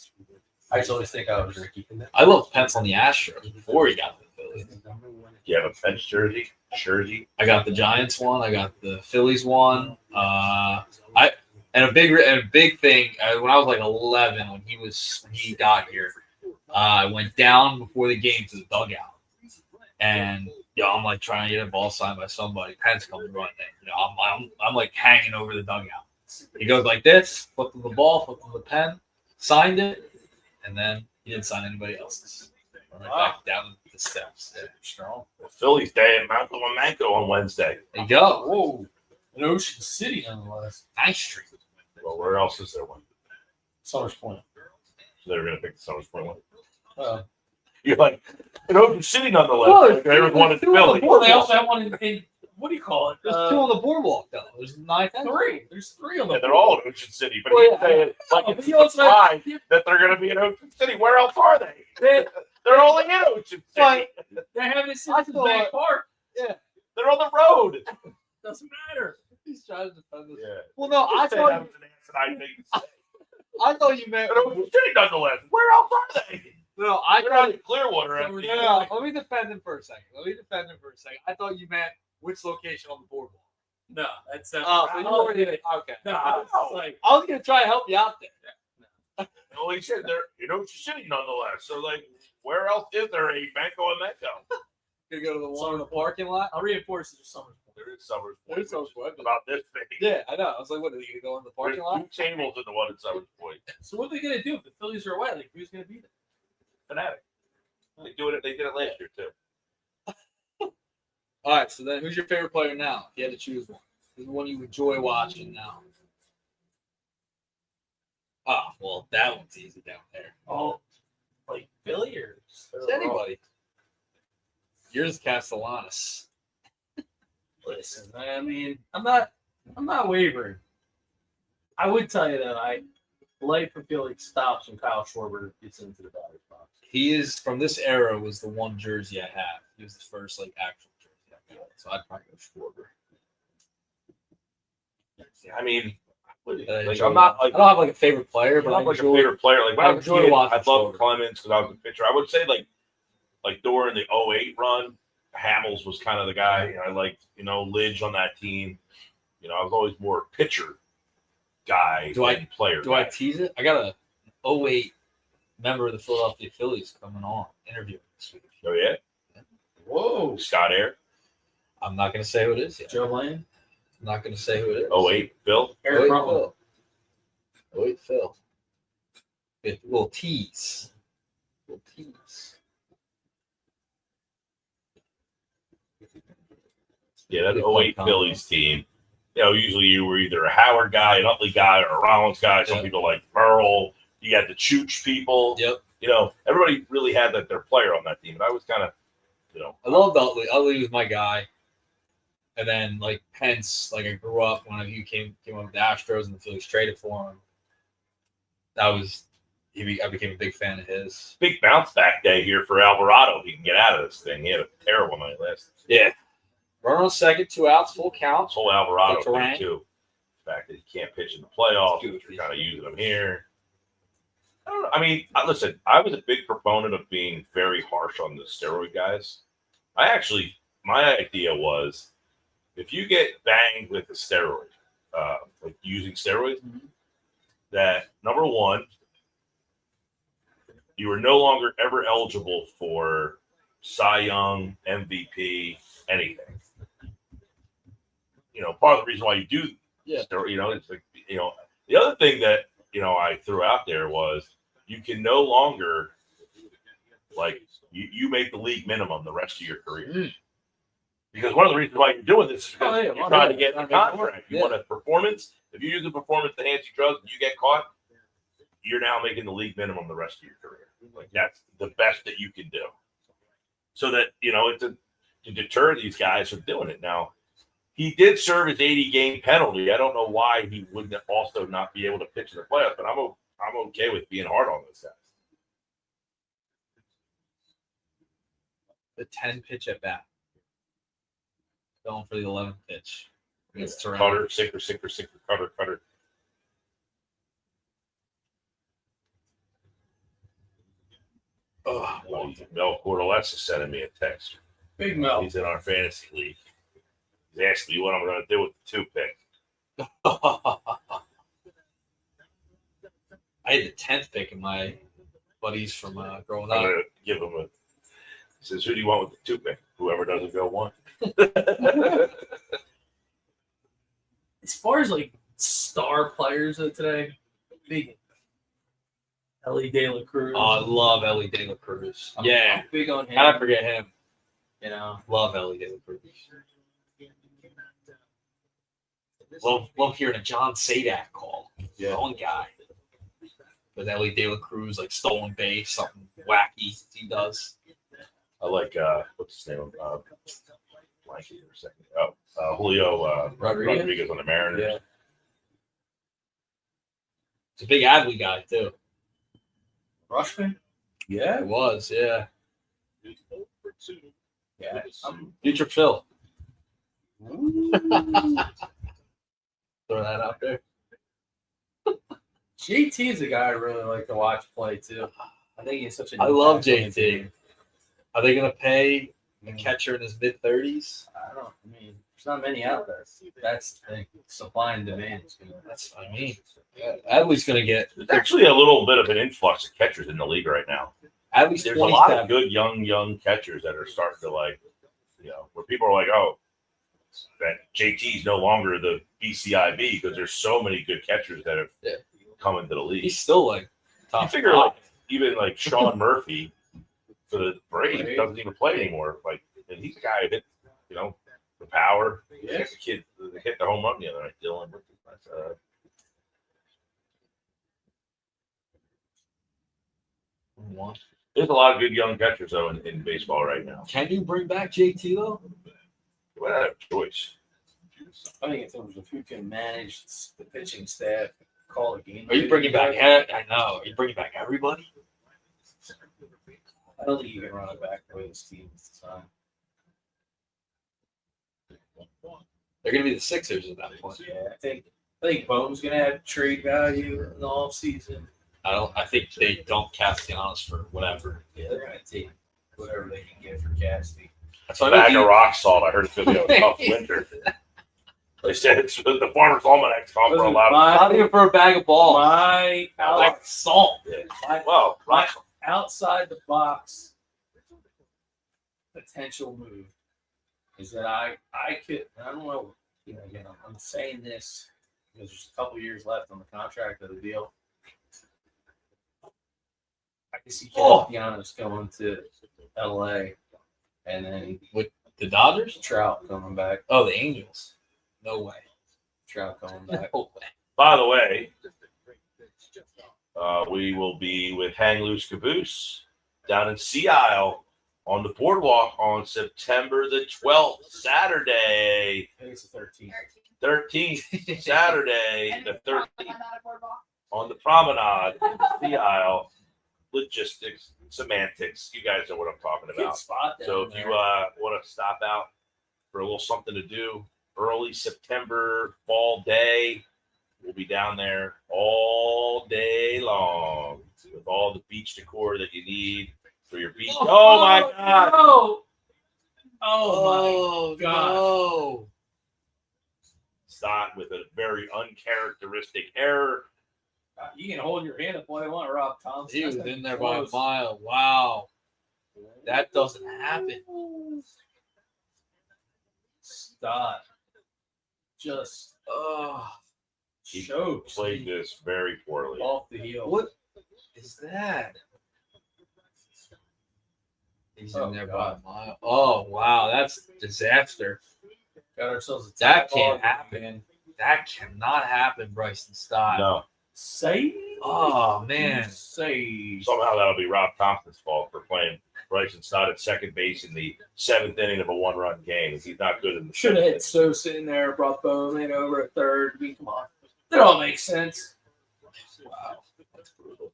I just always think I was Ricky. I loved Pence on the Astros before he got to the Phillies. You have a Pence jersey? I got the Giants one. I got the Phillies one. And a big thing when I was like 11 when he got here. I went down before the game to the dugout, and Yo, I'm like trying to get a ball signed by somebody. Pen's coming running. You know, I'm like hanging over the dugout. He goes like this, flipped him the ball, flipped him the pen, signed it, and then he didn't sign anybody else's. Right back down the steps. Yeah, strong. The Phillies Day at Mount Manco on Wednesday. There you go. Whoa. In Ocean City, nonetheless. Nice street. Well, where else is there one? Summers Point. So they were going to pick the Summers Point one. Uh, You're like, in Ocean City nonetheless. Well, Like, there was one in two on the Philly. well, they also have one in what do you call it? There's 2 on the boardwalk though. There's 9. Three. There's 3 on the Yeah, they're all in Ocean City, but Well, he's yeah. saying like Oh, it's but you also surprised have- that they're going to be in Ocean City. Where else are they? They're only in Ocean City. But- They have it I since the thought- back park. They're on the road. Doesn't matter. He's trying to defend this. Yeah. Well, no, I They thought have an asinine thing to say. you meant. But Ocean City nonetheless. Where else are they? No, I They're not thought. in Clearwater. So I mean. No, let me defend him for a second. I thought you meant which location on the boardwalk. No, that's Oh, so you already okay. No, it's like I was gonna try to help you out there. Well, he said they're in Ocean City nonetheless. So, like, where else is there a Banco and Metco? Gonna go to the one in the parking lot. I'll reinforce it. Summers Point. There is Summers Point. There's Summers Point. About this big. Yeah, I know. I was like, what are you gonna go in the There's parking lot? 2 tables in the one at Summers Point. So what are they gonna do if the Phillies are away? Like who's gonna be there? Fanatic. They did it last year too. All right. So then, who's your favorite player now? If you had to choose one, who's the one you enjoy watching now? Oh, well, that one's easy down there. Oh, like Philly or It's anybody. Yours is Castellanos. Listen, I mean, I'm not wavering. I would tell you that I like for Philly stops when Kyle Schwarber gets into the batter's box. He is from this era. Was the one jersey I have. He was the first like actual jersey I got. So I'd probably go Schwarber. I mean, like, enjoy I'm not I like don't have like a favorite player, I'm but not I like a enjoy. favorite player. Like when I I was a enjoy kid, watching I loved Schwarber. Clemens because I was a pitcher. I would say like during the 08 run, Hamels was kind of the guy. I liked Lidge on that team. I was always more pitcher guy than player. Do guy. I tease it? I got a 08 member of the Philadelphia Phillies coming on interviewing this week. Oh yeah, Whoa, Scott Air. I'm not going to say who it is yet. Joe Lane, I'm not going to say who it is. 08 Phil. Eric 08 Brunton. Phil. 08 Phil. We'll tease. Yeah, that 08 Phillies team. Usually you were either a Howard guy, an Utley guy, or a Rollins guy. Some people like Merle. You got the Chooch people. Yep. Everybody really had their player on that team. And I was kind of, I loved Utley. Utley was my guy. And then like Pence, like I grew up when he came up with the Astros and the Phillies traded for him. I became a big fan of his. big bounce back day here for Alvarado. He can get out of this thing. He had a terrible night last. Yeah. Run on second, 2 outs, full count. This whole Alvarado That's thing right. too. The fact that he can't pitch in the playoffs, Good. you're kind of using him here. I don't know. I mean, listen, I was a big proponent of being very harsh on the steroid guys. My idea was if you get banged with a steroid, like using steroids, that number one, you are no longer ever eligible for Cy Young, MVP, anything. Part of the reason why you do, steroid, it's like, the other thing that, I threw out there was you can no longer, like, you make the league minimum the rest of your career. Because one of the reasons why you're doing this is because you're trying to get a contract. You want a performance. If you use a performance-enhancing drug and you get caught, you're now making the league minimum the rest of your career. Like, that's the best that you can do. So that, it's to deter these guys from doing it. Now, he did serve his 80-game penalty. I don't know why he wouldn't also not be able to pitch in the playoffs, but I'm okay with being hard on those guys. The 10 pitch at bat. Going for the 11th pitch. Against Toronto. Cutter, sinker, cutter. Oh, Well, Mel Cordalesa sending me a text. Big Mel. He's in our fantasy league. He's asking me what I'm going to do with the 2-pick. I had the 10th pick in my buddies from growing I'm up. going to give him he says, who do you want with the 2-pick? Whoever doesn't go one. As far as like star players of today, big Ellie De La Cruz. Oh, I love Ellie De La Cruz. I'm Yeah. big on him. How did I forget him? You know, Love Ellie De La Cruz. Love hearing a John Sadak call. Yeah. One guy. With Ellie De La Cruz, like stolen base, something wacky he does. I like what's his name? Blanking for a second. Julio Rodriguez on the Mariners. Yeah. It's a big Adley guy too. Rushman. Yeah, It was, yeah. yeah. Future Phil. Throw that out there. JT is a guy I really like to watch play too. I think he's such a. I love impactful JT. team. Are they gonna pay a catcher in his mid-30s? I don't. I mean, there's not many out there. That's the thing. Supply and demand is gonna. That's what I mean. Adley's gonna get. There's actually a little bit of an influx of catchers in the league right now. Adley's There's a lot of 27. good young catchers that are starting to where people are like, oh, that JT is no longer the BCIB because there's so many good catchers that have come into the league. He's still like top. You figure five. even Sean Murphy for the Braves doesn't even play anymore. And he's a guy who hit, the power. Yeah. The kid hit the home run the other night, Dylan. There's a lot of good young catchers though in baseball right now. Can you bring back JT though? We don't have a choice. I think in terms of who can manage the pitching staff, call a game. Are you bringing back? I know. Are you bringing back everybody? I don't think you can run it back the way this team is designed. They're gonna be the Sixers at that point. Yeah, I think Bone's gonna have trade value in the off season. I think they don't Castellanos for whatever. Yeah, they're gonna take whatever they can get for Cassidy. That's why I Bag think of rock salt. I heard it's going to be a tough winter. They said it's the Farmer's Almanac's calling for a lot of. not even for a bag of balls. My Like salt. Well, rock salt. outside the box potential move is that I could, I don't know, again, I'm saying this because there's a couple years left on the contract of the deal. I can see Castellanos going to LA and then With the Dodgers? Trout coming back. Oh, the Angels. No way. Trout coming back. No way. By the way, we will be with Hang Loose Caboose down in Sea Isle on the boardwalk on September the 12th, Saturday, I think it's the 13th. 13th, Saturday, the 13th, on the promenade in Sea Isle. Logistics, semantics, you guys know what I'm talking Good about. spot down So if there. you want to stop out for a little something to do, early September fall day, we'll be down there all day long with all the beach decor that you need for your beach. Oh my God! No. Oh my God. No. Start with a very uncharacteristic error. You can hold your hand up all you want, Rob Thompson. He was That's in there by a close. mile. Wow. That doesn't happen. Stop. Just He chokes played this very poorly. off the heel. What is that? He's Oh, in there God. by a mile. Oh, wow. That's a disaster. Got ourselves a That tap can't off, happen. man. That cannot happen, Bryson Stott. No, Save. Oh, man. Save. somehow that'll be Rob Thompson's fault for playing Bryson Stott at second base in the 7th inning of a one-run game. He's not good in the Should have had Sosa in there, brought Bowman over at third. I mean, come on. That all makes sense. Wow. That's brutal.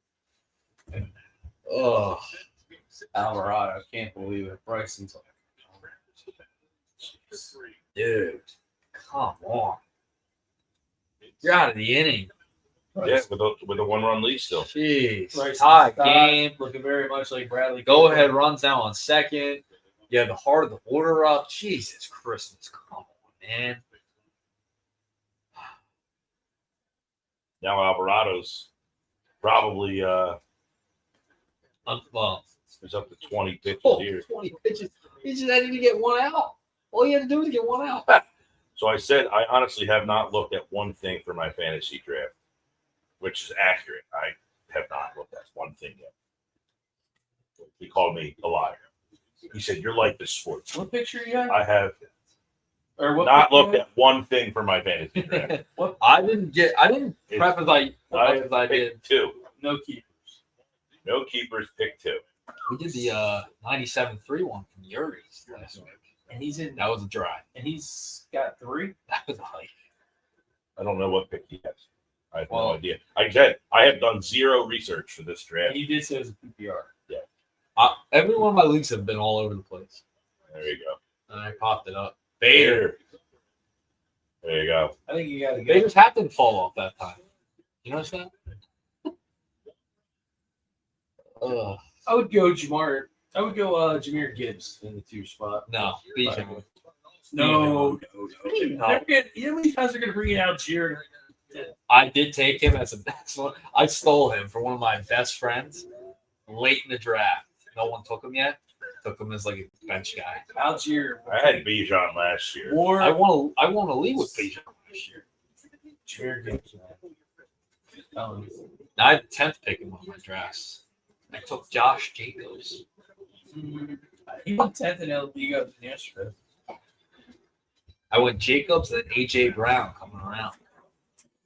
Oh, Alvarado, can't believe it. Bryson's like, dude. Come on. You're out of the inning. Yeah, with a one-run lead still. Jeez. Bryson Tie Stott game. looking very much like Bradley. Go Cooper. ahead, runs down on second. You have the heart of the order up. Jesus Christmas. Come on, man. Now Alvarado's probably Well, is up to 20 pitches oh, here. 20 pitches. He just had to get one out. All he had to do was get one out. So I said I honestly have not looked at one thing for my fantasy draft, which is accurate. I have not looked at one thing yet. He called me a liar. He said, "You're like this sport." What picture you got? I have Or what not picture looked you at one thing for my fantasy draft. I didn't prep as I did. Picked two. got? No keepers. No keepers. Pick two. We did the 97-3 one from Yuri's last week. And he's in. That was a drive. And he's got 3. That was like I don't know what pick he has. I have Well- no idea. I said I have done zero research for this draft. And he did say it was a PPR. every one of my leagues have been all over the place. There you go. And I popped it up. Bader. There you go. I think you got to go. Bader's hat didn't fall off that time. You notice that? I would go Jamar. I would go Jameer Gibbs in the 2 spot. No, Bijan. No. No. They're good. You know how many times they're going to bring it out Jared? I did take him as a best one. I stole him from one of my best friends late in the draft. No one took him yet. Took him as like a bench guy. Algier. I had Bijan last year. Or I won a league with Bijan last year. Jameer Gibbs. I had the 10th pick in one of my drafts. I took Josh Jacobs. He went 10th in El Liga yesterday. I went Jacobs and then AJ Brown coming around.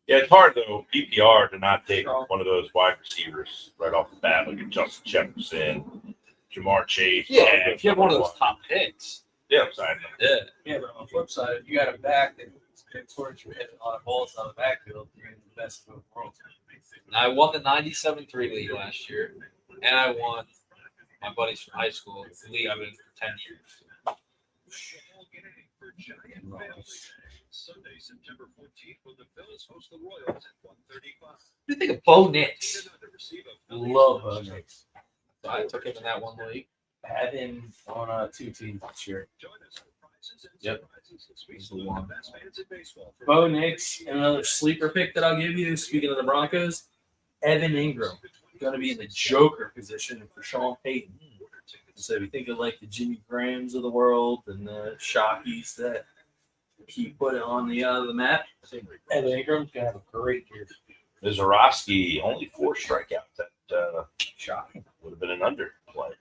Yeah, it's hard though, PPR, to not take one of those wide receivers right off the bat, like a Justin Jefferson, Jamar Chase. Yeah, if you have one of those top picks. Yeah, I'm saying. Yeah. Yeah, but on the flip side, if you got a back that can torch you hitting a lot of balls on the backfield, you're the best in the world. And I won the 97-3 league last year. And I won my buddies from high school, the league I've been in for 10 years. Sunday, September 14th, when the Phillies host the Royals at 1:35. What do you think of Bo Nix? Love Nix. So I took him in that one league. Had him on 2 teams this year. Yep. He's the one. Bo Nix, and another sleeper pick that I'll give you, speaking of the Broncos, Evan Ingram. Going to be in the joker position for Sean Payton. So if you think of like the Jimmy Grahams of the world and the Shockies that keep putting on the map, Evan Ingram's going to have a great year. Mizorowski, only 4 strikeouts. That Shocking. would have been an underplay.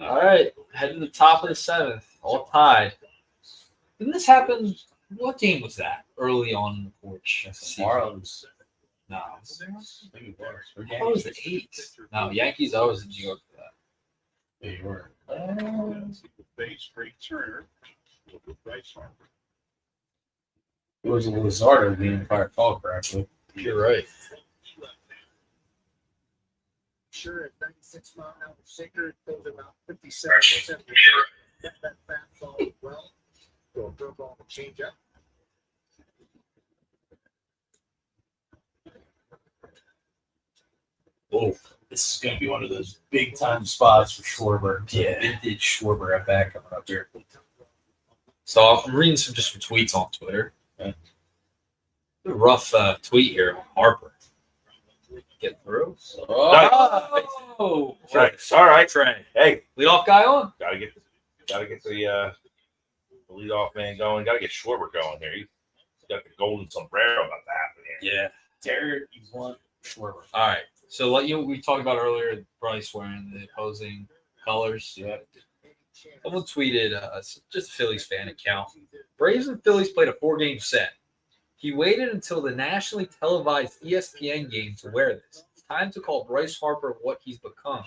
All right, head to the top of the 7th, all tied. Didn't this happen? What game was that early on in the Porch? That's the Marlins. No. I think it was. Or That was the 8th. No, Yankees always in New York for that. Yeah, you were. It was a Lizardo game, if I recall correctly. You're right. Sure, at 96 mile an hour sinker, throws about 57%. Get that fastball well. Go a throw ball and change up. Oh, this is going to be one of those big time spots for Schwarber. Yeah. Vintage Schwarber at back coming up here. So I'm reading some tweets on Twitter. Okay. A rough tweet here on Harper. Get through. Oh, Nice. All right. Trey. Hey, Leadoff guy on. gotta get the leadoff man going. Gotta get Schwarber going here. He's got the golden sombrero about to happen here. Yeah. Derek, you want Schwarber. All right. So like we talked about earlier, Bryce wearing the opposing colors. Yeah. Someone tweeted, just a Phillies fan account. Braves and Phillies played a 4-game set. He waited until the nationally televised ESPN game to wear this. It's time to call Bryce Harper what he's become,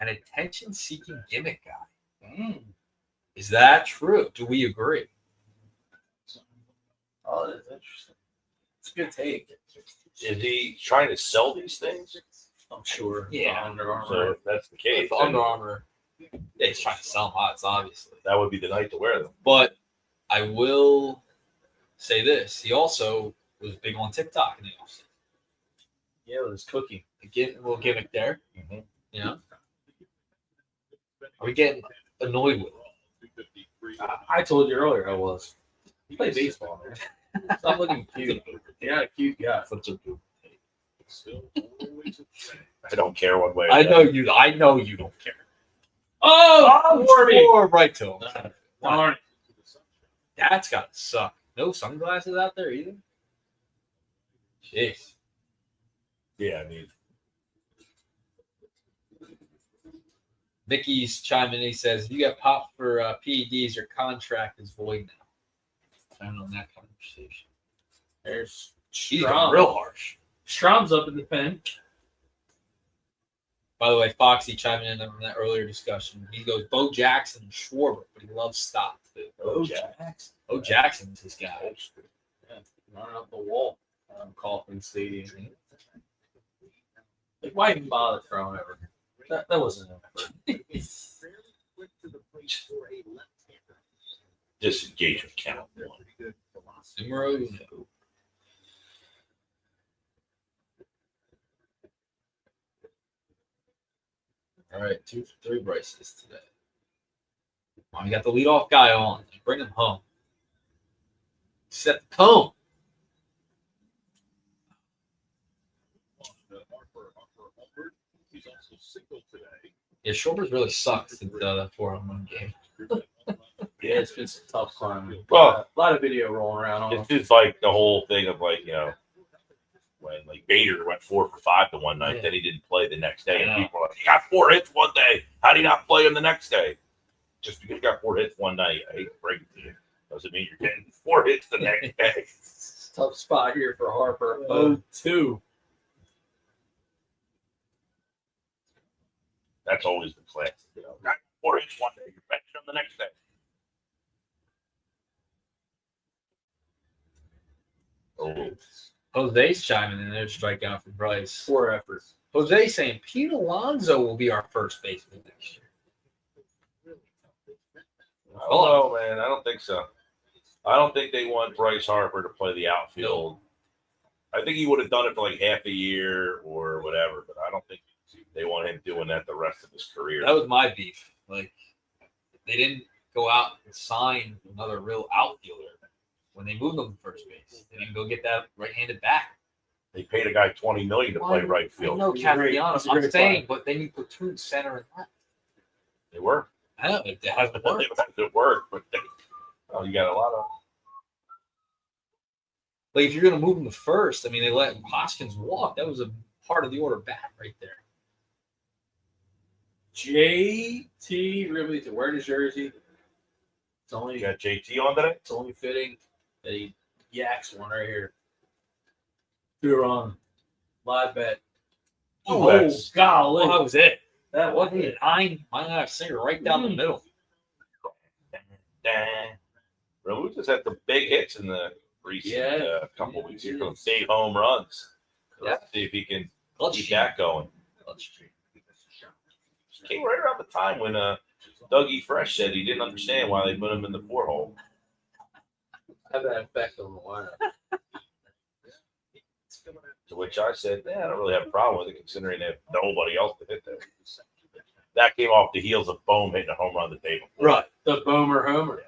an attention-seeking gimmick guy. Is that true? Do we agree? Oh, that's interesting. It's a good take. Is he trying to sell these things? I'm sure. Yeah. Under Armour. So if that's the case, With Under Armour, yeah, he's trying to sell lots, obviously. that would be the night to wear them. But I will say this: he also was big on TikTok in the offseason. Yeah, it was cooking. Again, a little gimmick there. Mhm. You know, are we getting annoyed with it? I told you earlier I play baseball, man. Stop looking cute. You're not a cute guy. Such a I don't care one way. or I the know other. you. I know you don't care. Oh, Or right to him. darn it. That's gotta suck. No sunglasses out there either. Jeez. Yeah, I mean, Mickey's chiming in. He says, if you get popped for PEDs, your contract is void now. Time on that conversation. There's He's going Strom. real harsh. Strom's up in the pen. By the way, Foxy chiming in on that earlier discussion. He goes, Bo Jackson and Schwarber, but he loves Stott too. Jackson. Bo Jackson's his guy. Yeah, running up the wall. Kauffman Stadium. Like, why even bother throwing over? That wasn't an effort. disengagement count. Numero uno. All right, 2 for 3 braces today. You got the leadoff guy on. Bring him home. Set the tone. Yeah, Schwarber's really sucks in the 4-on-1 game. Yeah, it's been some tough climbing. Well, A lot of video rolling around on It's him. just like the whole thing of like, when like Bader went 4 for 5 the one night, Yeah. then he didn't play the next day, I and know. people are like, he got 4 hits one day. How do you not play him the next day? Just because you got 4 hits one night, I hate to break it to you, doesn't mean you're getting 4 hits the next day. It's a tough spot here for Harper. 0-2. That's always the plan. Got 4 hits one day, you're benching him the next day. Oh, Jose's chiming in there, strikeout for Bryce. 4 efforts. Jose saying Pete Alonso will be our first baseman next year. I don't know, man. I don't think so. I don't think they want Bryce Harper to play the outfield. I think he would have done it for like half a year or whatever, but I don't think they want him doing that the rest of his career. That was my beef. Like, they didn't go out and sign another real outfielder when they moved him to first base. They didn't go get that right-handed bat. They paid a guy $20 million to play right I field. know, He's a great- Castellanos. he's a I'm great saying, but then you platoon center and left. They were. I know it hasn't worked. It worked, but you got a lot of. Like, if you're going to move him to first, I mean, they let Hoskins walk. That was a part of the order bat right there. JT really to wear his jersey. It's You only got JT on today? it's only fitting that he yaks one right here. 2 on live bet. Oh, that's- golly, Oh, that was it. that wasn't it. Mine singer right down the middle. Relucas had the big hits in the recent couple weeks here, some big home runs. Let's see if he can keep that going. Came right around the time when Dougie Fresh said he didn't understand why they put him in the 4-hole. Have that effect on the lineup. To which I said, I don't really have a problem with it considering they have nobody else to hit there. That came off the heels of Bohm hitting a home run the day before. Right, the Boomer Homer.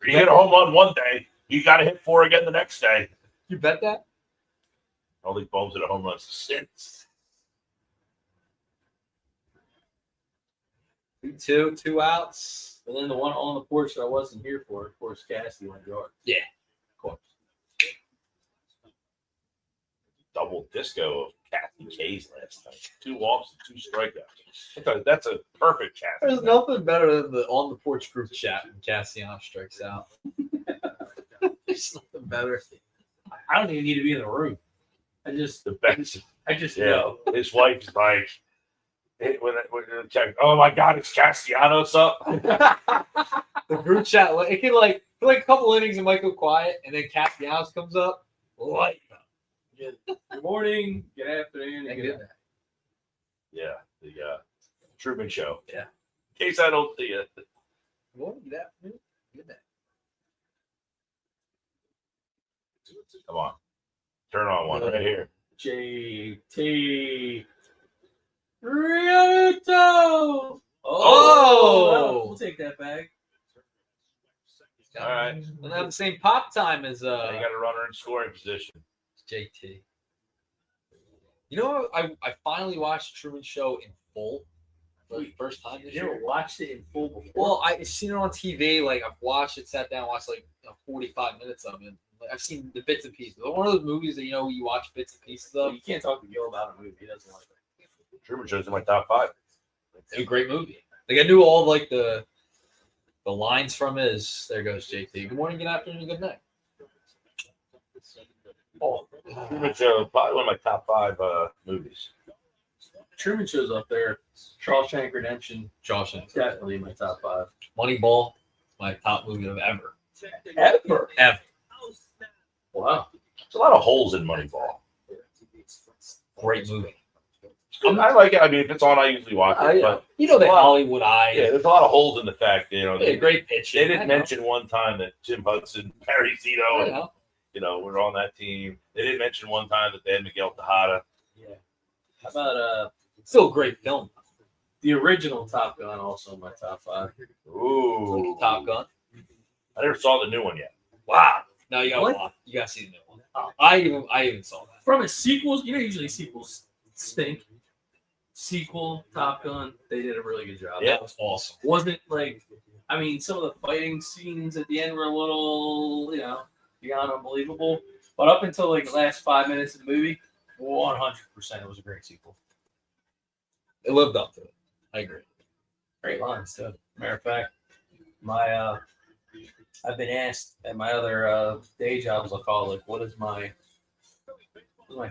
You hit a home run one day, you got to hit 4 again the next day. You bet that? I don't think Bohm's hit a home run since. 2-2, 2 outs. And then the one on the porch that I wasn't here for, of course, Cassie went yard. Yeah. Of course. Double disco of Kathy K's last night. 2 walks and 2 strikeouts. That's a perfect Kathy. There's nothing better than the on the porch group chat when Cassiano strikes out. There's nothing better. I don't even need to be in the room. I just The best. know. His wife's like, when check, oh my God, it's Castellanos up. The group chat, it can like for like a couple innings, it might go quiet, and then Castellanos comes up. Light up. Good morning, good afternoon, and good night. Yeah, the Truman Show. Yeah. In case I don't see it. Well, good afternoon. Good night. Come on. Turn on one right here. JT Rioto. Oh! We'll take that back. All right. We'll have the same pop time as You got a runner in scoring position. JT. You know, I finally watched Truman Show in full for the first time this You year. ever watched it in full before? Well, I've seen it on TV. Like I've watched it, sat down, watched like 45 minutes of it. Like, I've seen the bits and pieces. One of those movies that you watch bits and pieces of. You can't talk to Gill about a movie. He doesn't like it. Truman Show's in my top 5. It's a great movie. Like I knew all like the lines from it. Is there goes JT. Good morning, good afternoon, good night. Oh, Truman Show, probably one of my top 5 movies. Truman Show's up there. Shawshank Redemption, Shawshank. definitely in my top 5. Moneyball, my top movie of ever. Ever. Wow. There's a lot of holes in Moneyball. Great movie. I like it. I mean, if it's on, I usually watch it. But You know the Well, Hollywood eye. yeah, there's a lot of holes in the fact. Great pitch. They didn't mention one time that Jim Hudson, Barry Zito, were on that team. They didn't mention one time that they had Miguel Tejada. Yeah. How about Still a great film. the original Top Gun? Also in my top 5. Ooh, Top Gun. I never saw the new one yet. Wow. No, you gotta What? watch. You gotta see the new one. I even saw that. From a sequel, usually sequels stink. Sequel, Top Gun, they did a really good job. Yeah. That was awesome. Wasn't some of the fighting scenes at the end were a little, beyond unbelievable. But up until the last 5 minutes of the movie, 100% it was a great sequel. It lived up to it. I agree. Great lines too. Matter of fact, I've been asked at my other day jobs, I'll call it, what is my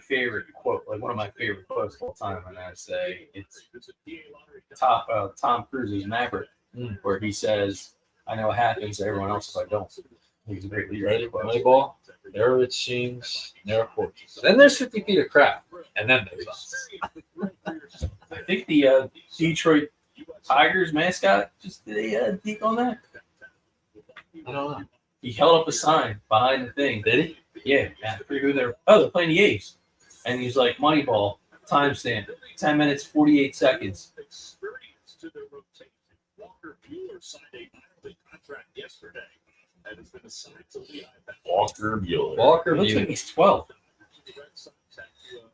favorite quote? Like one of my favorite quotes of all time, and I say it's Tom Cruise's Maverick, where he says, "I know what happens to everyone else if I don't." He's a great leader. Ready? Moneyball. There it seems. There are Porch. Then there's 50 Feet of Crap. And then there's us. I think the Detroit Tigers mascot just did a peek on that. I don't know. He held up a sign behind the thing. Did he? Yeah, I forget who they're playing the A's. And he's like, Moneyball, timestamp, 10 minutes, 48 seconds. Walker Bueller. Walker It looks like Bueller. he's 12.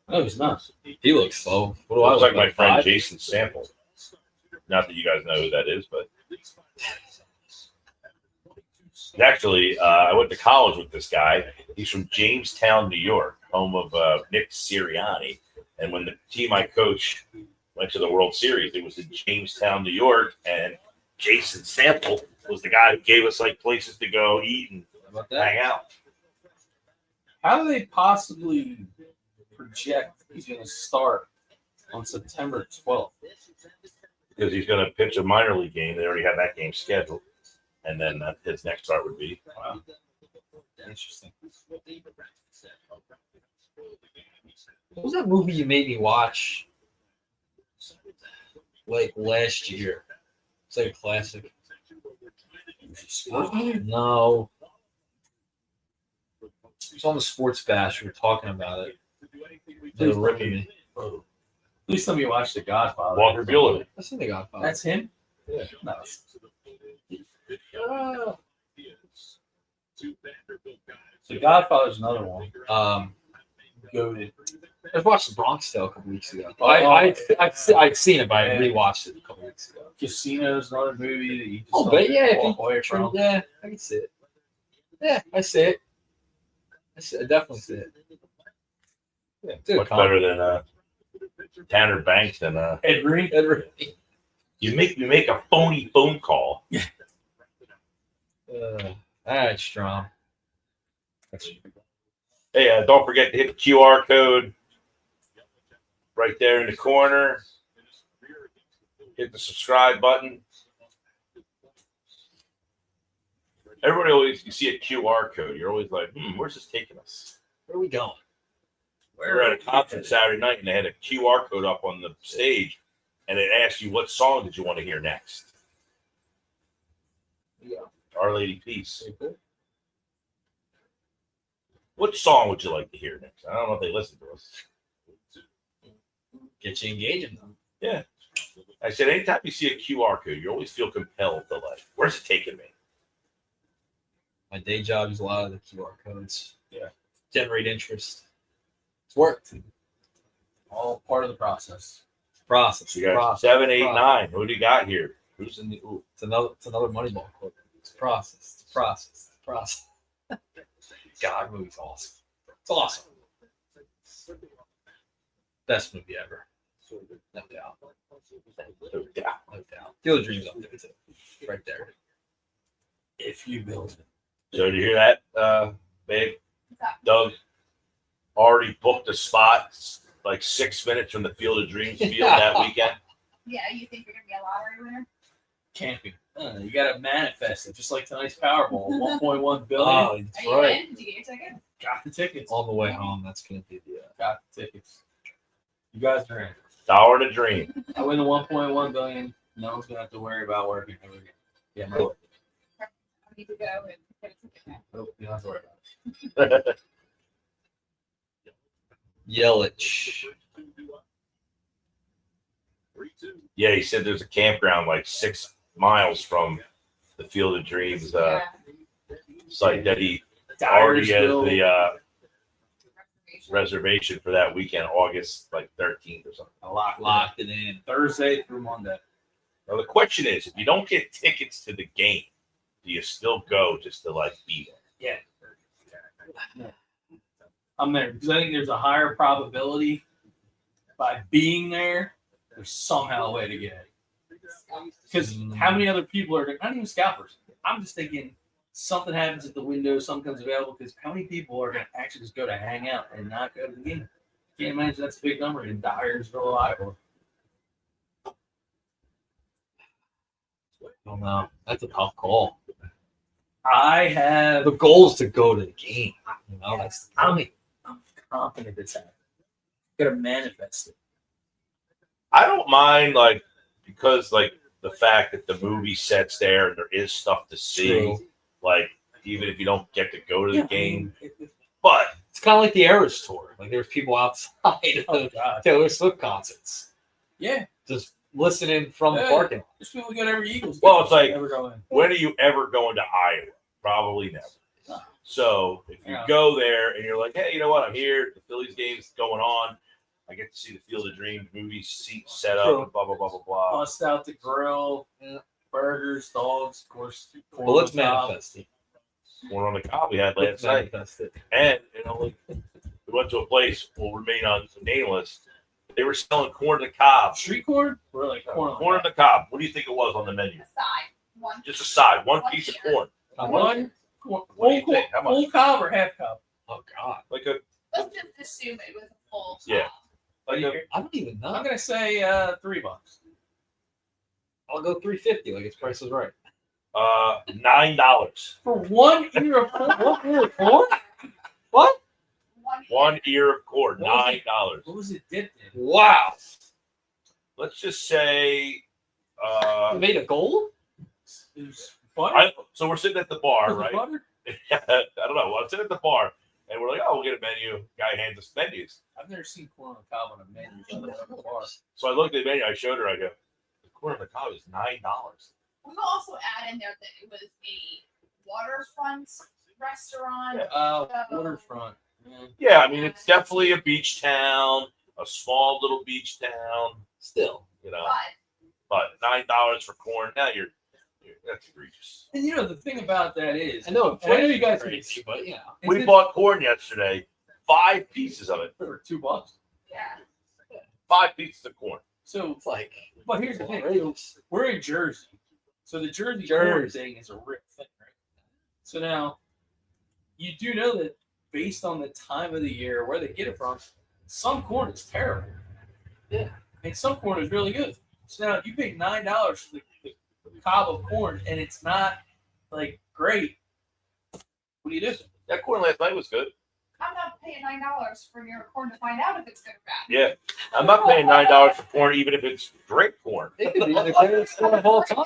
No, he's not. He looks slow. What do I Looks look like my friend 5? Jason Sample. Not that you guys know who that is, but actually, I went to college with this guy. He's from Jamestown, New York, home of Nick Sirianni. And when the team I coach went to the World Series, it was in Jamestown, New York, and Jason Sample was the guy who gave us places to go eat and How about that? hang out. How do they possibly project he's going to start on September 12th? Because he's going to pitch a minor league game. They already have that game scheduled. And then his next start would be. Wow. Interesting. What was that movie you made me watch last year? It's like a classic. No. It's on the Sports Bash. We were talking about it. They were ripping me. Please tell me you watched The Godfather. Walker Bueller. I seen The Godfather. That's him? Yeah. No. The Godfather's another one. Goated. I watched The Bronx Tale a couple weeks ago. I'd seen it, but I rewatched it a couple weeks ago. Casino's another movie that you just Oh, but yeah, walk away from. yeah, I can see it. Yeah, I see it. I definitely see it. Yeah, it's a good Much comedy. better than Tanner Banks than Ed Green. you make a phony phone call. All right, Strom. Hey, don't forget to hit the QR code right there in the corner. Hit the subscribe button. Everybody always, you see a QR code, you're always like, where's this taking us? Where are we going? We were at a conference Saturday night and they had a QR code up on the stage and it asked you what song did you want to hear next? Yeah. Our Lady Peace. What song would you like to hear next? I don't know if they listen to us. Get you engaging them. Yeah. I said, anytime you see a QR code, you always feel compelled to where's it taking me? My day job is a lot of the QR codes. Yeah. Generate interest. It's worked. All part of the process. Process. You got Process. 7, 8, Process. 9. Who do you got here? Who's in the? Ooh. It's another Moneyball quote. It's process. It's process. It's process. God, that movie's awesome. It's awesome. Best movie ever. No doubt. No doubt. No doubt. Field of Dreams up there too. Right there. If you build it. So did you hear that, babe? Doug already booked a spot like 6 minutes from the Field of Dreams field that weekend. Yeah, you think you're gonna be a lottery winner? Camping. You got to manifest it, just like tonight's Powerball, 1.1 billion. Oh, that's Are you right. in? Did you get your ticket? Got the tickets. On the way home, that's gonna be the. Got the tickets. You guys are in. Dollar to dream. I win the 1.1 billion. No one's gonna have to worry about working ever again. Yeah, no. I need to go and get a ticket now. Nope, you don't have to worry about it. Yelich. Yeah, he said there's a campground like 6 miles from the Field of Dreams Yeah. site that he already has Dyersville. the Reservation. reservation for that weekend, August like 13th or something. I locked it in Thursday through Monday. Now the question is, if you don't get tickets to the game, do you still go just to like be there? Yeah. I'm there because I think there's a higher probability by being there, there's somehow a way to get it. Because how many other people are not even scalpers? I'm just thinking something happens at the window, something comes available. Because how many people are going to actually just go to hang out and not go to the game? Can't imagine that's a big number in Dyersville, Iowa. I don't know. That's a tough call. I have. The goal is to go to the game. You know, that's I'm confident it's happening. Gotta manifest it. I don't mind like because like the fact that the movie set's there and there is stuff to see. True. Like even if you don't get to go to the game, It- but It's kind of like the Eras tour. Like there's people outside oh of God. Taylor Swift concerts, Yeah. just listening from the Yeah. parking lot. There's people go to every Eagles. Well, game. it's like- Never go in. when are you ever going to Iowa? Probably never. No. So if you Yeah. go there and you're like, hey, you know what? I'm here. The Phillies game's going on. I get to see the Field of Dreams movie seat set up True. and blah blah blah blah blah. Bust out the grill, Yeah. burgers, dogs, of course. But let's corn on top. manifest it. One on the cob we had Let's last night. manifest it. And you know, like, we went to a place. We'll remain on nameless. They were selling corn on the cob. Street corn? We're like corn on Corn on the cob. What do you think it was on the menu? A side. One. Just a side, one piece of corn, How much? One corn, What do you full, think? How much? full cob or half cob? Oh God, like a Let's just assume it was a full. Yeah. Like I don't even know. I'm gonna say $3. I'll go $3.50. Like its price is right. $9. For 1 ear of corn? 1 ear of corn? What? One ear of corn, $9. What was it dipped in? Wow. Let's just say You made a gold? It was butter? so we're sitting at the bar, Was it right? butter? I don't know. I'm sitting at the bar and we're like, oh, we'll get a menu. Guy hands us menus. I've never seen corn on the cob on a menu. So that's a bar. So I looked at the menu, I showed her, I go, the corn on the cob is $9. We'll also add in there that it was a waterfront restaurant. Waterfront. Yeah. Yeah, I mean it's definitely a beach town, a small little beach town, Still. you know. But But $9 for corn, now you're that's egregious. And you know the thing about that is, I know. and I know you guys crazy, but yeah. We bought corn yesterday, 5 pieces of it, for $2. yeah. 5 pieces of corn. So, It's like. but here's the thing: Rails. we're in Jersey, so the Jersey corn Jersey. thing is a real thing, right? So now, you do know that based on the time of the year, where they get it from, some corn is terrible. Yeah. And some corn is really good. So now you pay $9 for the cob of corn, and it's not like great. What do you do? That corn last night was good. I'm not paying $9 for your corn to find out if it's good or bad. Yeah. I'm not paying $9 for corn even if it's great corn. It could be the greatest corn of all time.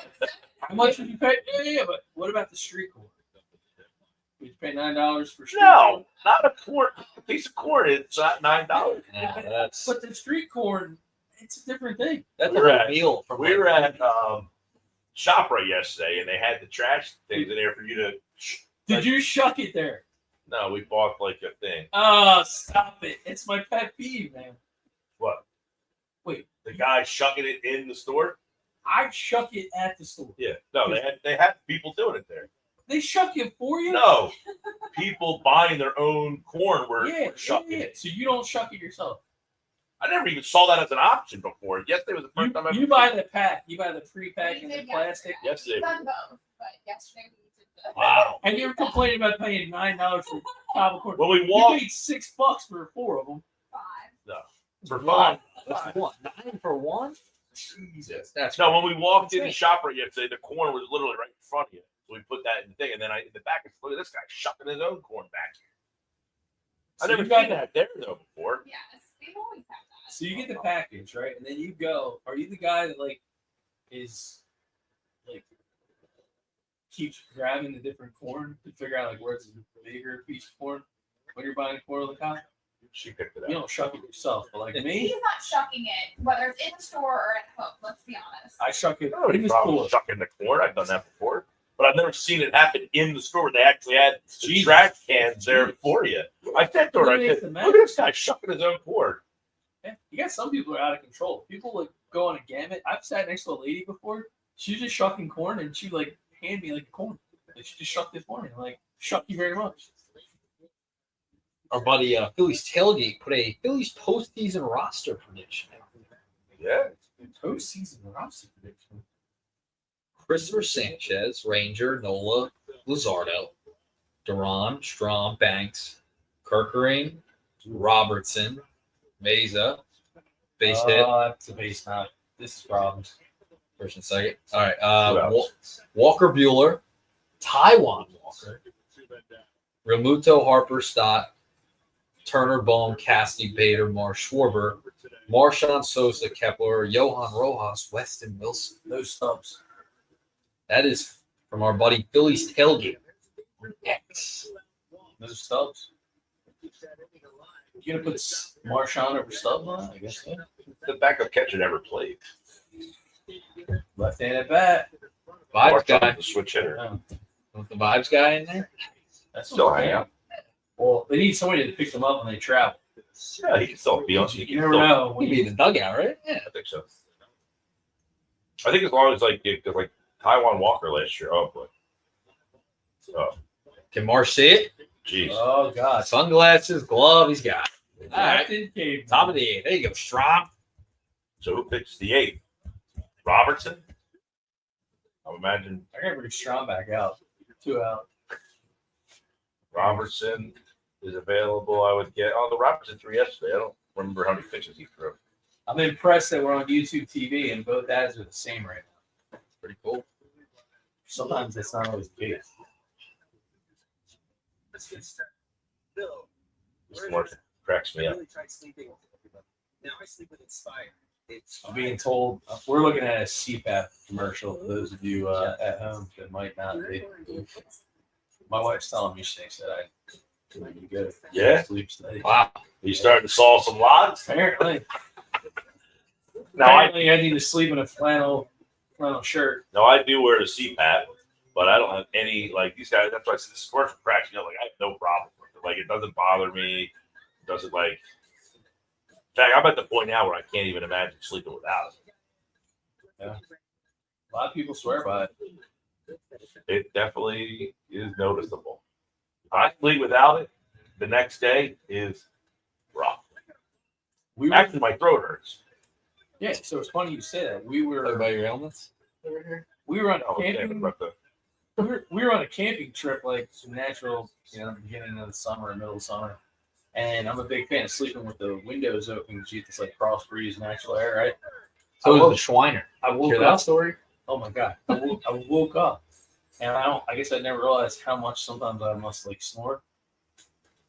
How much would you pay? Yeah, but what about the street corn? Would you pay $9 for street No, corn? not a corn. A piece of corn, it's not $9. Yeah, that's But the street corn, it's a different thing. that's We're a at- meal from We were at ShopRite yesterday and they had the trash things in there for you to. Did you shuck it there? No, we bought like a thing. Oh, stop it. It's my pet peeve, man. What? Wait. The guy shucking it in the store? I shuck it at the store. Yeah. No, they had people doing it there. They shuck it for you? No. People buying their own corn were shucking it. So you don't shuck it yourself. I never even saw that as an option before. Yesterday was the first time I You buy the pack. You buy the pre-pack in the plastic. Yesterday. We've done both, but yesterday we did the. Wow. And you were complaining about paying $9 for cob of corn. When we You walked paid $6 for 4 of them. 5. for One. fun. What? 9 for 1? Jesus, that's No, when we walked in the shop right yesterday, the corn was literally right in front of you. So we put that in the thing, and then in the back, look at this guy shucking his own corn back here. I So never you got seen that there though before. Yes, we've always had that. So you get the package, right? And then you go. Are you the guy that is keeps grabbing the different corn to figure out where's the bigger piece of corn when you're buying corn on the cob? She picked it You up. don't shuck it yourself, but He's me, not shucking it, whether it's in the store or at home. Let's be honest. I shuck it I don't have in any the problem store. with shucking the corn. I've done that before. But I've never seen it happen in the store. They actually had the Jesus. trash cans there for you. I said to her, I Eliminates said, the look at this guy shucking his own corn. Yeah, you got some people who are out of control. People go on a gamut. I've sat next to a lady before. She was just shucking corn, and she hand me the corn. She just shucked it for me. I'm like, shuck you very much. Our buddy Phillies Tailgate put a Phillies postseason roster prediction out. Yeah. Postseason roster prediction. Christopher Sanchez, Ranger, Nola, Luzardo, Duran, Strom, Banks, Kerkering, Robertson, Meza, base hit, That's a base knock. This is problems. first and second. All right. Who else? Walker Bueller, Taiwan Walker, Remuto, Harper, Stott, Turner, Bone, Cassidy, Bader, Marsh, Schwarber, Marshawn, Sosa, Kepler, Johan Rojas, Weston Wilson. Those stubs. That is from our buddy Phillies Tailgate. X. Those stubs. You gonna put Marshawn over Stubbs on it? I guess so. The backup catcher never played. Left-handed bat. Vibes guy. The switch hitter. Yeah, With the Vibes guy in there. that's Still what I'm hang saying. out. Well, they need somebody to pick them up when they travel. Yeah, he can still be on. You never know. When He'd be in the dugout, right? Yeah. I think so. I think as long as like Taiwan Walker last year. Oh boy. Oh, Can Marsh see it? jeez. Oh God. Sunglasses, glove, he's got it. All right. Captain Cave. Top of the 8th. There you go, Strom. So who picks the 8th? Robertson. I would imagine I gotta bring Strom back out. 2 out. Robertson is available. I would get. Oh, the Robertson threw yesterday. I don't remember how many pitches he threw. I'm impressed that we're on YouTube TV and both ads are the same right now. Pretty cool. Sometimes that's not always the case. This more cracks me up. Now I sleep with Inspire. I'm being told we're looking at a CPAP commercial for those of you at home that might not be. My wife's telling me she thinks that I might be good. Yeah? Sleep study. Wow. You starting to solve some logs? Apparently. Now I Apparently I need to sleep in a flannel shirt. do wear the CPAP, but I don't have any like these guys. That's why I said this commercial cracks me up. Like I have no problem with it. Like it doesn't bother me. It doesn't like. In fact, I'm at the point now where I can't even imagine sleeping without it. A lot of people swear by it. It definitely is noticeable. If I sleep without it, the next day is rough. We were, Actually, my throat hurts. yeah, so it's funny you say that. We Talk were about your ailments over here. on I a was thinking camping about the- we were on a camping trip like natural, beginning of the summer, middle of summer. And I'm a big fan of sleeping with the windows open because you get this like cross breeze, natural air, right? So I is woke- the Schweiner. I woke Hear up. that story? Oh my god! I woke up, and I guess I never realized how much sometimes I must like snore.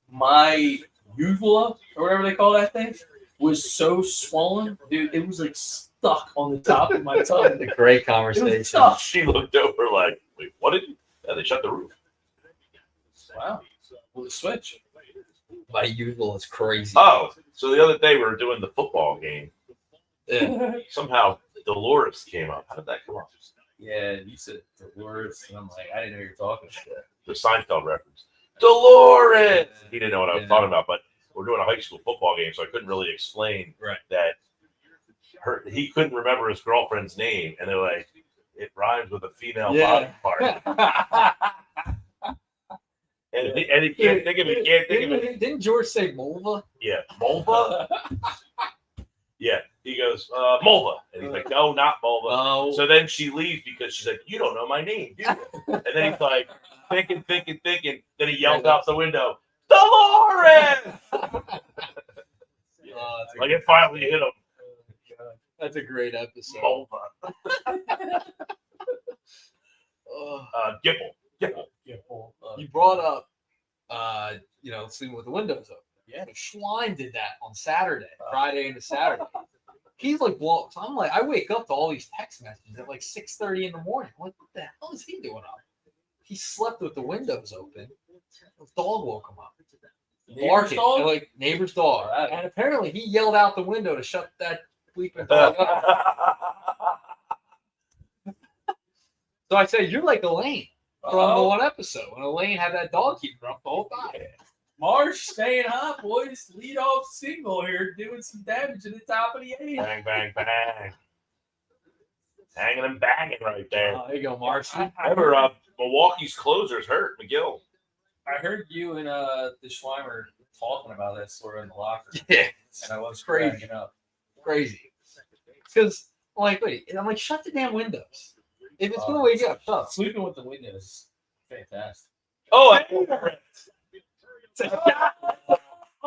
My uvula or whatever they call that thing was so swollen, dude. It was like stuck on the top of my tongue. A great It conversation. was stuck. She looked over like, wait, what did you? Yeah, they shut the roof. Wow. Well, the switch. My usual is crazy. Oh, so the other day we were doing the football game. Yeah. Somehow Dolores came up. How did that come up? Yeah, you said Dolores, and I'm like, I didn't know you were talking about that. The Seinfeld reference. Dolores. He didn't know what I was Yeah. talking about, but we're doing a high school football game, so I couldn't really explain Right. that he couldn't remember his girlfriend's name, and they're like, it rhymes with a female body part, and he can't think of it. Can't think of it. Didn't George say Mulva? Yeah, Mulva. Yeah, he goes Mulva, and he's like, no, not Mulva. Oh. So then she leaves because she's like, you don't know my name, do you? And then he's like, thinking. Then he yells out the window, Dolores! Like it finally hit him. That's a great episode. Mulva. Gipple. You brought up, sleeping with the windows open. Yeah. Schwein did that on Saturday, Friday into Saturday. He's like, well, so I'm like, I wake up to all these text messages at like 6:30 in the morning. I'm like, what the hell is he doing up? He slept with the windows open. His dog woke him up. Barking, like neighbor's dog. And apparently he yelled out the window to shut that bleeping dog up. So I said, you're like Elaine from the one episode when Elaine had that dog keeping her up the whole time. Marsh staying hot, boys. Lead off single here, doing some damage at the top of the eighth. Bang, bang, bang. Hanging and banging right there. There you go, Marcy. Remember, Milwaukee's closer's hurt, McGill. I heard you and the Schweimer talking about that story in the locker room. Yeah. And I was Crazy. cracking up. Crazy. Because, wait, I'm like, shut the damn windows. If it's going to wake you up, shut. Sleeping with the windows, fantastic. Oh,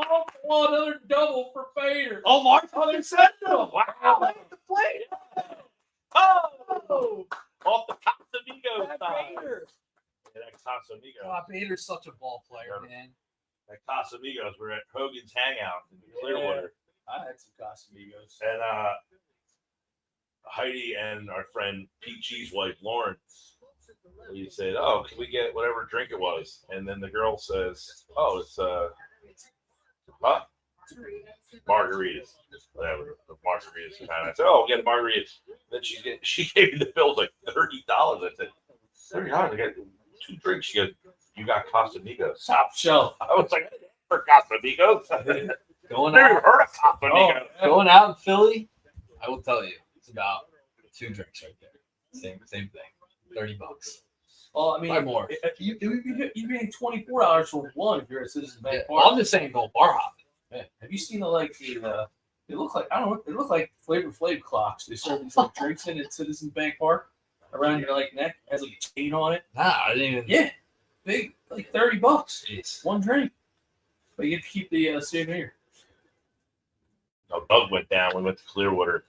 Oh, another double for Fader. Oh, Mark wow. The play. Oh, off the Casamigos side. Yeah, that Casamigos. God, Bader's such a ball player, man. That Casamigos. We're at Hogan's Hangout in Clearwater. I had some Casamigos. And Heidi and our friend Pete G's wife, Lauren, we said, oh, can we get whatever drink it was? And then the girl says, oh, it's margaritas. Whatever. The margaritas. And I said, oh, we'll get margaritas. Then she gave me the bill. It was like $30. I said, $30? I got 2 drinks. She goes, you got Casamigos. Top shelf. I was like, for Casamigos. Going Never out, heard of Casamigos. going out in Philly, I will tell you, it's about 2 drinks right there. Same thing. $30. Well, I mean, Buy more. You'd be paying $24 for one if you're at Citizens Bank Park. I'm just saying, go bar hopping. Yeah. Have you seen they look like, I don't know, they look like Flavor Flav clocks. They serve these like drinks in at Citizens Bank Park around your like neck. It has like a chain on it. Nah, I didn't even. Yeah. Big, like $30. Jeez. One drink. But you have to keep the souvenir. No, Doug went down. We went to Clearwater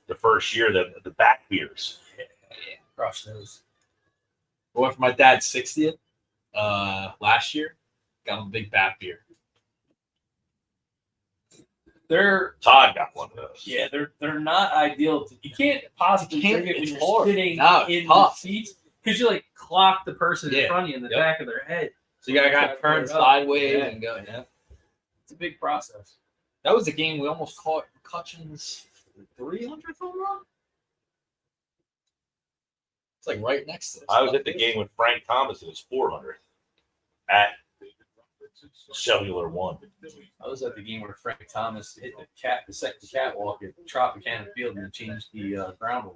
the first year, the back beers. Yeah. Crush those. I went for my dad's 60th last year. Got him a big bat beer. Todd got one of those. Yeah, they're not ideal. You can't possibly drink it when you're sitting in the seats because you like clock the person in front of you in the back of their head. So you gotta turn sideways and go. Yeah. It's a big process. That was the game we almost caught McCutcheon's 300th home run. It's like right next to us. I was at the game with Frank Thomas in his 400th at Cellular One. I was at the game where Frank Thomas hit the second catwalk at Tropicana Field and changed the ground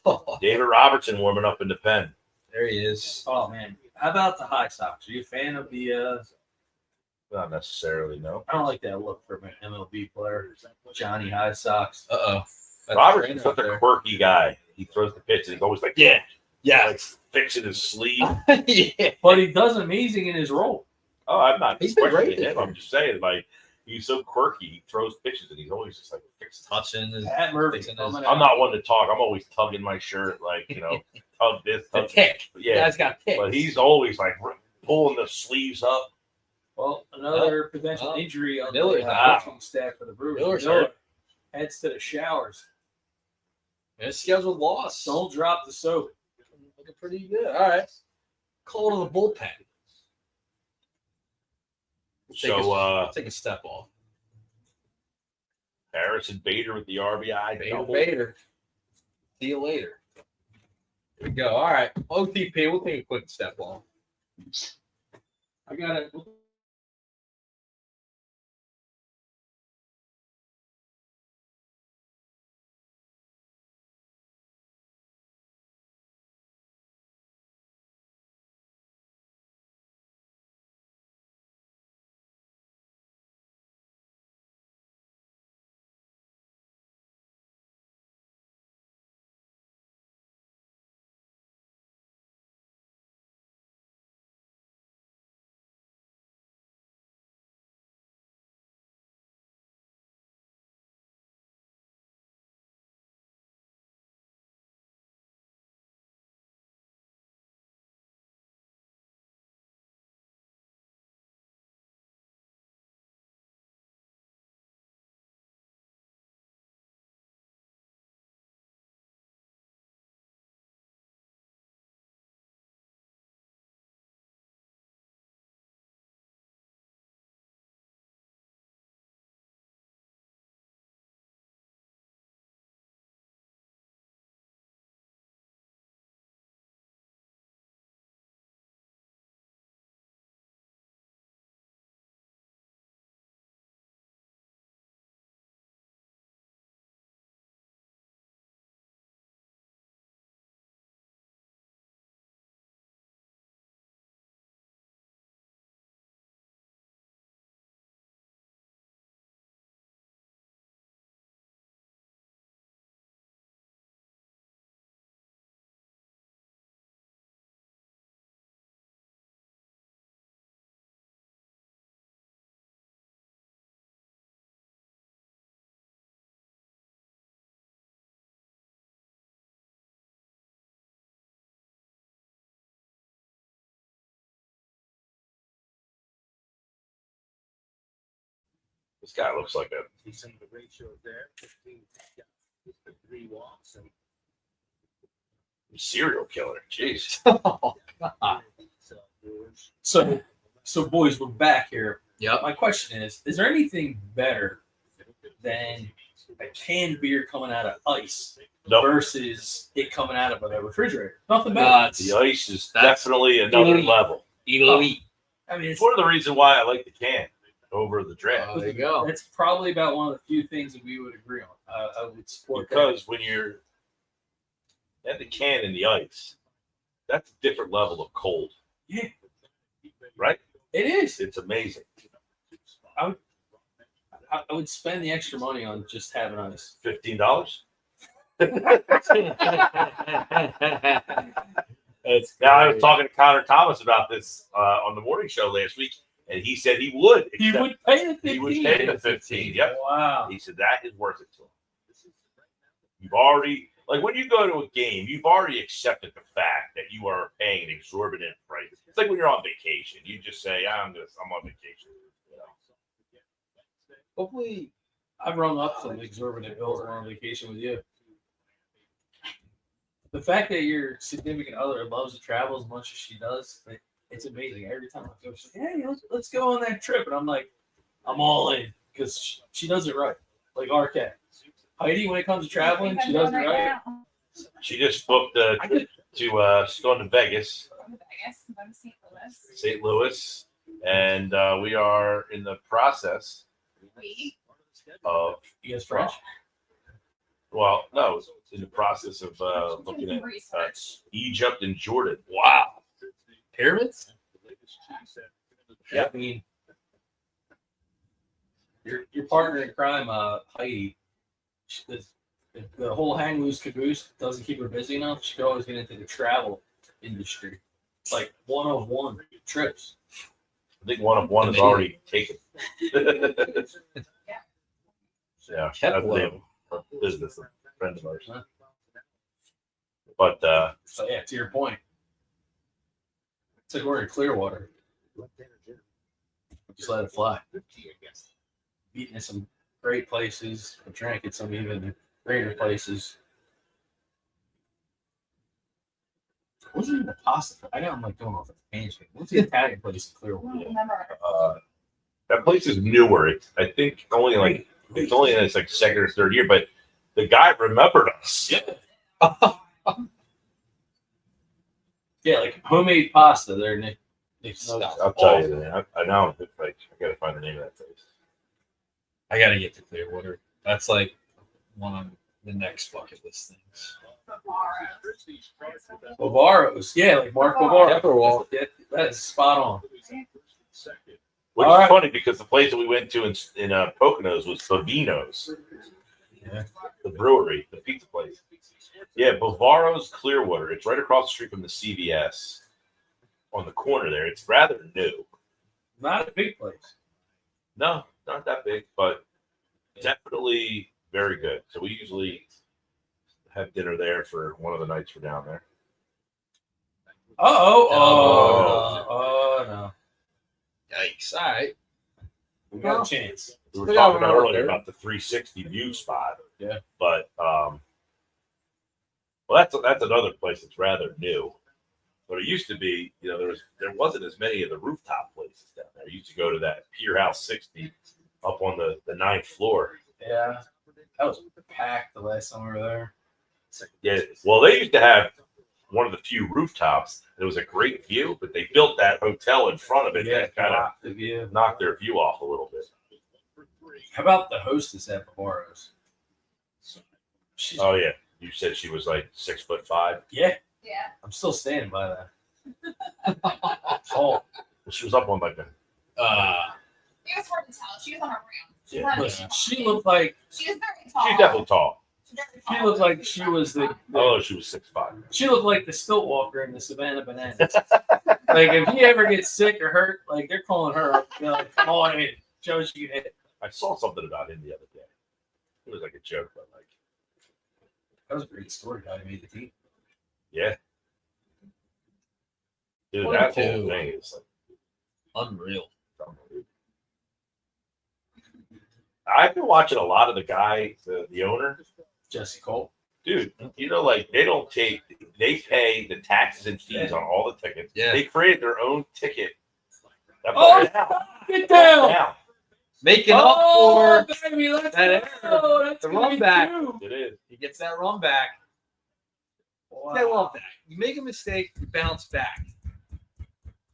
rules. David Robertson warming up in the pen. There he is. Oh man, how about the High Sox? Are you a fan of the? Not necessarily, no. I don't like that look from an MLB player, Johnny High Sox. Robertson's such a quirky guy. He throws the pitch and he's always like, yeah, like fixing his sleeve. Yeah, but he does amazing in his role. Oh, I'm not. He's been great. Him. I'm just saying, like, he's so quirky. He throws pitches and he's always just like touching. Pat Murphy. I'm not one to talk. I'm always tugging my shirt, like, tug this, tug tick. Yeah, guy's got ticks. But he's always like pulling the sleeves up. Well, another potential injury on Miller's the out. coaching staff for the Brewers. Miller heads to the showers. His scheduled loss. Don't drop the soap. Looking pretty good. All right. Call to the bullpen. Take a step off. Harrison Bader with the RBI. Bader. See you later. Here we go. All right. OTP. We'll take a quick step off. I got it. This guy looks like a You see the ratio there. 3 walks and serial killer. Jeez. Oh, God. So boys, we're back here. Yep. My question is there anything better than a canned beer coming out of ice No, versus it coming out of a refrigerator? Nothing better. Nuts. the ice is That's definitely another elite. level. Elite. I mean, It's one of the reasons why I like the can over the draft. There you go. That's probably about one of the few things that we would agree on. I would support Because when you're at the can in the ice, that's a different level of cold. Yeah. Right? that. It is. It's amazing. I would spend the extra money on just having ice. $15? That's Now, I was great. talking to Connor Thomas about this on the morning show last week, and he said he would. He accept- would pay the 15. He would pay the 15. Yep. Wow. He said that is worth it to him. You've already, like when you go to a game, you've already accepted the fact that you are paying an exorbitant price. It's like when you're on vacation. You just say, I'm on vacation. You know? Hopefully, I've run up some exorbitant bills when on vacation with you. The fact that your significant other loves to travel as much as she does, it's amazing. Every time I go, she's like, hey, let's go on that trip. And I'm like, I'm all in because she does it right. Like our cat. Heidi, when it comes to traveling, she does it right. She just booked to going to Vegas, Vegas, I'm St. Louis. St. Louis, and we are in the process We of, You guys French? well, no, in the process of looking at research. Egypt and Jordan. Wow. Pyramids? Yeah. I mean, your partner in crime, Heidi, the whole hang loose caboose doesn't keep her busy enough. She could always get into the travel industry, like 1-of-1 trips. I think one of one is already taken. Yeah, that's the business, a friend of ours. But So yeah, to your point, it's like we're in Clearwater. Just let it fly. Eating at some great places, but drank at some even greater places. What's even the pasta? I know I'm like going off the tangent. What's the Italian place in I Clearwater? don't remember. that place is newer. I think it's only in its like second or third year, but the guy remembered us. Yeah, like homemade pasta there, Nick. I'll tell you that. I know. I gotta find the name of that place. I gotta get to Clearwater. That's like one of the next bucket list things. Bavaro's. Yeah, like Mark Bavaro. Yeah, that is spot on. Which All is right. funny because the place that we went to in Poconos was Bavino's. Yeah. The brewery, the pizza place. Yeah, Bavaro's Clearwater. It's right across the street from the CVS on the corner there. It's rather new. Not a big place. No, not that big, but definitely very good. So we usually have dinner there for one of the nights we're down there. Oh no. Yikes. All right. We got a chance. We were Yeah, talking about we're earlier there. about the 360 view spot. Yeah. But well, that's another place that's rather new. But it used to be, there wasn't as many of the rooftop places down there. I used to go to that Pier House 60 up on the 9th floor. Yeah. That was packed the last time we were there. Yeah. Well, they used to have one of the few rooftops. It was a great view, but they built that hotel in front of it Yeah, that kind of the view. knocked their view off a little bit. How about the hostess at Bavaro's? She's, Oh yeah, you said she was like 6'5". yeah, Yeah. I'm still standing by that. Oh, She was up on like a It was hard to tell. She was on her room. She, Yeah. had- listen, she looked like she was very tall. She's definitely tall. She's very she tall. looked like she was the Oh, she was 6'5". she looked like the stilt walker in the Savannah Bananas. Like if he ever gets sick or hurt, like they're calling her up. They're like, come on in, show us you can hit. I saw something about him the other day. It was like a joke, but like, That was a great story. How he made the team. yeah. Dude, What that a whole dude. thing is like Unreal. unbelievable. I've been watching a lot of the guy, the owner. Jesse Cole. Dude, you know, like they pay the taxes and fees on all the tickets. Yeah. They created their own ticket. Oh, get down! Making up for baby, let's that go. error. That's The gonna run be back. two. It is. He gets that run back. Wow. I love that. You make a mistake, you bounce back.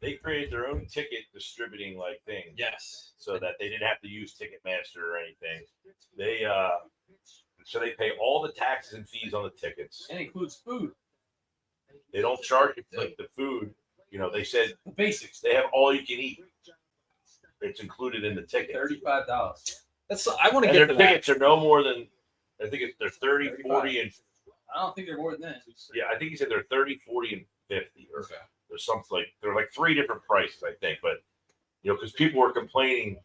They created their own ticket distributing like thing. Yes. So that they didn't have to use Ticketmaster or anything. They so they pay all the taxes and fees on the tickets. And it includes food. They don't charge you like the food. You know, they said The basics. they have all you can eat. It's included in the ticket. $35. That's I want to And get their to that. tickets are no more than I think they're 30, 40, and I don't think they're more than that. yeah, I think he said they're 30, 40, and 50 or Okay. there's something like they're like three different prices, I think. But you know, because people were complaining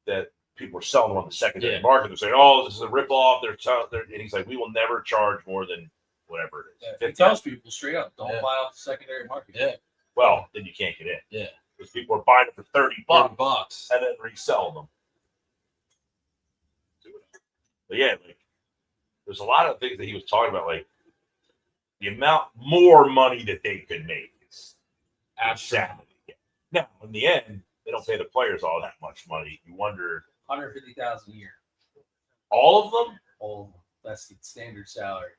that people were selling them on the secondary Yeah. market. They're saying, "Oh, this is a ripoff." And he's like, "We will never charge more than whatever it is." Yeah, 50. he tells people straight up, don't Yeah. buy off the secondary market. Yeah. Well, then you can't get in. Yeah. Because people are buying it for $30 $30. and then reselling them. But yeah, like there's a lot of things that he was talking about, like the amount more money that they could make is insanity. Now, in the end, they don't pay the players all that much money. You wonder, $150,000 a year. all of them? All of them. That's the standard salary.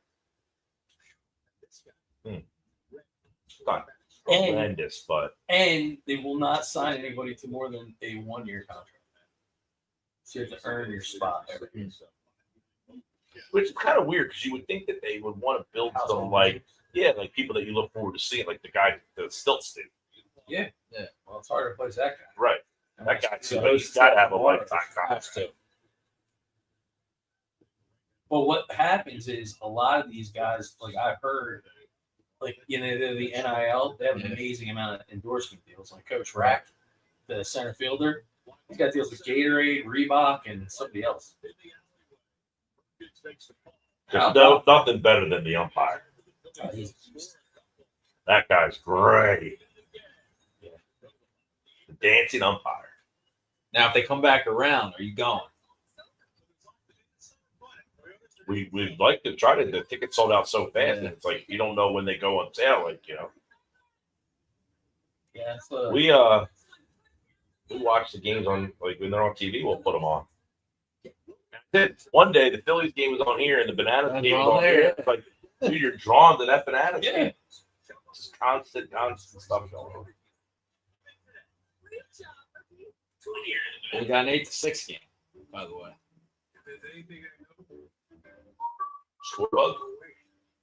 Not And- horrendous, but And they will not sign anybody to more than a 1-year contract. So you have to earn your spot. which is kind of weird because you would think that they would want to build some like people that you look forward to seeing, like the guy, the Stilts dude. Yeah. Well, it's hard to replace that guy. Right. That guy So too. He's got to have a lifetime Has contract. to. Well, what happens is a lot of these guys, like I've heard, like the NIL, they have an amazing amount of endorsement deals. Like Coach Rack, the center fielder, he's got deals with Gatorade, Reebok, and somebody else. There's nothing better than the umpire. That guy's great. The dancing umpire. Now, if they come back around, are you going? We'd like to try to. The tickets sold out so fast, and it's like you don't know when they go on sale. Like Yeah, so we watch the games on when they're on TV. We'll put them on. One day the Phillies game was on here and the Bananas game was on here. It's like, dude, you're drawn to that Bananas game. Just constant stuff going on. We got an 8-6 game, by the way. Score bug.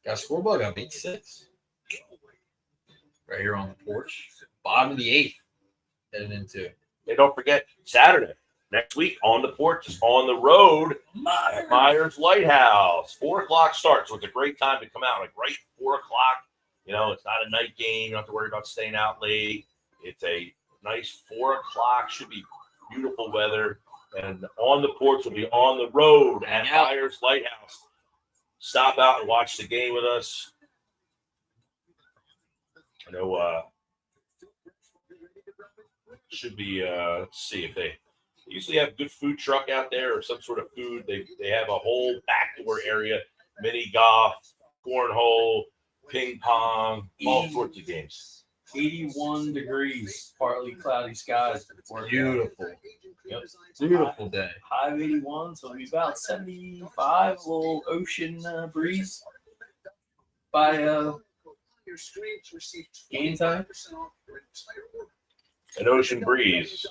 Got a score bug on 8-6. Right here on the porch. Bottom of the 8th. Heading into. Hey, don't forget Saturday next week on the porch is on the road at Myers Lighthouse. 4:00 start, so it's a great time to come out. Like right 4:00. You know, it's not a night game. You don't have to worry about staying out late. It's a nice 4:00. Should be beautiful weather. And on the porch will be on the road at Myers Lighthouse. Stop out and watch the game with us. I know should be let's see if they usually have good food truck out there or some sort of food. They have a whole backdoor area, mini golf, cornhole, ping pong, all sorts of games. 81 degrees, partly cloudy skies. Beautiful. Yep. Beautiful day. High of 81, so it'll be about 75, a little ocean breeze by game time. An ocean breeze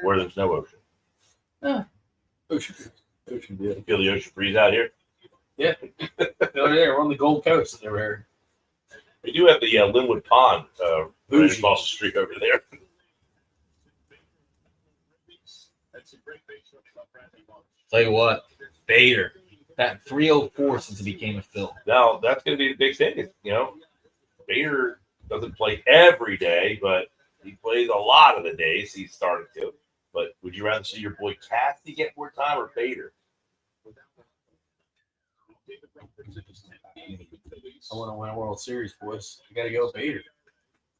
where there's no ocean. Ocean You feel the ocean breeze out here? Yeah. Over there, we're on the Gold Coast. There. We do have the Linwood Pond right across the street over there. Tell you what, Bader. That 304 since he became a Phil. Now, that's going to be the big thing. Bader doesn't play every day, but he plays a lot of the days he's started to. But would you rather see your boy Kathy get more time or Bader? I want to win a World Series, boys. You got to go with Bader.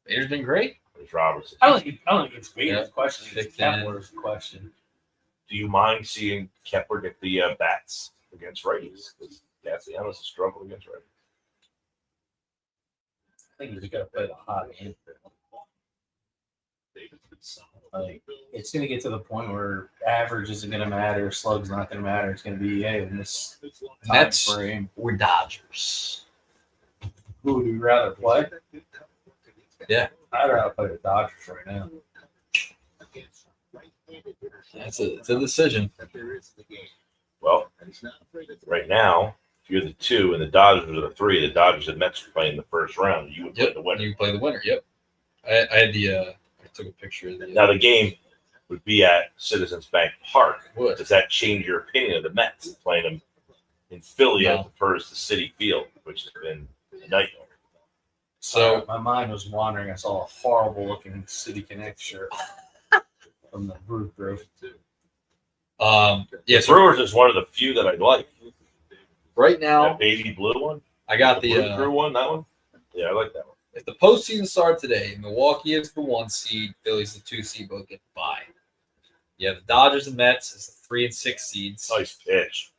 Bader's been great. There's Robertson. I don't think it's Bader's question. It's Thick end. Kepler's question. do you mind seeing Kepler get the bats against righties? Because Castellanos has struggled against righties. I think he's got to play the hot hand. Like, it's going to get to the point where average isn't going to matter, slug's not going to matter. It's going to be, hey, in this time Mets frame, or Dodgers. who would you rather play? Yeah. I'd rather play the Dodgers right now. It's a decision. Well, right now, if you're the 2 and the Dodgers are the 3, the Dodgers and Mets are playing the first round. You would play Yep. the winner. You play the winner. Yep. I had the. I took a picture of the. Now the game would be at Citizens Bank Park. Would. Does that change your opinion of the Mets playing them in Philly No. as opposed to Citi Field, which has been a nightmare? So my mind was wandering. I saw a horrible looking City Connect shirt from the Brew Crew. yeah. So Brewers is one of the few that I like. right now, That baby blue one. I got the the. Brew one. That one. Yeah, I like that one. If the postseason started today, Milwaukee is the 1 seed, Philly's the 2 seed, both get the bye. Yeah, the Dodgers and Mets is the 3 and 6 seeds, Nice pitch.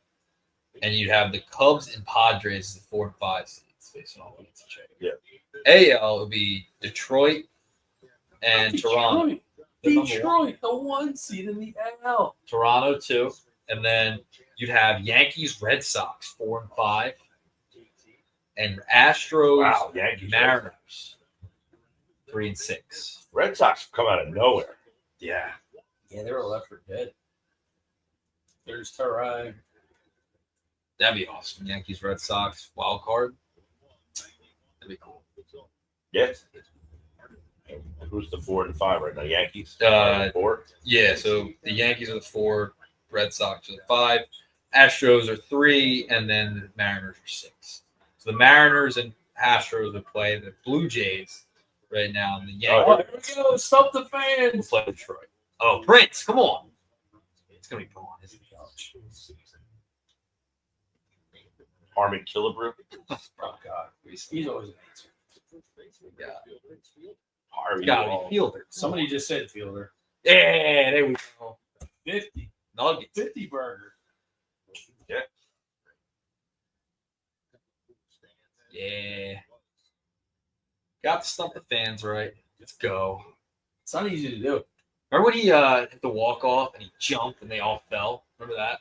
and you'd have the Cubs and Padres as the 4 and 5 seeds facing off against each other. Yeah. AL would be Detroit and Toronto. The number one. Detroit, the 1 seed in the AL. Toronto 2, and then you'd have Yankees, Red Sox 4 and 5, and Astros, Wow, Yankees. Mariners 3 and 6. Red Sox come out of nowhere. Yeah. Yeah, they were left for dead. There's Tarai. That'd be awesome. Yankees, Red Sox, wild card. That'd be cool. Yes. And who's the 4 and 5 right now? Yankees. 4. Yeah, so the Yankees are the 4, Red Sox are the 5, Astros are 3, and then the Mariners are 6. So the Mariners and Astros would play the Blue Jays right now, and the Oh, Yankees here we go. Stop the will fans. play Detroit. Oh, Prince, come on. It's going to be fun. Isn't it? Harmon Killebrew. Oh, God. He's always an answer. Yeah. Harvey. Got to be Fielder. Somebody just said fielder. Yeah, there we go. 50. Nuggets. 50 burger. Yeah. Got to stump the fans right. Let's go. It's not easy to do. Remember when he hit the walk off and he jumped and they all fell? Remember that?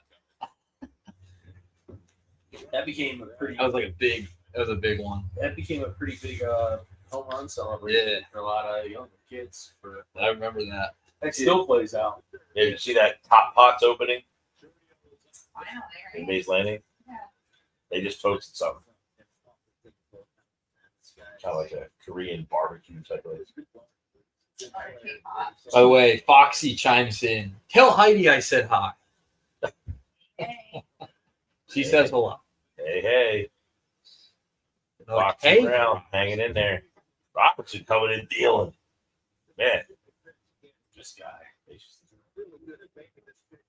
That became a pretty. That was a big one. That became a pretty big home run celebration Yeah. for a lot of younger kids. I remember that. That still plays out. Yeah, you see that Top Pots opening Finally, in right? Mays Landing? Yeah. They just posted something. Kind of like a Korean barbecue type of Arcade hot. By the way, Foxy chimes in. Tell Heidi I said hi. Hey. She says hello. Hey. They're like, Foxy hey. Brown hanging in there. Robertson coming in dealing. Man, This guy. they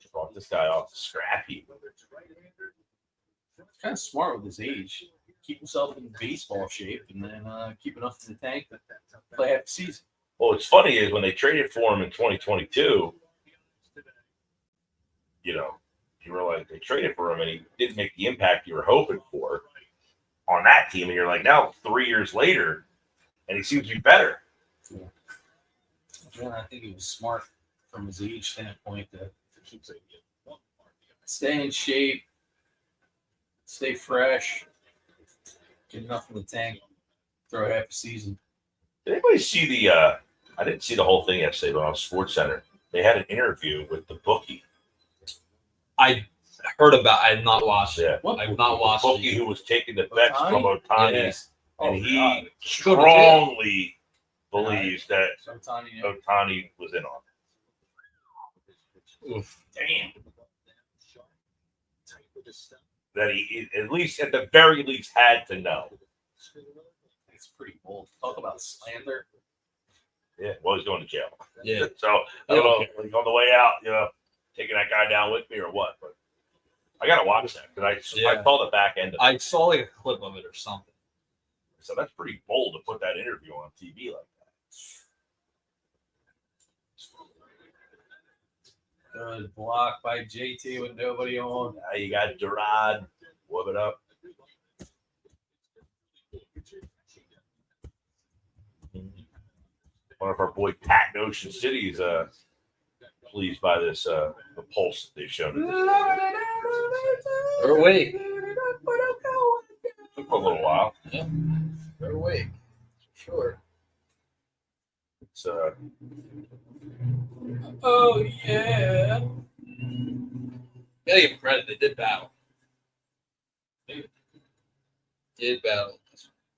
just brought this guy off the scrap heap. Kind of smart with his age. Keep himself in baseball shape and then keep enough in the tank to play half the season. Well, what's funny is when they traded for him in 2022, you were like, they traded for him and he didn't make the impact you were hoping for on that team. And you're like, now 3 years later, and he seems to be better. Yeah, I think he was smart from his age standpoint to stay in shape, stay fresh, get enough in the tank, throw half a season. Did anybody see the I didn't see the whole thing yesterday, but on Sports Center, they had an interview with the bookie. I heard about. I have not watched it. Yeah. What? I've not watched Bookie it. who was taking the bets from Otani's, Oh, and he God. strongly believes that Sometimes, Otani was in on it. Oof. damn. That he, at the very least, had to know. It's pretty bold. Talk about slander. Yeah, well, he's going to jail. Yeah. So I don't know, like on the way out, taking that guy down with me or what. But I gotta watch that because I Yeah. saw the back end of it. I saw like a clip of it or something. So that's pretty bold to put that interview on TV like that. Good block by JT with nobody on. Now you got Gerard. Whoop it up. One of our boy Pat in Ocean City is pleased by this the pulse that they've shown. They're awake. Took a little while. They're awake. Sure. It's Oh yeah. Gotta give them credit. They did battle. Did battle.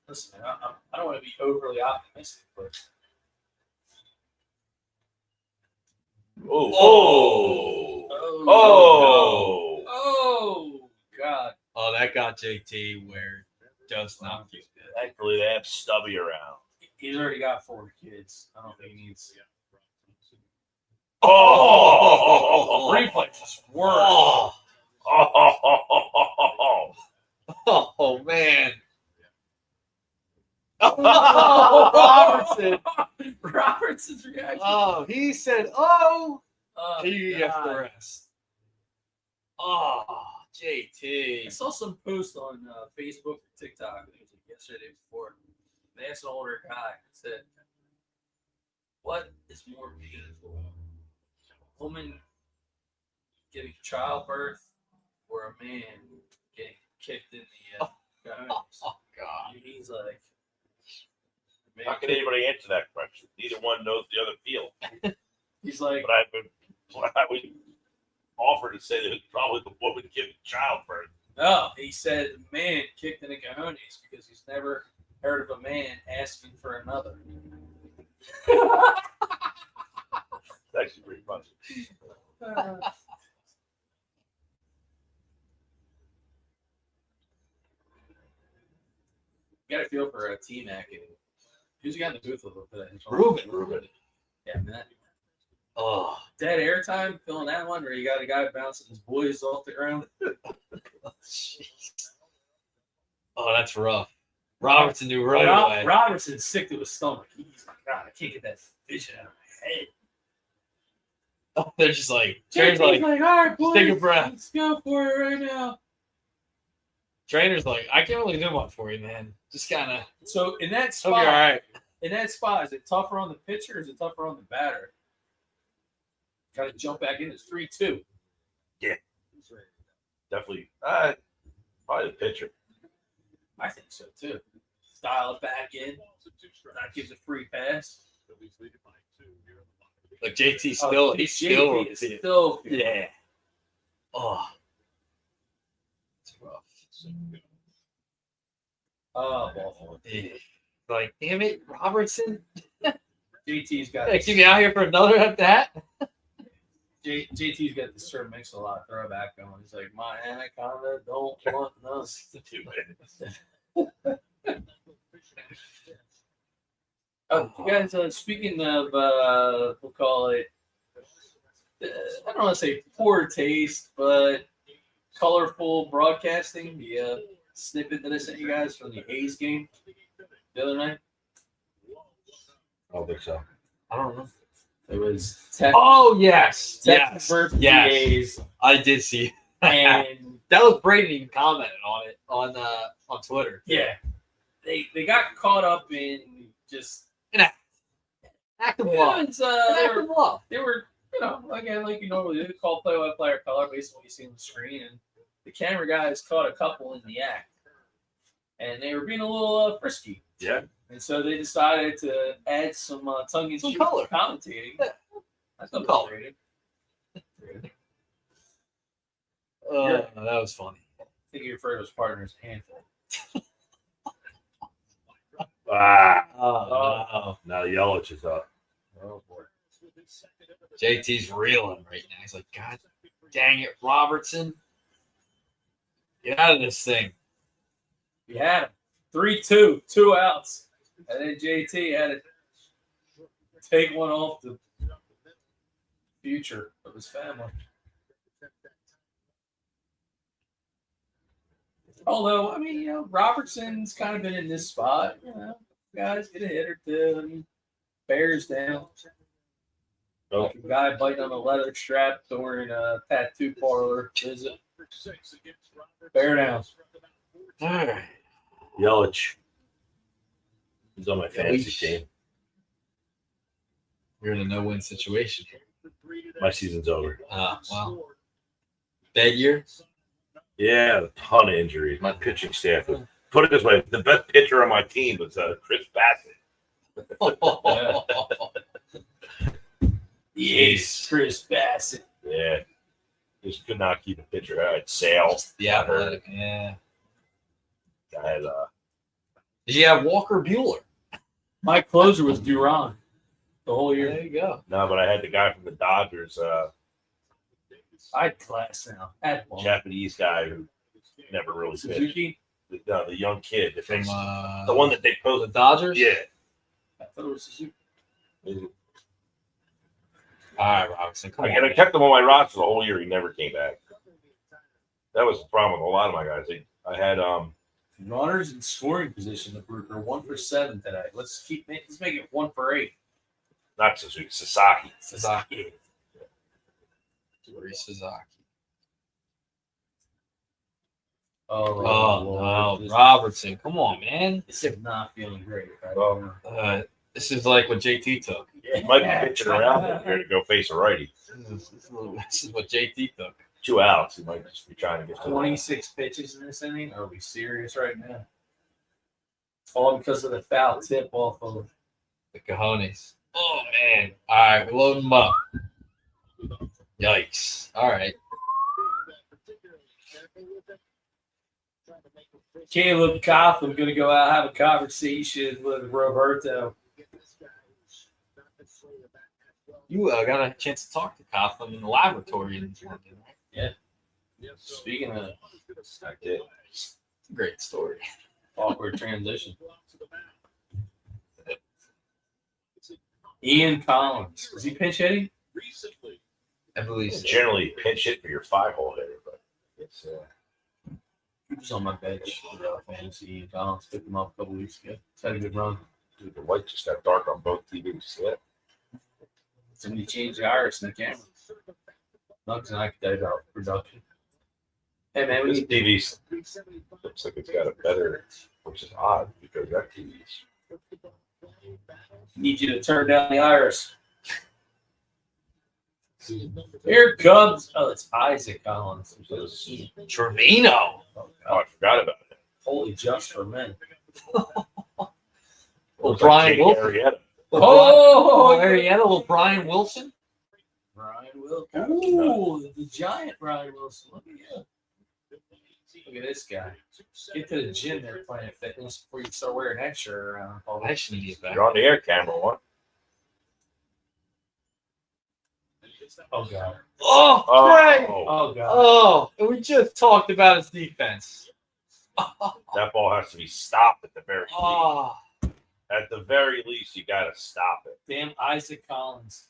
Listen, man, I don't want to be overly optimistic, but oh God. Oh, that got JT where it does not feel good. thankfully they have Stubby around. He's already got 4 kids. I don't think he needs. Oh, Replay just worse. Oh man. Oh, Robertson. Robertson's reaction. Oh, he said, "Oh, Oh, he gets the God. rest." Oh, I JT. saw some post on Facebook or TikTok. I think it was like yesterday before. They asked an older guy and said, "What is more painful, a woman giving childbirth or a man getting kicked in the cojones?" Oh God. And he's like, How can anybody answer that question? Neither one knows the other field. he's like, But I would offer to say that it's probably the woman giving childbirth. no. He said, "The man kicked in the cojones because he's never heard of a man asking for another." It's actually pretty funny. Got to feel for T-Mac. And who's the guy in the booth with him today? Ruben. Yeah, man. Oh, Dead airtime, feeling that one, or you got a guy bouncing his boys off the ground. oh, that's rough. Robertson knew right away. Robertson's sick to his stomach. He's like, God, I can't get that vision out of my head. Oh, they're just like, trainer's He's like, all right, boys, take a breath. let's go for it right now. Trainer's like, I can't really do much for you, man. Just kind of, So in that hope you're all spot, right. is it tougher on the pitcher or is it tougher on the batter? Got to jump back in. It's 3-2. Definitely. Probably the pitcher. I think so too. Style it back in. That gives a free pass. Like JT still, he's still, JT is still, yeah. Oh, it's rough. Oh, Baltimore. Yeah. Like, damn it, Robertson. JT's got Hey, keep me out here for another at that. JT's got the Sir Mix-a-Lot throwback going. He's like, my anaconda don't want none. 2 minutes. Oh, you guys, speaking of, we'll call it, I don't want to say poor taste, but colorful broadcasting. The snippet that I sent you guys from the A's game the other night. I don't think so. I don't know. It was Texas Oh, yes. Yes. versus the Yes. A's. I did see. And That was Brady even commented on it on Twitter. yeah, they got caught up in just Active yeah, love. it's, Active love. they were, you know, again, like you normally do, call play-by-player color based on what you see on the screen, and the camera guys caught a couple in the act, and they were being a little frisky. Yeah. And so they decided to add some tongue-in-cheek Some color. commentating. Yeah. That's Some not color. rated. That was funny. I think he referred to his partner as a handful. Oh, Now Yelich is up. Oh boy. JT's reeling right now. He's like, God dang it, Robertson. Get out of this thing. We had him. 3-2, 2 outs. And then JT had to take one off the future of his family. Although, I mean, you know, Robertson's kind of been in this spot. You know, guys get a hit or two. I mean, Bears down. Like a guy biting on a leather strap during a tattoo parlor visit. Bear down. All right. Yelich. He's on my fantasy Yelich. team. You're in a no-win situation. My season's over. Wow. Bad year? Yeah, a ton of injuries. My pitching staff was, put it this way, the best pitcher on my team was Chris Bassett. Yes, Chris Bassett. Yeah. Just could not keep a pitcher. I had Sale. The athletic, yeah. I had Did you have Walker Bueller? My closer was Duran the whole year. There you go. no, but I had the guy from the Dodgers, I had class now. At one. Japanese guy who never really pitched. Suzuki. The young kid, the, From the one that they the posted. Dodgers? Yeah. I thought it was Suzuki. All right, Robinson. Come And I on. kept him on my roster the whole year. He never came back. That was the problem with a lot of my guys. I had Runners in scoring position. The group are 1 for 7 today. Let's make it 1 for 8. not Suzuki, Sasaki. Sasaki. Tori Sasaki. Oh, no. Robertson. Come on, man. This is not feeling great. Right? Well, This is like what JT took. He might be pitching around in here to go face a righty. This is what JT took. 2 outs. He might just be trying to get to 26 pitches in this inning. Are we serious right now? All because of the foul tip off of The cojones. Oh, man. All right, we're loading them up. Yikes. All right. Caleb Cotham. Going to go out and have a conversation with Roberto. You got a chance to talk to Coughlin in the laboratory in London, right? Speaking of I did. Great story. awkward transition, Ian Collins. Is he pinch hitting? I believe so. Generally pinch hit for your 5-hole hitter, but it's He was on my bench. Fantasy. Ian Collins picked him up a couple weeks ago. He's had a good run. dude, the white just got dark on both TVs. Yeah. Somebody changed the iris in the camera. Nugs and I could tell you about production. Hey man, we This need TV looks like it's got a better, which is odd because that TV's you to turn down the iris. Here comes. Oh, it's Isaac Collins. Trevino. Oh, Oh, I forgot about it. holy, just for men. Looks Brian Jake Wilson. Arrieta. Oh, Arietta, little Brian Wilson. Brian Wilson. Ooh, the giant Brian Wilson. Look at you. Look at this guy. Get to the gym there playing fitness before you start wearing that shirt around. I shouldn't get back. You're on the air, camera one. Oh god. Oh, Oh, Trey. Oh god. Oh, and we just talked about his defense. that ball has to be stopped at the very least. Oh, At the very least, you got to stop it. Damn Isaac Collins.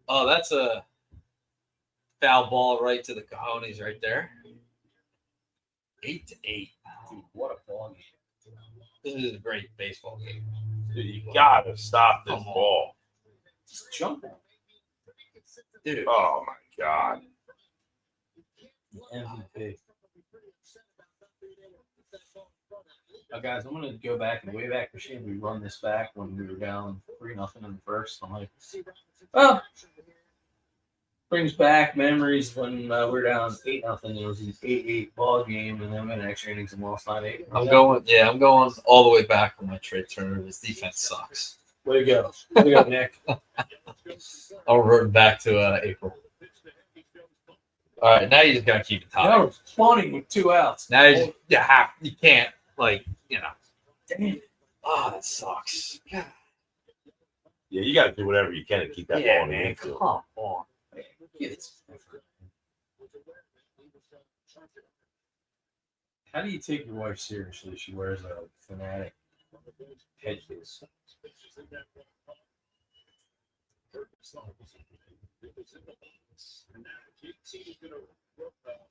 oh, that's a foul ball right to the cojones right there. 8-8. Dude, what a ball game. This is a great baseball game. Dude, you got to stop this Come on. ball. Just jumping. Dude. Oh, my God. MVP. Guys, I'm gonna go back and way back machine. We run this back when we were down 3-0 in the first. I'm like, oh, brings back memories when we were down 8-0. It was an 8-8 ball game, and then we had an extra innings and lost 9-8. I'm going all the way back when my Trey Turner. His defense sucks. Way to go, way to go, Nick. I'll revert back to April. All right, now you just gotta keep it tight. That was funny with 2 outs. Now you can't Damn. Oh, that sucks. God. Yeah, you got to do whatever you can to keep that ball in the man. infield. Come on. How do you take your wife seriously? She wears a Fanatic headpiece.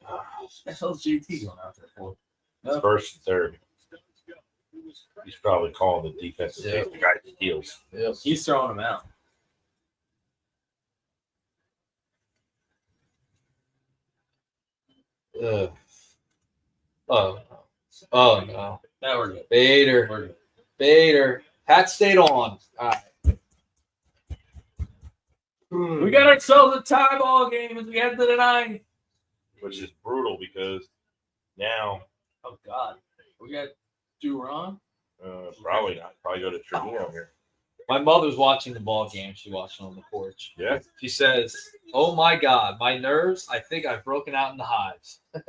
What the hell's JT going out there for? It's first and third. He's probably calling the defensive Yeah. the guy that steals. Yep. He's throwing him out. Ugh. Oh no. Oh no. Now we're good. Bader. We're good. Bader. Hat stayed on. All right. We got ourselves a tie ball game as we head to the ninth. which is brutal because now Oh God, we got Duran. probably not. Probably go to Trevino here. My mother's watching the ball game. She's watching on the porch. Yeah. She says, "Oh my God, my nerves! I think I've broken out in the hives." I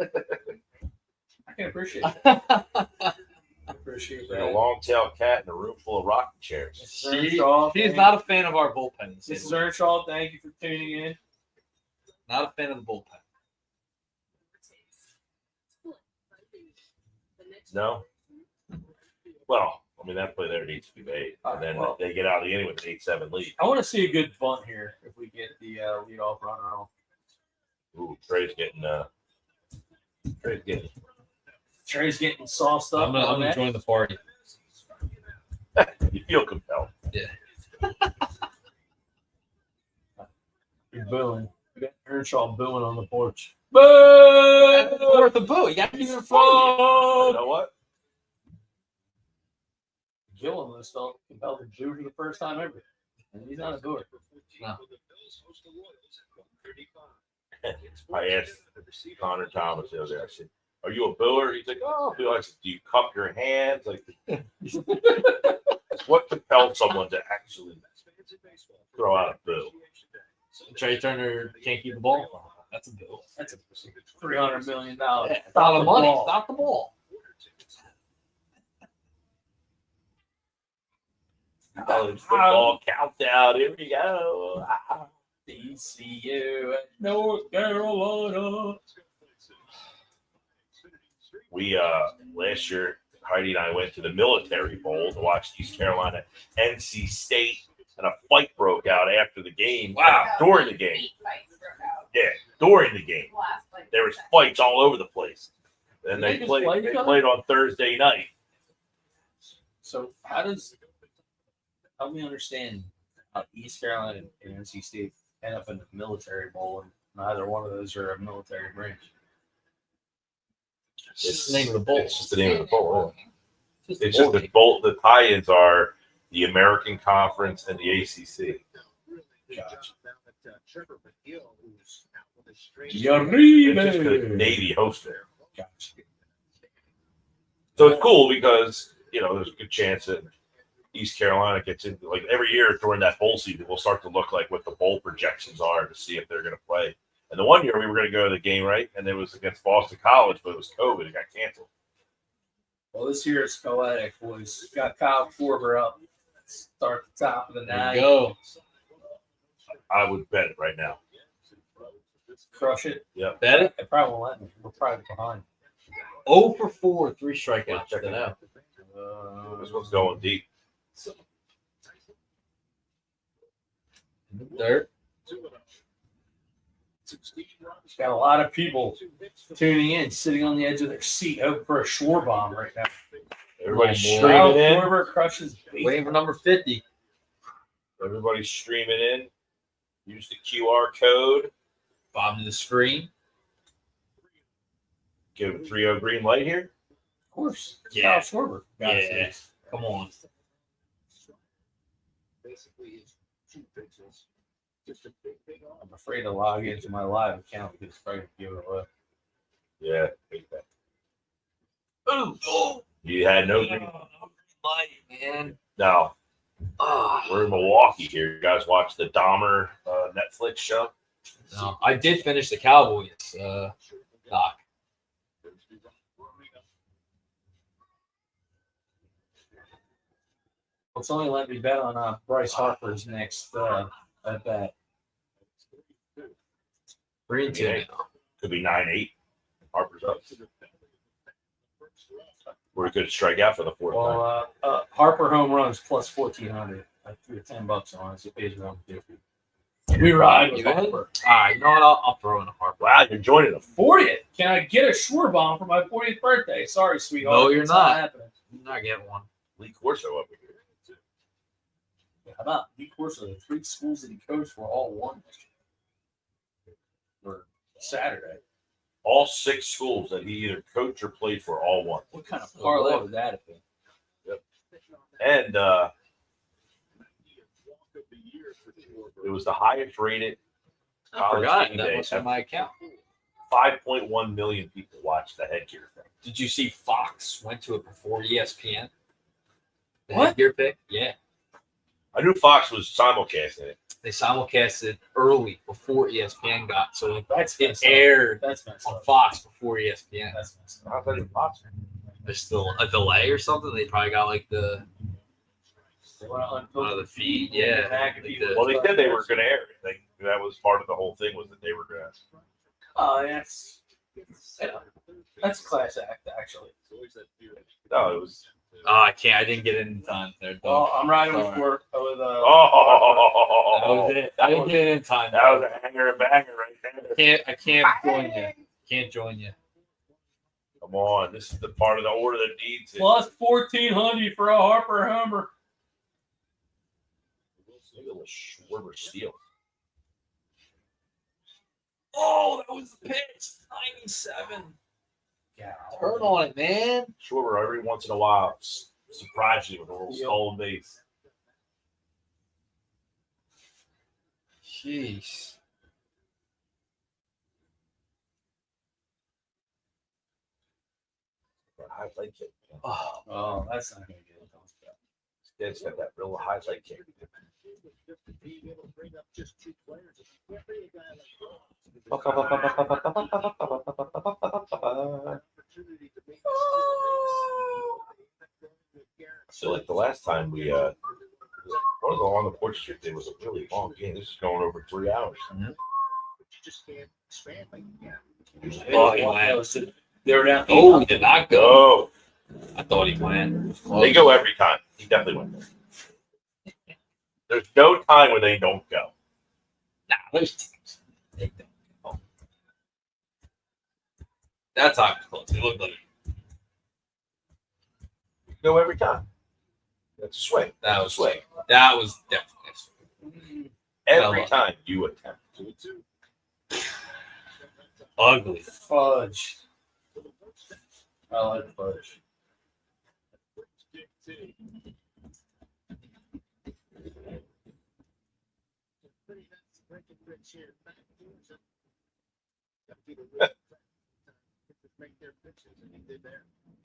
can appreciate it. Appreciate Like a that. long-tailed cat in a room full of rocking chairs. She's not a fan of our bullpen. This is Earnshaw. Thank you for tuning in. Not a fan of the bullpen. No. Well, I mean that play there needs to be made, and then they get out of the inning with an 8-7 lead. I want to see a good bunt here if we get the leadoff runner off. Ooh, Trey's getting Trey's getting sauced up. I'm gonna join the party. You feel compelled. You're booing. We got Earnshaw booing on the porch. Boo! Boo! Worth a boo. You got to be in front. You know what? Gill almost felt compelled to boo for the first time ever. And he's not a booer. No. I asked Connor Thomas the other day. I said, "Are you a booer?" He's like, "Oh, Bill." I said, "Do you cup your hands?" Like, what compelled someone to actually throw out a boo? Trey Turner can't keep the ball. That's a bill. That's a $300 million. Yeah, it's a lot of money. Stop the ball. College football countdown. Here we go. DCU at North Carolina. We last year, Heidi and I went to the Military Bowl to watch East Carolina, NC State, and a fight broke out after the game. Wow. During the game. Yeah, during the game. There was fights all over the place. And they They just played. play each They other? played on Thursday night. So help me understand how East Carolina and NC State end up in the Military Bowl, and neither one of those are a military branch. It's the name of the bowl. It's just the name of the bowl. Yeah. Just It's just the bowl. The tie-ins are the American Conference and the ACC. It's just the Navy hosted it. So it's cool because there's a good chance that East Carolina gets into, like, every year during that bowl season, we'll start to look like what the bowl projections are to see if they're going to play. And the one year we were going to go to the game, right? And it was against Boston College, but it was COVID. It got canceled. Well, this year it's poetic, boys. Got Kyle Korver up. Start at the top of the There night. you go. I would bet it right now. Crush it. Bet it. They probably won't let me. We're probably behind. 0 for 4, 3 strikeouts. Check it out. This one's going deep. Dirt. Got a lot of people tuning in, sitting on the edge of their seat, hoping for a shore bomb right now. Everybody's Oh, boy. streaming in. Korver crushes baseball. Waiting for number 50. Everybody's streaming in. Use the QR code. Bob to the screen. Give it 3-0 green light here. Of course. Yeah. Kyle Korver. Yeah. Come on. I'm afraid to log into my live account because it's probably going to give it away. Yeah. Take that. Oh, You had no green. light, man. No. Oh, We're in Milwaukee here. You guys watch the Dahmer Netflix show? no. I did finish the Cowboys doc. It's only let me bet on Bryce Harper's next at bat. 3-2 Yeah. now. Could be 9-8. Harper's up. We're good to strike out for the fourth time. Well, Harper home runs plus 1,400. I threw $10 on it, so it pays $150. We ride with You in? Harper. All right, you know what? I'll throw in a Harper. Wow, you're joining us. 40th. Can I get a Schwarber bomb for my 40th birthday? Sorry, sweetheart. No, you're It's not. happening. I'm not getting one. Lee Corso up here. How about Lee Corso? The 3 schools that he coached were all won for Saturday. All 6 schools that he either coached or played for all won. What kind of parlay would that have been? And it was the highest rated I college forgot game that day. was in my account. 5.1 million people watched the headgear thing. Did you see Fox went to it before ESPN? The What? headgear pick? Yeah. I knew Fox was simulcasting it. They simulcasted early before ESPN got, so That's it messed up. aired That's messed on up. Fox before ESPN. That's messed up. I thought it was Fox. There's still a delay or something. They probably got like the They want to one of the feed. Yeah. Like the- Well, they said they were going to air it. That was part of the whole thing, was that they were going to. Oh, that's a class act, actually. No, it was. Oh, I can't. I didn't get it in time. There. Well, I'm riding with Sorry. work with That Oh, was it. I didn't get it in time. that was a hanger and banger right there. I can't join you. Can't join you. Come on, this is the part of the order that needs it. plus 1,400 for a Harper Hummer. Look at the Schwarber steal. Oh, that was the pitch. 97. Yeah. Turn on it, man. Schwarber every once in a while surprise you with a little stolen base. Jeez. High leg kick. Oh, that's not going to get it. Dad's got that real high leg kick. So like the last time we one of the on the Porch Street, there was a really long game. This is going over 3 hours. Oh, he went. They were down. Oh, he did not go. Go. I thought he went. They go every time. He definitely went. There's no time where they don't go. Nah, there's teams. They don't go. That time was close. It looked like Go every time. That's a swing. that was swing. That was definitely a swing. Every time you attempt. Ugly. Fudge. I like fudge.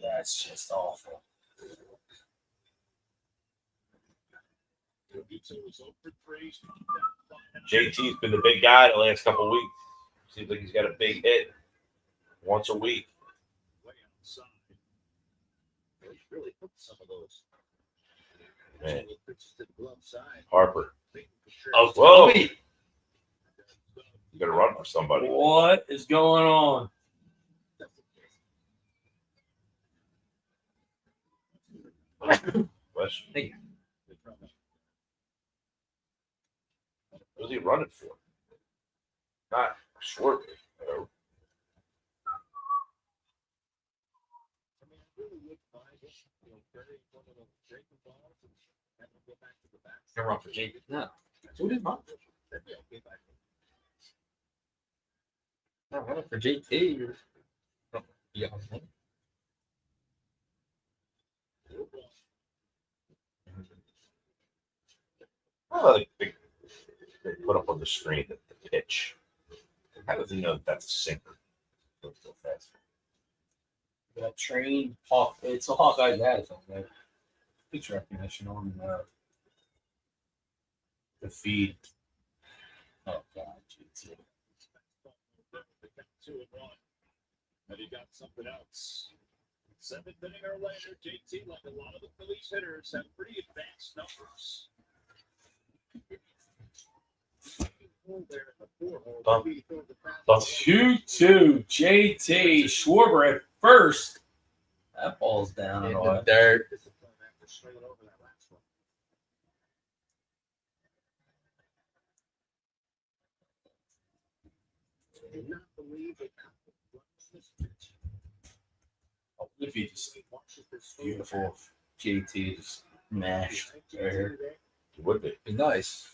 That's just awful. JT's been the big guy the last couple of weeks. Seems like he's got a big hit once a week. Man. Harper. Oh, Whoa. Toby. You got to run for somebody. What is going on? Question. Hey. Who's he running for? Not short. Gonna run for JT. No. Who did run? Not running for JT. Yeah. Oh, they put up on the screen the pitch. How does he know that that's a sinker? Goes so fast. That trained hawk. It's a Hawkeye dad, right? Pitch recognition on the feed. Oh God, GT. And he got something else. 7th inning or later, JT, like a lot of the Phillies hitters, have pretty advanced numbers. Bump. 2-2. JT Schwarber at first. That ball's down. In and the all. dirt. If he just beautiful JT just mashed right here. It would be. Be nice.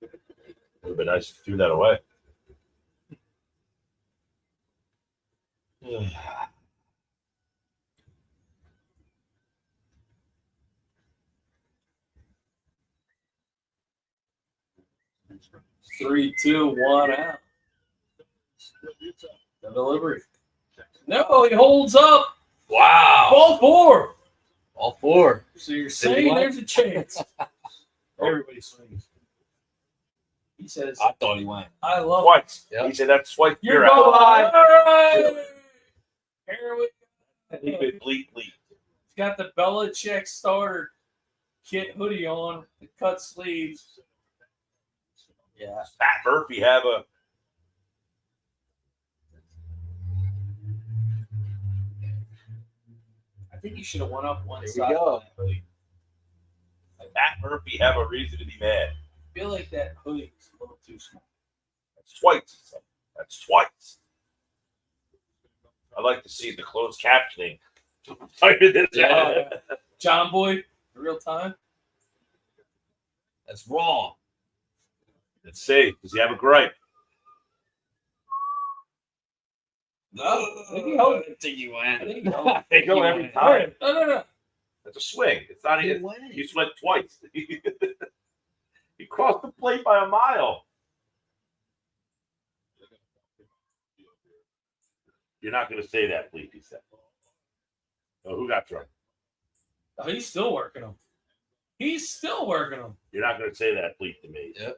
It would be nice if you threw that away. Three, two, one out. The delivery. No, he holds up. Wow. Ball four. All four. So you're saying there's a chance. Everybody swings. He says, I thought he went. I love Twice. Yep. He said that's twice. You're out. bye. All right. Here we go. He could bleep. He's got the Belichick starter kit hoodie on, the cut sleeves. Yeah. Does Pat Murphy have a? I think he should have went up one There we side. go. Does Pat Murphy have a reason to be mad? I feel like that hoodie is a little too small. That's twice. That's twice. I'd like to see the closed captioning. Yeah. John Boy, in real time. That's wrong. Let's see. Does he have a gripe? No. I didn't think he went. They go every time. No. That's a swing. It's not even. went. He went twice. He crossed the plate by a mile. You're not going to say that, please. He said. Oh, who got thrown? Oh, he's still working them. He's still working them. You're not going to say that, please, to me. Yep.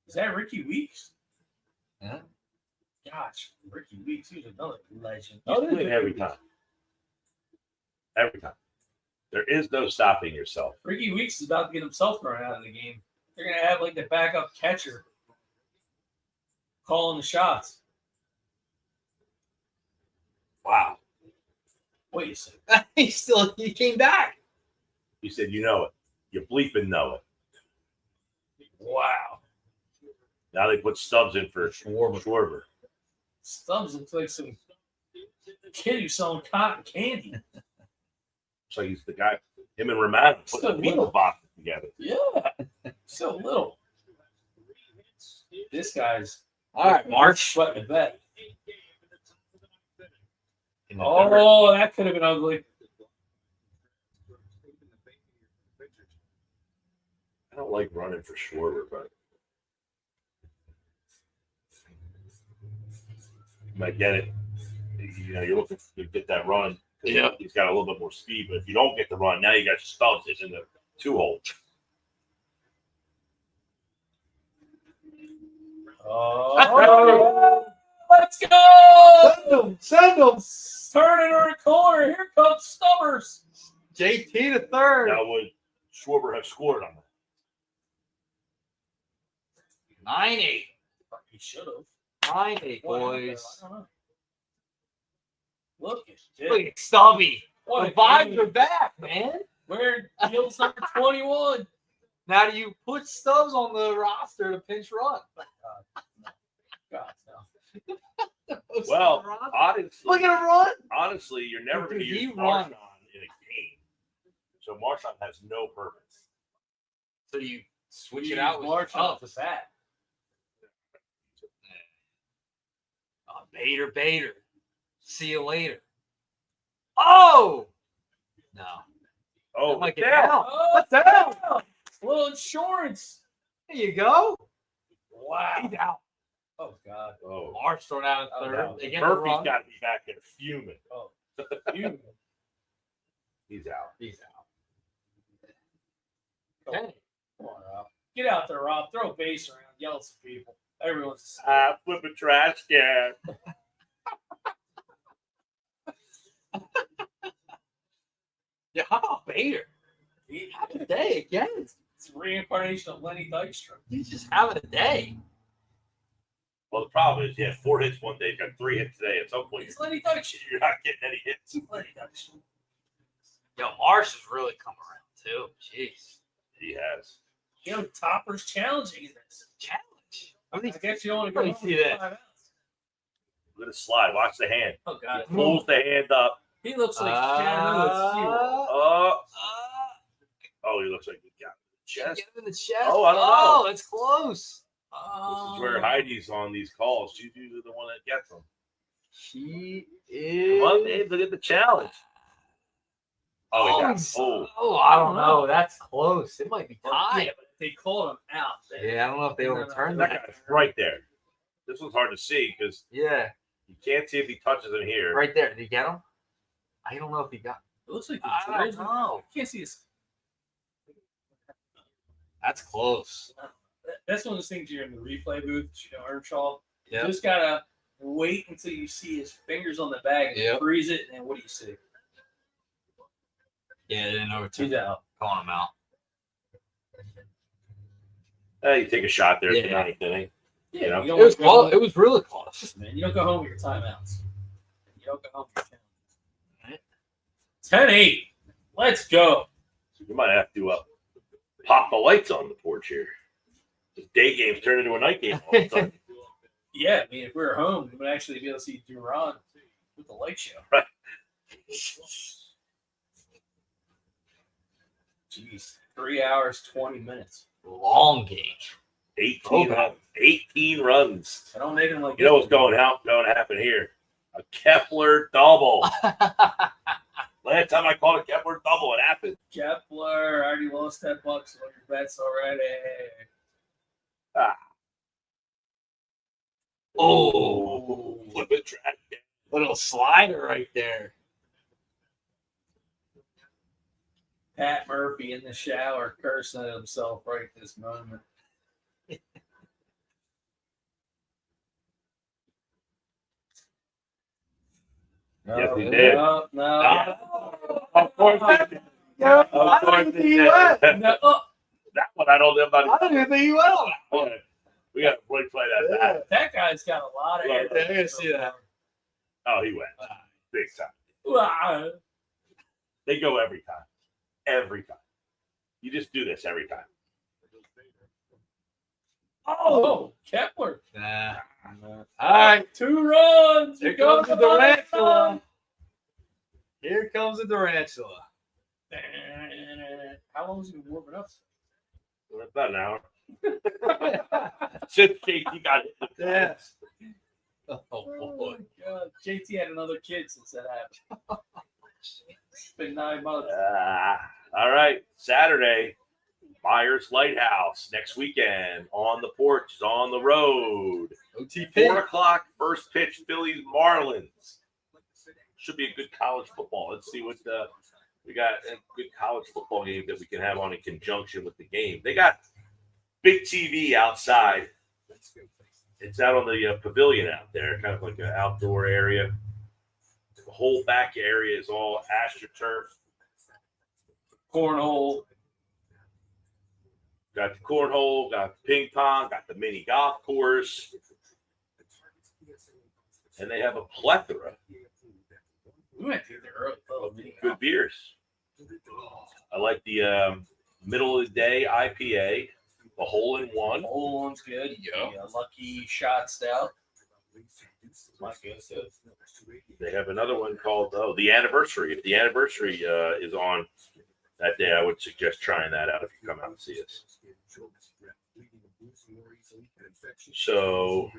Is that Ricky Weeks? Yeah. Gosh, Ricky Weeks, he's another legend. You win every time. Every time. There is no stopping yourself. Ricky Weeks is about to get himself thrown out of the game. They're going to have like the backup catcher calling the shots. Wow. Wait a second. He came back. He said, you know it. You bleeping know it. Wow. Now they put Stubbs in for Schwarber. Stubbs looks like some kid who's selling cotton candy. So he's the guy, him and Romano put Still the pizza little. box together. Yeah. So little. This guy's All right, March. sweating a bet. In the third. Oh, that could have been ugly. I don't like running for Schwarber, but you might get it. You know, you're looking to get that run. Yeah. He's got a little bit more speed, but if you don't get the run, now you got Stubbs in the 2-hole. Oh, let's go! Send him. Turning her corner. Here comes Stubbers. JT to third. Now would Schwarber have scored on that? 9-8. He should have. 9-8, boys. I don't know. Look at Look this. at Stubby. What The a vibes game. are back, man. Where Gill's number 21. Now do you put Stubbs on the roster to pinch run? God, no. Well, honestly, Look at him run. honestly, you're never going to Dude, he use run. Marshawn in a game. So Marshawn has no purpose. So you switch You it out use with Marshall Stubbs. off the bat. Oh, Bader. See you later. Oh! No. Oh, That might get down. down. Oh, down. a little insurance. There you go. Wow. He's out. Oh, God. Oh, March thrown out in Oh, third. no. They get the Murphy's run. got to be back there fuming. Oh, you. He's out. He's out. Okay. Come on, Rob. Get out there, Rob. Throw a base around. Yell at some people. Everyone's Flip a trash can. Yeah, how about Bader? Having a day again. It's a reincarnation of Lenny Dykstra. He's just having a day. Well, the problem is he had 4 hits one day. He's got 3 hits today. At some point, It's Lenny Dykstra. you're not getting any hits. Lenny Dykstra. Yo, Marsh has really come around too. Jeez. He has. You know, Topper's challenging this. Challenge. I I mean, guess you only go Let me see this. 5 outs. Look at the slide. Watch the hand. Oh, God. Pulls the hand up. He looks like Shamu at SeaWorld. Oh, he looks like he got it in the Should chest. get him in the chest. Oh, I don't know. Oh, it's close. This is where Heidi's on these calls. She's usually the one that gets them. She is. Come on, Dave. Look at the challenge. Oh, I don't know. That's close. It might be Yeah, tied. but they called him out. Yeah, I don't know if they overturned that that. guy's right there. This one's hard to see because Yeah, you can't see if he touches him here. right there. Did he get him? I don't know if he got. It looks like the I don't jersey. know. I can't see his. That's close. That's one of those things you're in the replay booth, Earnshaw. Yeah. You just gotta wait until you see his fingers on the bag and Yep. freeze it, and then what do you see? Yeah, they didn't overturn. He's out. Calling him out. You take a shot there Yeah. at the ninth inning. Yeah, You know? you don't It was go close. home- It was really close. man. You don't go home with your timeouts. You don't go home with your timeouts. Right. 10-8. Let's go. You might have to pop the lights on the porch here. This day games turn into a night game all of a sudden. Yeah, I mean, if we were home, we would actually be able to see Duran with the light show. Right. Jeez, 3 hours, 20 minutes. Long game. 18 runs. I don't make him like You know what's going to happen here? A Kepler double. Last time I called a Kepler double, it happened. Kepler. I already lost $10 on your bets already. Oh, Flip it, track. little slider right there. Pat Murphy in the shower cursing at himself right this moment. Yes, he did. No. Of course he did. Yeah, Of course he did. No. Oh, That one I don't know about. I didn't even think he went on Boy, we got to play that back. that guy's got a lot of Yeah, hair. I gotta see that. Oh, he went big time. Wow. They go every time. Every time. You just do this every time. Oh, Kepler. Nah. All right. 2 runs. Here We go comes the to the next tarantula. Here comes the tarantula. one. How long has he been warming up? About an hour. Since JT got hit. Yeah. Oh Oh boy. my God. JT had another kid since that happened. It's been 9 months. All right. Saturday, Myers Lighthouse. Next weekend on the porch, on the road. OTP. 4 o'clock, first pitch, Phillies Marlins. Should be a good college football. Let's see what we got a good college football game that we can have on in conjunction with the game. They got big TV outside. It's out on the pavilion out there, kind of like an outdoor area. The whole back area is all AstroTurf. Cornhole. Got the cornhole, got the ping pong, got the mini golf course. And they have a plethora We went through there early. of good beers. I like the middle of the day IPA, the hole in one. Whole one's good. Yeah. Lucky Shot Stout. My good. They have another one called the anniversary. If the anniversary is on that day, I would suggest trying that out if you come out and see us. So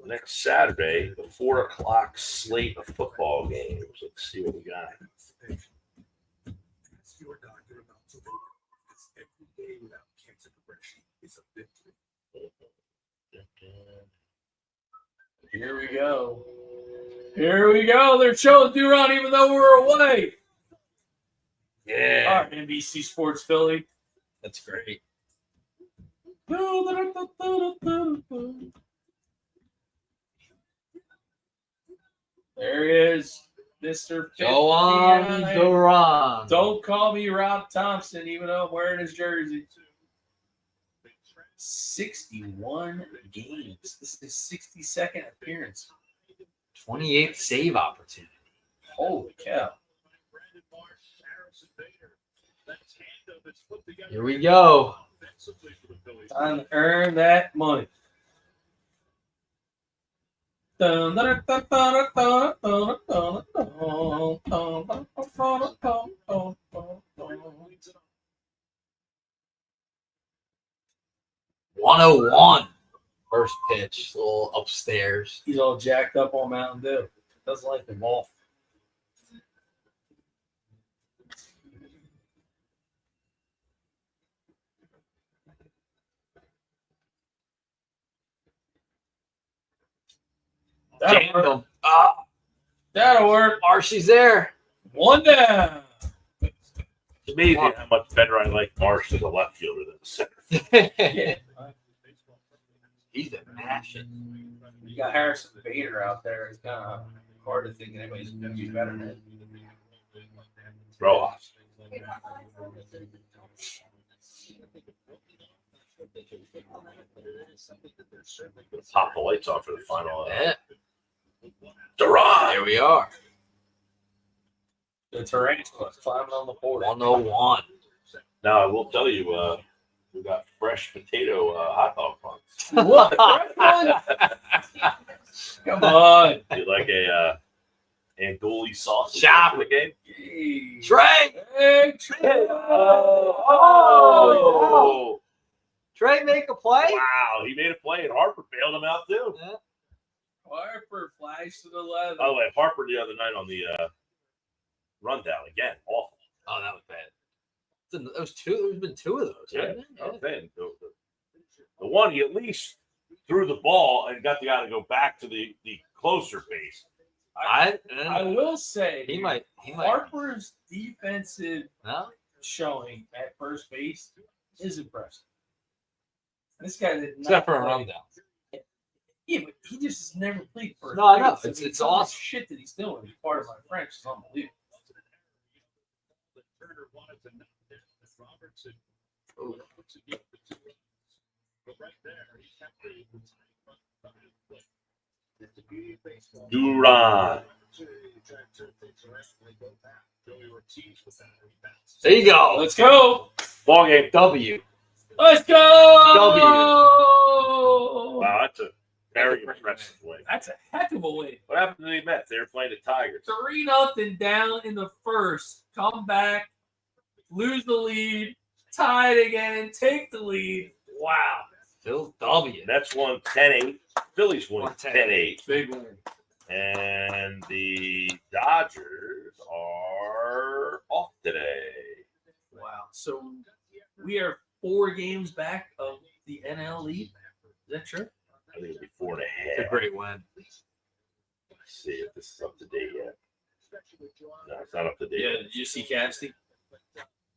next Saturday, the 4 o'clock slate of football games. Let's see what we got. Here we go. Here we go. They're showing Duran even though we're away. Yeah. All right, NBC Sports Philly. That's great. There he is, Mr. Go on, 59. Duran. Don't call me Rob Thompson, even though I'm wearing his jersey. 61 games. This is his 62nd appearance. 28th save opportunity. Holy cow. Here we go. Time to earn that money. upstairs. He's all jacked up on Mountain Dew. Doesn't like them all. Jammed That'll work. him. Ah, That'll work. Marshy's there. One down. It's amazing how much better I like Marsh as a left fielder than a center. Yeah. He's a mashing. You got Harrison Bader out there. It's kind of hard to think anybody's going to be better than him. Throw off. Pop the lights off for the final. Yeah. Durant. There we are. The tarantula climbing on the board. 101. Now I will tell you, we got fresh potato hot dog buns. What? Come on. Do you like a andouille sauce? Shop. For the game? Trey! Hey, Oh! Trey make a play? Wow, he made a play and Harper bailed him out too. Yeah. Harper flies to the left. By the way, Harper the other night on the rundown again, awful. Oh, that was bad. There's been two of those. Yeah, hasn't there? I'm saying, the one he at least threw the ball and got the guy to go back to the closer base. I will say He might. Harper's defensive No? showing at first base is impressive. This guy did not Except for a play. rundown. Yeah, but he just has never played first No, I know. base. It's some of the awesome. shit that he's doing. He's part of my French. It's unbelievable. Durant. There you go. Let's go. Ball game. W. Let's go. Wow, that's a very impressive win. That's a heck of a win. What happened to the Mets? They were playing the Tigers. 3-0 down in the first. Come back, lose the lead, tie it again, take the lead. Wow. Phil W. Mets won 10-8. Phillies won 10-8. Big win. And the Dodgers are off today. Wow. So we are 4 games back of the NL lead. Is that true? I think it'll be 4.5. It's a great win. Let's see if this is up to date yet. No, it's not up to date. Yeah. Yet. Did you see Casty?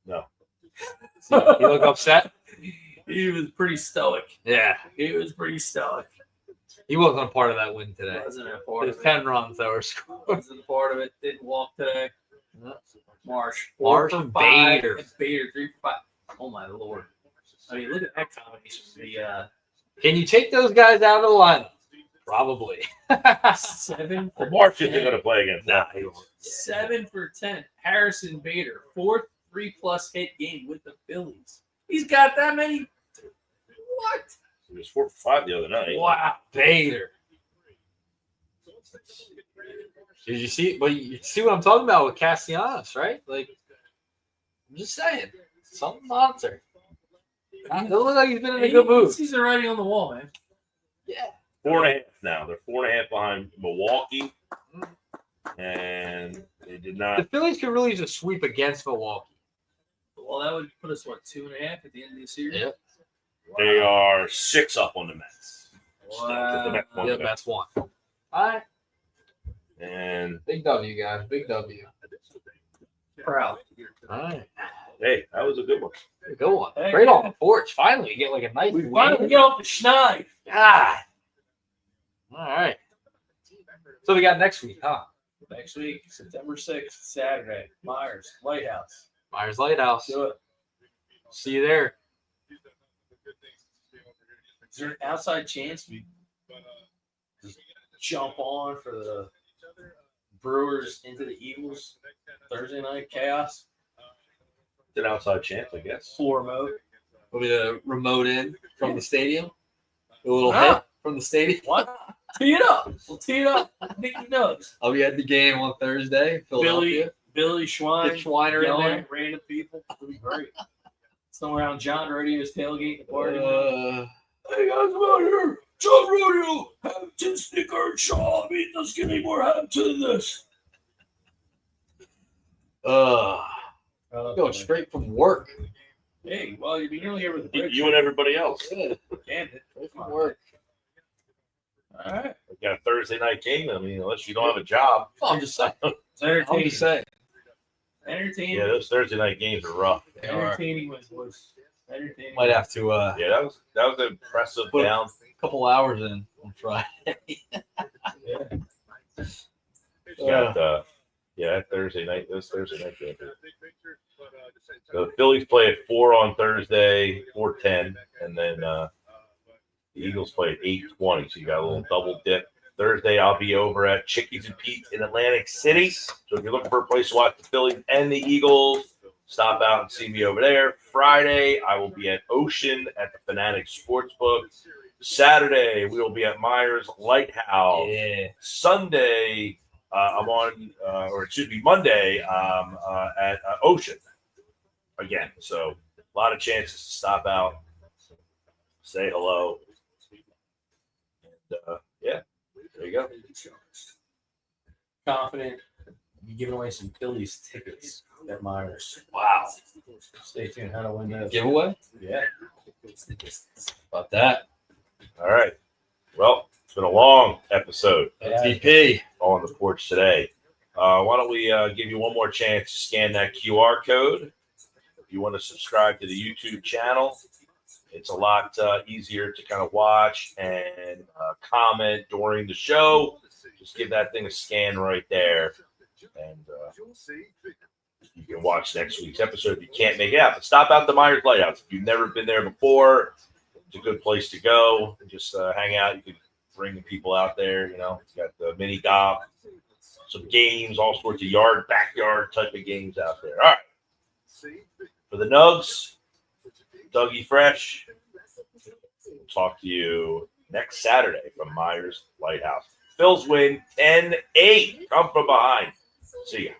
No. You look upset? He was pretty stoic. Yeah. He was pretty stoic. He wasn't a part of that win today. Wasn't a part There's of it. 10 runs that were scored. Wasn't a part of it. Didn't walk today. Marsh. Marsh 4 for and 5, Bader. and Bader 3 for 5. Oh my lord. I mean, look at that combination. The Can you take those guys out of the lineup? Probably. 7 Well, for March 10. isn't going to play against Nah, that. he won't. 7 for 10. Harrison Bader, 4th 3+ hit game with the Phillies. He's got that many. What? He was 4 for 5 the other night. Wow, Bader. Did you see? But you see what I'm talking about with Castellanos, right? Like, I'm just saying, something monster. It looks like he's been in a good mood. He's the writing on the wall, man. Yeah. 4.5 now. They're 4.5 behind Milwaukee. And they did The not. Phillies could really just sweep against Milwaukee. Well, that would put us, 2.5 at the end of the series? Yep. They are 6 up on the Mets. Wow. The Mets won Yeah, the that's one. All right. And Big W, guys. Big W. Proud. All right. hey, that was a good one. Good one. Hey, Great yeah. on the porch. Finally, you get like a nice We win. finally get off the schneid. God. All right. So we got next week, huh? Next week, September 6th, Saturday, Myers, Lighthouse. Myers Lighthouse. Do it. See you there. Is there an outside chance we jump on for the Brewers into the Eagles Thursday night chaos? It's an outside chance, I guess. Floor mode. We'll be the remote in from the stadium. A little Ah. hit from the stadium. What? Tee it up. We'll tee it up. Nicky knows. I'll be at the game on Thursday. Philadelphia. Billy Schwein. Get Schweiner in yelling there. at random people. It'll be great. Somewhere around John Radio's tailgate the party. Uh, Hey guys, I'm out here. John Rodeo, Hampton Stick Earnshaw. I mean, doesn't get any more Hampton than this. Going straight from work. Hey, well, you're nearly here with the bridge. You and everybody else. Yeah, Candid. straight from work. All right. We got a Thursday night game. I mean, unless you don't have a job. I'm just saying. It's entertaining. I'm just saying. Entertaining. Yeah, those Thursday night games are rough. Entertaining was entertaining. Might have to Yeah, that was an impressive Put- down. a couple hours in on Friday. Got that Thursday night. Those Thursday night games. The Phillies play at 4 on Thursday, 4:10, and then the Eagles play at 8:20. So you got a little double dip. Thursday, I'll be over at Chickies and Pete's in Atlantic City. So if you're looking for a place to watch the Phillies and the Eagles, stop out and see me over there. Friday, I will be at Ocean at the Fanatic Sportsbook. Saturday, we will be at Myers Lighthouse. Yeah. Sunday, I'm on, Monday, at Ocean again. So a lot of chances to stop out, say hello. And, there you go. Confident. You're giving away some Phillies tickets at Myers. Wow. Stay tuned. How to win those? Giveaway? Yeah. About that. All right. Well, it's been a long episode OTP. on the porch today. Why don't we give you one more chance to scan that QR code? If you want to subscribe to the YouTube channel, it's a lot easier to kind of watch and comment during the show. Just give that thing a scan right there, and you can watch next week's episode if you can't make it out. But stop out the Myers Lighthouse. If you've never been there before, it's a good place to go. Just hang out. You can bring the people out there. You know, it's got the mini golf, some games, all sorts of backyard type of games out there. All right. For the Nugs, Dougie Fresh, we'll talk to you next Saturday from Myers Lighthouse. Phil's win 10-8. Come from behind. See ya.